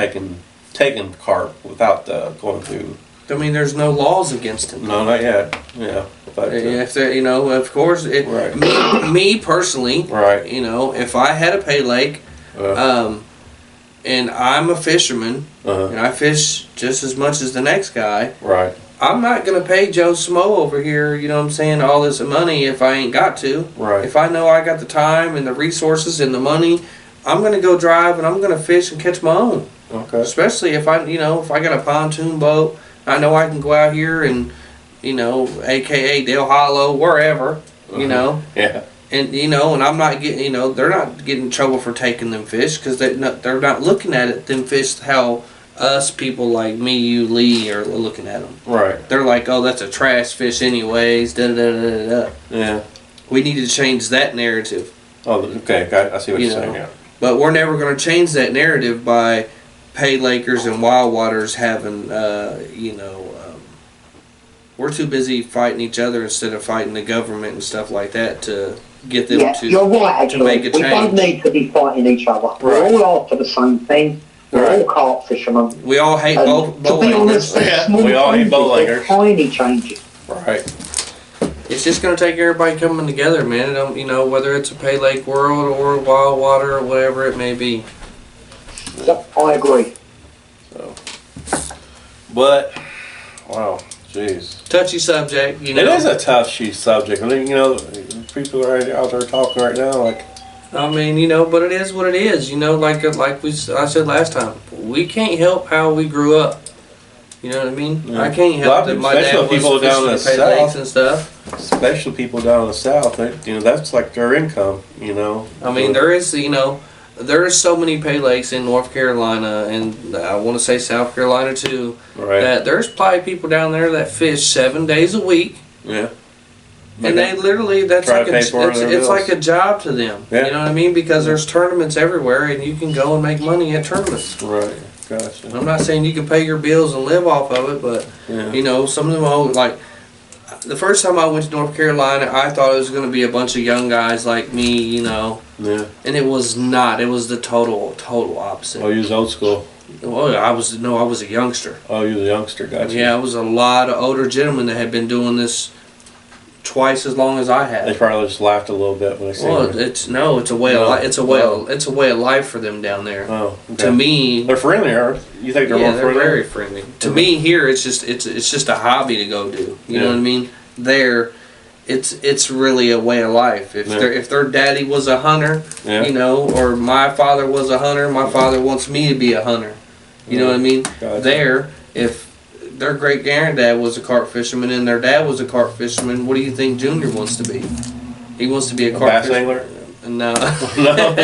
A: taking carp without going through.
B: I mean, there's no laws against him.
A: No, not yet. Yeah, but
B: If they, of course,
A: Right.
B: me personally,
A: right.
B: if I had a pay lake, and I'm a fisherman, and I fish just as much as the next guy,
A: Right.
B: I'm not gonna pay Joe Smo over here. You know what I'm saying? All this money if I ain't got to.
A: Right.
B: If I know I got the time and the resources and the money, I'm gonna go drive and I'm gonna fish and catch my own.
A: Okay.
B: Especially if I got a pontoon boat, I know I can go out here and, AKA Dale Hollow, wherever,
A: Yeah.
B: and and I'm not getting, they're not getting in trouble for taking them fish because they're not looking at it them fish how us people like me, you, Lee are looking at them.
A: Right.
B: They're like, oh, that's a trash fish anyways. Da da da da da.
A: Yeah.
B: We need to change that narrative.
A: Oh, okay. I see what you're saying. Yeah.
B: But we're never going to change that narrative by pay lakers and wild waters having, we're too busy fighting each other instead of fighting the government and stuff like that to get them
C: Yeah, you're right,
B: to make
C: actually.
B: a
C: We don't
B: change.
C: need to be fighting each other.
A: Right.
C: We're all after the same thing. We're
A: Right.
C: all carp fishermen.
B: We all hate
C: And
B: bow
C: to be honest,
B: anglers.
C: they're
A: Yeah,
C: small
A: we all hate
C: changes,
A: bow
C: they're
A: anglers.
C: tiny changes.
A: Right.
B: It's just going to take everybody coming together, man. Whether it's a pay lake world or wild water or whatever it may be.
C: Yep, I agree.
A: So. But wow, jeez.
B: Touchy subject,
A: It is a tough subject. I mean, people are out there talking right now like.
B: I mean, but it is what it is. Like I said last time, we can't help how we grew up. You know what I mean?
A: Yeah.
B: I can't
A: A lot
B: help
A: of
B: that
A: people,
B: my dad
A: especially people
B: was
A: down in
B: fishing
A: the
B: the pay lakes
A: south.
B: and stuff.
A: Especially people down in the south, that's like their income.
B: I mean, there is so many pay lakes in North Carolina, and I want to say South Carolina too.
A: Right.
B: That there's probably people down there that fish 7 days a week.
A: Yeah.
B: And they literally, that's
A: Try
B: like
A: to pay for their
B: it's
A: bills.
B: like a job to them.
A: Yeah.
B: You know what I mean? Because there's tournaments everywhere, and you can go and make money at tournaments.
A: Right. Gotcha.
B: I'm not saying you can pay your bills and live off of it, but
A: Yeah.
B: some of them, like the first time I went to North Carolina, I thought it was going to be a bunch of young guys like me, you know.
A: Yeah.
B: And it was not. It was the total opposite.
A: Oh, you was old school.
B: Oh, I was a youngster.
A: Oh, you was a youngster, gotcha.
B: Yeah, it was a lot of older gentlemen that had been doing this twice as long as I
A: They
B: had.
A: probably just laughed a little bit when they seen
B: Well,
A: you.
B: it's a way of it's a way of life for them down there.
A: Oh, okay.
B: To me,
A: They're friendlier. You think they're
B: yeah,
A: more
B: they're
A: friendly?
B: very friendly. To me, here it's just a hobby to go do. You know
A: Yeah.
B: what I mean? There, it's really a way of life. If
A: Yeah.
B: if their daddy was a hunter,
A: Yeah.
B: you know, or my father was a hunter, my father wants me to be a hunter. You know what I mean?
A: Gotcha.
B: There, if their great granddad was a carp fisherman and their dad was a carp fisherman, what do you think Junior wants to be? He wants to be a carp
A: Bass
B: fisherman.
A: angler?
B: No.
A: No.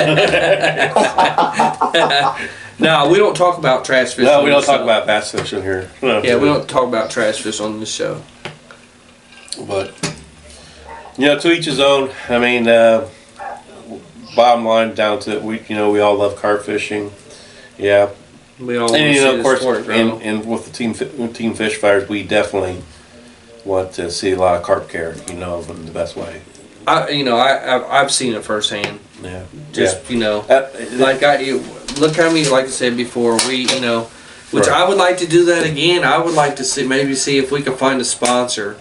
B: No, we don't talk about trash fish.
A: No,
B: on
A: we don't
B: this
A: talk
B: show.
A: about bass fishing here. No.
B: Yeah, we don't talk about trash fish on this show.
A: But, you know, to each his own. I mean, bottom line down to it, we all love carp fishing. Yeah.
B: We all want
A: And,
B: to
A: you
B: see
A: know, of
B: the
A: course,
B: sport grow.
A: and with the team fish fires, we definitely want to see a lot of carp care, in the best way.
B: I've seen it firsthand.
A: Yeah.
B: Just
A: yeah.
B: Look how many, like I said before, which
A: Right.
B: I would like to do that again. I would like to see if we can find a sponsor.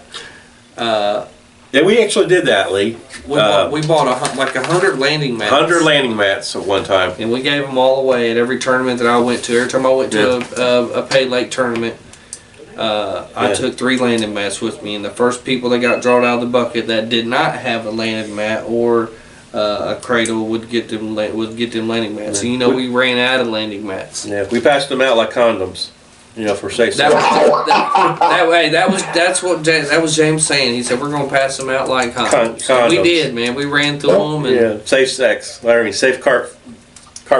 A: Yeah, we actually did that, Lee.
B: We bought 100 landing mats.
A: 100 landing mats at one time.
B: And we gave them all away at every tournament that I went to. Every time I went to a Pay Lake tournament, I took 3 landing mats with me. And the first people that got drawn out of the bucket that did not have a landing mat or a cradle would get them landing mats.
A: Yeah.
B: And we ran out of landing mats.
A: Yeah, we passed them out like condoms. For safe.
B: That was James saying. He said we're gonna pass them out like condoms. So we
A: Condoms.
B: did, man. We ran through them. And
A: Yeah, safe sex. Safe carp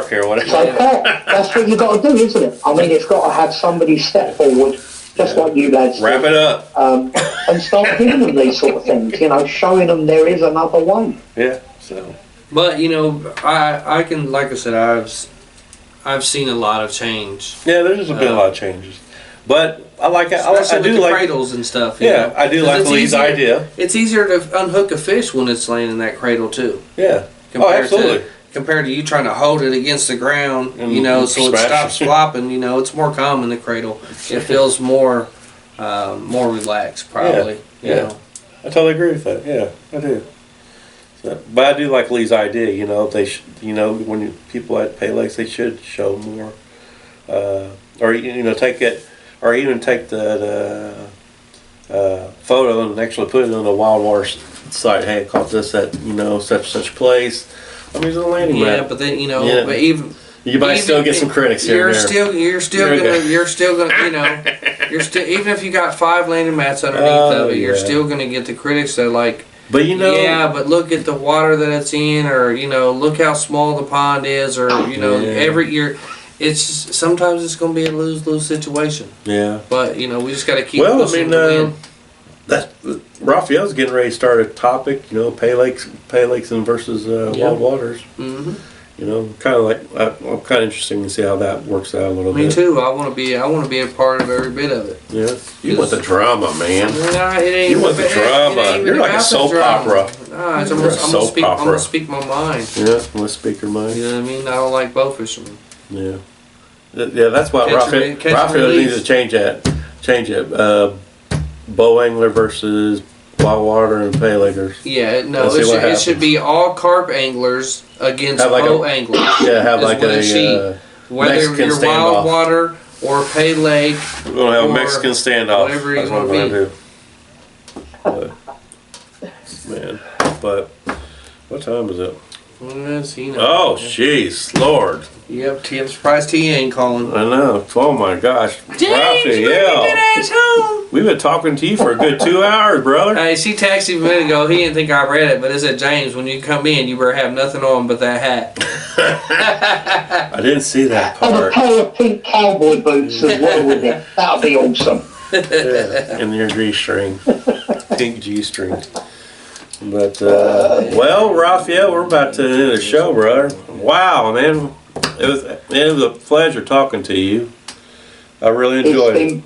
A: care, whatever.
C: So that's what you got to do, isn't it? I mean, it's got to have somebody step forward, just like you lads
A: Wrap
C: did,
A: it up.
C: and start giving them these sort of things. Showing them there is another way.
A: Yeah. So.
B: But I can, like I said, I've seen a lot of change.
A: Yeah, there's been a lot of changes, but I like it. I
B: Especially
A: do
B: with the
A: like
B: cradles and stuff.
A: Yeah, I do
B: 'Cause
A: like
B: it's
A: Lee's
B: easier-
A: idea.
B: It's easier to unhook a fish when it's laying in that cradle too.
A: Yeah. Absolutely.
B: Compared to you trying to hold it against the ground,
A: And
B: so it
A: smash
B: stops
A: it.
B: flopping. It's more calm in the cradle. It feels more relaxed, probably.
A: Yeah. I totally agree with that. Yeah, I do. So, but I do like Lee's idea. When people at Pay Lakes, they should show more, or take it, or even take the photo and actually put it on the wild water site. Hey, I caught this at such place. I mean, it's a landing
B: Yeah,
A: map.
B: but then
A: Yeah.
B: but even.
A: You might still get some critics here.
B: You're
A: and there.
B: still gonna even if you got 5 landing mats underneath of it, you're
A: yeah.
B: still gonna get the critics that like.
A: But
B: Yeah, but look at the water that it's in, or look how small the pond is, or every year, sometimes it's gonna be a lose-lose situation.
A: Yeah.
B: But we just gotta keep.
A: Well, I
B: pushing
A: mean,
B: to win.
A: that Raphael's getting ready to start a topic. Pay lakes and versus wild waters.
B: Mm-hmm.
A: Kind of like I'm kind of interested to see how that works out a little bit.
B: Me too. I want to be a part of every bit of it.
A: Yeah, you want the drama, man.
B: Nah, it ain't.
A: You want the
B: it ain't
A: drama.
B: even
A: You're like a
B: about the
A: soap
B: drama.
A: opera.
B: Nah, I'm
A: You're a soap
B: I'm
A: opera.
B: gonna speak my mind.
A: Yeah, let's speak your mind.
B: You know what I mean? I don't like bow fishermen.
A: Yeah, yeah. That's why
B: Catch and
A: Raphael
B: release.
A: needs to change it. Bow angler versus wild water and pay lakers.
B: Yeah, no,
A: Let's see what
B: it should
A: happens.
B: be all carp anglers against
A: Have like
B: bow
A: a-
B: anglers.
A: Yeah, have
B: is
A: like
B: what it should
A: a
B: be. Whether
A: Mexican
B: you're
A: standoff.
B: wild water or pay lake,
A: We're gonna have a
B: or
A: Mexican standoff.
B: whatever you
A: That's what
B: wanna
A: I'm gonna do. Man, but what time is it? Oh, jeez, Lord!
B: Yep, I'm surprised T ain't calling.
A: I know. Oh my gosh,
B: James, you
A: Raphael,
B: get ass home.
A: we've been talking to you for a good 2 hours, brother.
B: Hey, she texted me a minute ago. He didn't think I read it, but it said, James, when you come in, you better have nothing on but that hat.
A: I didn't see that
C: And a
A: part.
C: pair of pink cowboy boots as well with it. That'll be awesome.
A: Yeah, and your G-string, pink G-string. But well, Raphael, we're about to end the show, brother. Wow, man, it was a pleasure talking to you. I really enjoyed it.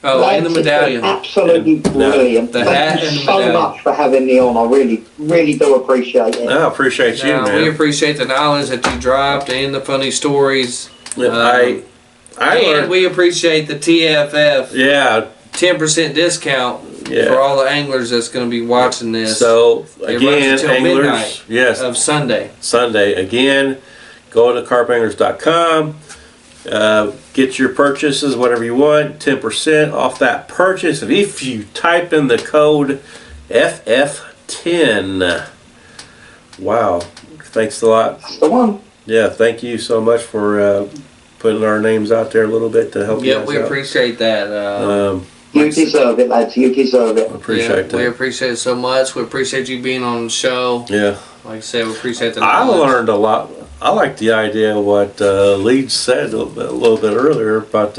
B: Oh,
C: Lads,
B: and the
C: it's been
B: medallion.
C: absolutely brilliant.
B: The
C: Thank
B: hat
C: you
B: and the
C: so
B: medallion.
C: much for having me on. I really, really do appreciate it.
A: I appreciate you,
B: Now,
A: man.
B: we appreciate the knowledge that you dropped and the funny stories.
A: I
B: And
A: learned.
B: we appreciate the TFF
A: Yeah,
B: 10% discount
A: yeah.
B: for all the anglers that's going to be watching this.
A: So
B: It runs
A: again,
B: until
A: anglers,
B: midnight
A: yes,
B: of Sunday.
A: Sunday again. Go to carpanglers.com. Get your purchases, whatever you want, 10% off that purchase if you type in the code FF10. Wow, thanks a lot.
C: That's the one.
A: Yeah, thank you so much for putting our names out there a little bit to help you
B: Yeah,
A: guys
B: we
A: out.
B: appreciate that.
C: You deserve it, lads. You deserve it.
A: Appreciate that.
B: We appreciate it so much. We appreciate you being on the show.
A: Yeah.
B: Like I said, we appreciate the
A: I
B: knowledge.
A: learned a lot. I like the idea of what Leeds said a little bit earlier about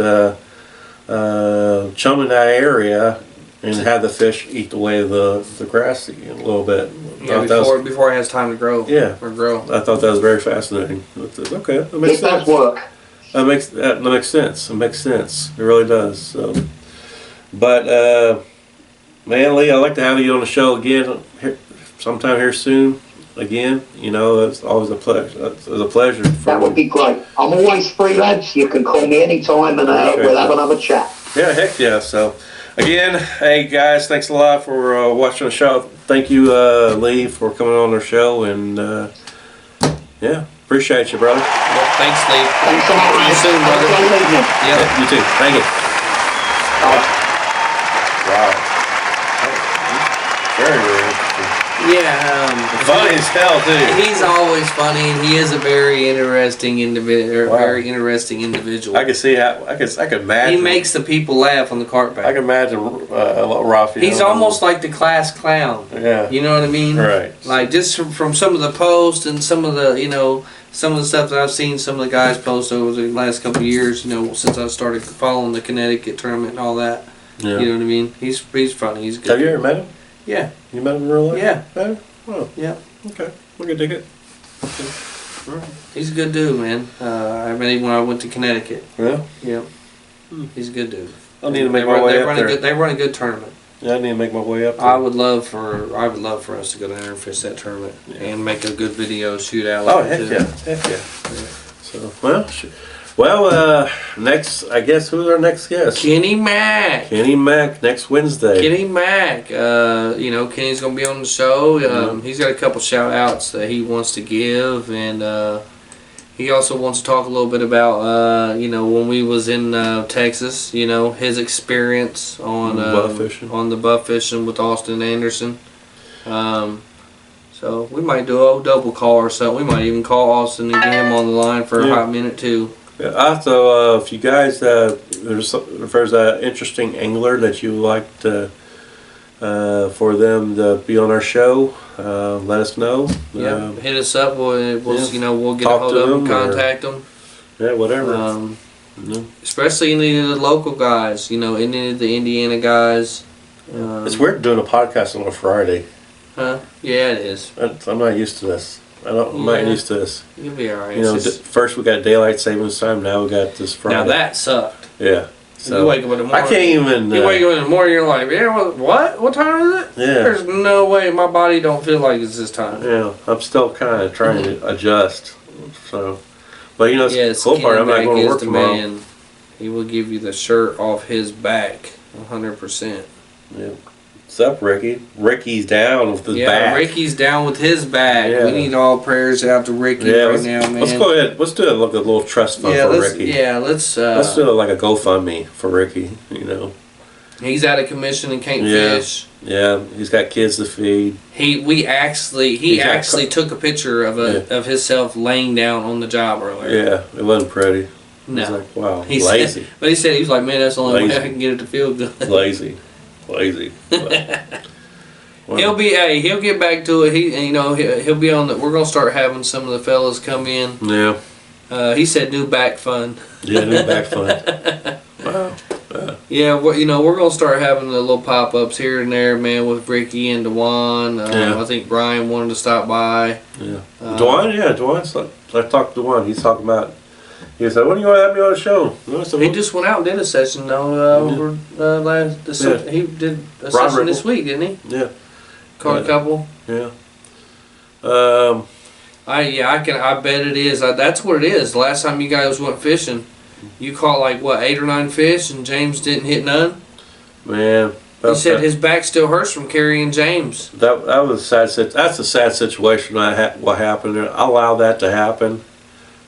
A: chumming that area and have the fish eat away the grass a little bit.
B: Yeah, before it has time to grow.
A: Yeah.
B: Or grow.
A: I thought that was very fascinating. Okay, that makes
C: It does
A: sense.
C: work.
A: That makes sense. It makes sense. It really does. So, but man, Lee, I'd like to have you on the show again sometime here soon. Again, you know, it's always a pleasure. It's a pleasure.
C: That would be great. I'm always free, lads. You can call me anytime and we'll have another chat.
A: Yeah, heck yeah. So, again, hey guys, thanks a lot for watching the show. Thank you, Lee, for coming on our show, and yeah, appreciate you, brother.
B: Well, thanks, Steve.
C: Thanks a lot,
B: See you
C: lads.
B: soon,
C: Have a
B: brother.
C: great evening.
B: Yeah.
A: You too. Thank you. Wow. Very, very interesting.
B: Yeah.
A: Funny as hell, too.
B: He's always funny, and he is a very interesting individual.
A: Wow.
B: Very interesting individual.
A: I can see how I could imagine.
B: He makes the people laugh on the carp
A: I
B: bag.
A: can imagine Rafi.
B: He's almost like the class clown.
A: Yeah.
B: You know what I mean?
A: Right.
B: Like just from some of the posts and some of the some of the stuff that I've seen some of the guys post over the last couple of years. Since I started following the Connecticut tournament and all that.
A: Yeah.
B: You know what I mean? He's funny. He's good.
A: Have you ever met him?
B: Yeah.
A: You met him in real life?
B: Yeah.
A: Met him? Oh,
B: Yeah.
A: okay. We can dig it.
B: He's a good dude, man. I met him when I went to Connecticut.
A: Yeah.
B: Yeah. He's a good dude.
A: I need to make my way up there.
B: They run a good tournament.
A: Yeah, I need to make my way up there.
B: I would love for us to go down there and fish that tournament and make a good video shoot out.
A: Oh,
B: like
A: heck
B: it, too.
A: yeah. Heck yeah. So, next, I guess, who's our next guest?
B: Kenny Mack.
A: Kenny Mack, next Wednesday.
B: Kenny Mack. Kenny's gonna be on the show. He's got a couple shout outs that he wants to give, and he also wants to talk a little bit about when we was in Texas. His experience on
A: Buff fishing.
B: on the buff fishing with Austin Anderson. So we might do a double call or something. We might even call Austin and get him on the line for a hot minute too.
A: Yeah, also, if you guys, if there's an interesting angler that you would like to, for them to be on our show, let us know.
B: Yeah, hit us up. We'll get a
A: Talk
B: hold
A: to
B: of them,
A: them or-
B: contact them.
A: Yeah, whatever.
B: Especially any of the local guys. Any of the Indiana guys.
A: It's weird doing a podcast on a Friday.
B: Huh? Yeah, it is.
A: I'm not used to this. I'm not used to this.
B: You'll be alright.
A: First we got daylight savings time. Now we got this Friday.
B: Now that sucked.
A: Yeah. So
B: You wake up in the morning.
A: I can't even.
B: You wake up in the morning, you're like, yeah, what? What time is it?
A: Yeah.
B: There's no way my body don't feel like it's this time.
A: Yeah, I'm still kind of trying to adjust. So, but it's
B: Yes,
A: the cool part. I'm not
B: Kenny
A: going
B: Mack
A: to
B: is
A: work
B: the
A: tomorrow.
B: man. He will give you the shirt off his back, 100%.
A: Yeah. What's up, Ricky? Ricky's down with his back.
B: Ricky's down with his back.
A: Yeah.
B: We need all prayers out to Ricky right now, man.
A: Let's go ahead. Let's do a little trust fund for Ricky.
B: Let's
A: do it like a GoFundMe for Ricky.
B: He's out of commission and can't
A: Yeah.
B: fish.
A: Yeah, he's got kids to feed.
B: He actually took a picture of of himself laying down on the job earlier.
A: Yeah, it wasn't pretty.
B: No.
A: He's like, wow,
B: He
A: lazy.
B: But he said, he was like, man, that's the only way
A: Lazy.
B: I can get it to feel good.
A: Lazy. Well,
B: He'll get back to it. He'll be on we're gonna start having some of the fellas come in.
A: Yeah.
B: He said new back fund.
A: Yeah, new back fund. Wow.
B: Yeah, we're gonna start having the little pop ups here and there, man, with Ricky and Dewan. I think Brian wanted to stop by.
A: Yeah. Dwan, Dwan's like, I talked to Dwan. He's talking about, He said, "When do you want to have me on the show?" I said,
B: He
A: "Well,
B: just went out and did a session though he did a
A: Rod
B: session
A: Ripple.
B: this week, didn't he?
A: yeah,
B: Caught a couple.
A: yeah."
B: I bet it is. That's what it is. The last time you guys went fishing, you caught like what 8 or 9 fish, and James didn't hit none.
A: Man,
B: He said his back still hurts from carrying James.
A: that was a sad. That's a sad situation. What happened? I allowed that to happen,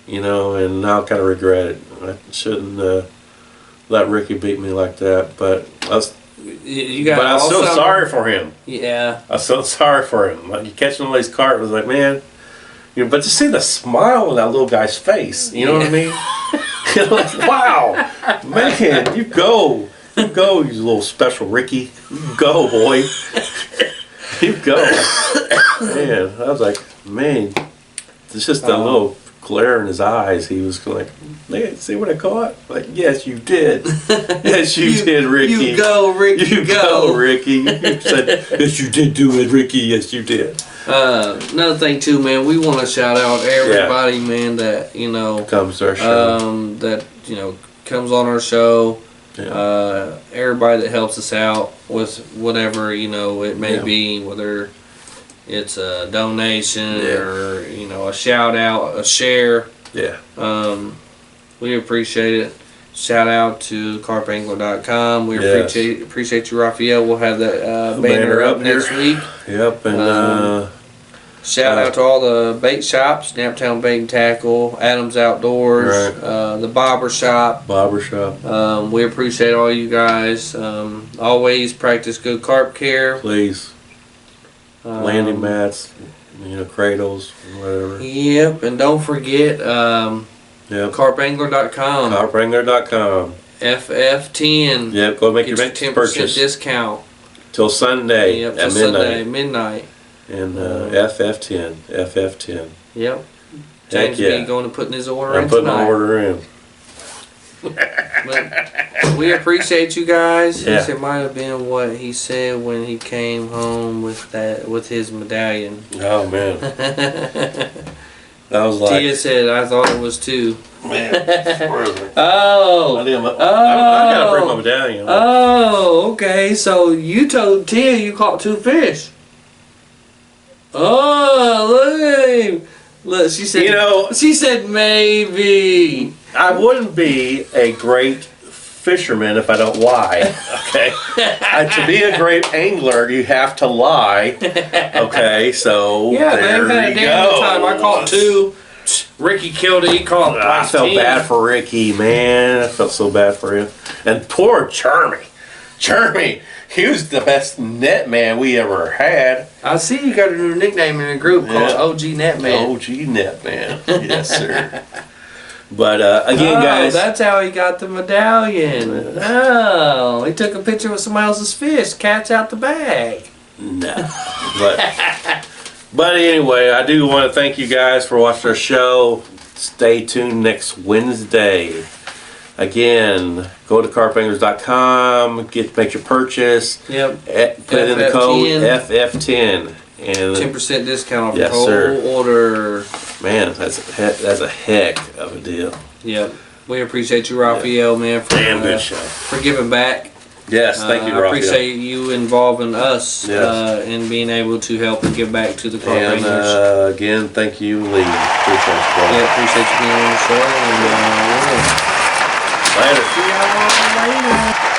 A: and now I kind of regret it. I shouldn't let Ricky beat me like that. But I was so sorry for him.
B: Yeah.
A: I was so sorry for him. Like, you catch him on these carp, I was like, man. But to see the smile on that little guy's face, you know what I mean? You're like, wow, man, you go, you little special Ricky, you go, boy, you go. Man, I was like, man, it's just that little glare in his eyes. He was like, man, see what I caught? Like, yes, you did. Yes, you did, Ricky.
B: You go, Ricky.
A: You go, Ricky. You said, yes, you did do it, Ricky. Yes, you did.
B: Another thing too, man, we want to shout out everybody, man, that
A: Comes to our show.
B: that comes on our show.
A: Yeah.
B: Everybody that helps us out with whatever it may
A: Yeah.
B: be, whether it's a donation
A: Yeah.
B: or a shout out, a share.
A: Yeah.
B: We appreciate it. Shout out to carpangler.com. We
A: Yes.
B: appreciate you, Raphael. We'll have that banner up next week.
A: Yep, and
B: Shout out to all the bait shops, Naptown Bait and Tackle, Adams Outdoors,
A: Right.
B: the Bobber Shop. We appreciate all you guys. Always practice good carp care.
A: Please. Landing mats, cradles, whatever.
B: Yep, and don't forget
A: Yep.
B: carpangler.com.
A: Carpangler.com.
B: FF10.
A: Yep, go make
B: Get
A: your
B: your 10%
A: purchase
B: discount.
A: till Sunday
B: Yep,
A: at
B: till
A: midnight.
B: Sunday, midnight.
A: And FF10. FF10.
B: Yep.
A: Heck
B: James
A: yeah.
B: be going to putting his order
A: I'm
B: in
A: putting
B: tonight.
A: my order in.
B: But we appreciate you guys.
A: Yeah.
B: It might have been what he said when he came home with his medallion.
A: Oh, man. That was like...
B: Tia said, I thought it was 2.
A: Man, where is it?
B: Oh.
A: I gotta bring my medallion.
B: Oh, okay. So you told Tia you caught 2 fish. Oh, look at him. Look, she said, she said maybe.
A: I wouldn't be a great fisherman if I don't lie. Okay, to be a great angler, you have to lie. Okay, so
B: Yeah,
A: there
B: man,
A: you
B: damn
A: go.
B: time I caught 2. Ricky killed it. He caught
A: I
B: like
A: felt
B: 10.
A: bad for Ricky, man. I felt so bad for him. And poor Jeremy. Jeremy, he was the best net man we ever had.
B: I see you got a new nickname in the group called OG Netman.
A: OG net man. Yes, sir. But again, guys.
B: That's how he got the medallion. Oh, he took a picture with somebody else's fish. Cat's out the bag.
A: No. But anyway, I do want to thank you guys for watching our show. Stay tuned next Wednesday. Again, go to carpanglers.com, make your purchase.
B: Yep.
A: Put in the code FF10. And
B: 10% discount off
A: Yes,
B: the whole
A: sir.
B: order.
A: man, that's a heck of a deal.
B: Yep. We appreciate you, Raphael, man,
A: Damn good show.
B: for giving back.
A: Yes, thank you,
B: I
A: Raphael.
B: appreciate you involving us
A: Yes.
B: in being able to help and give back to the Carp
A: And
B: Anglers.
A: again, thank you, Lee. Appreciate you, brother.
B: Yeah, appreciate you being on the show. And,
A: Later.
B: see y'all later.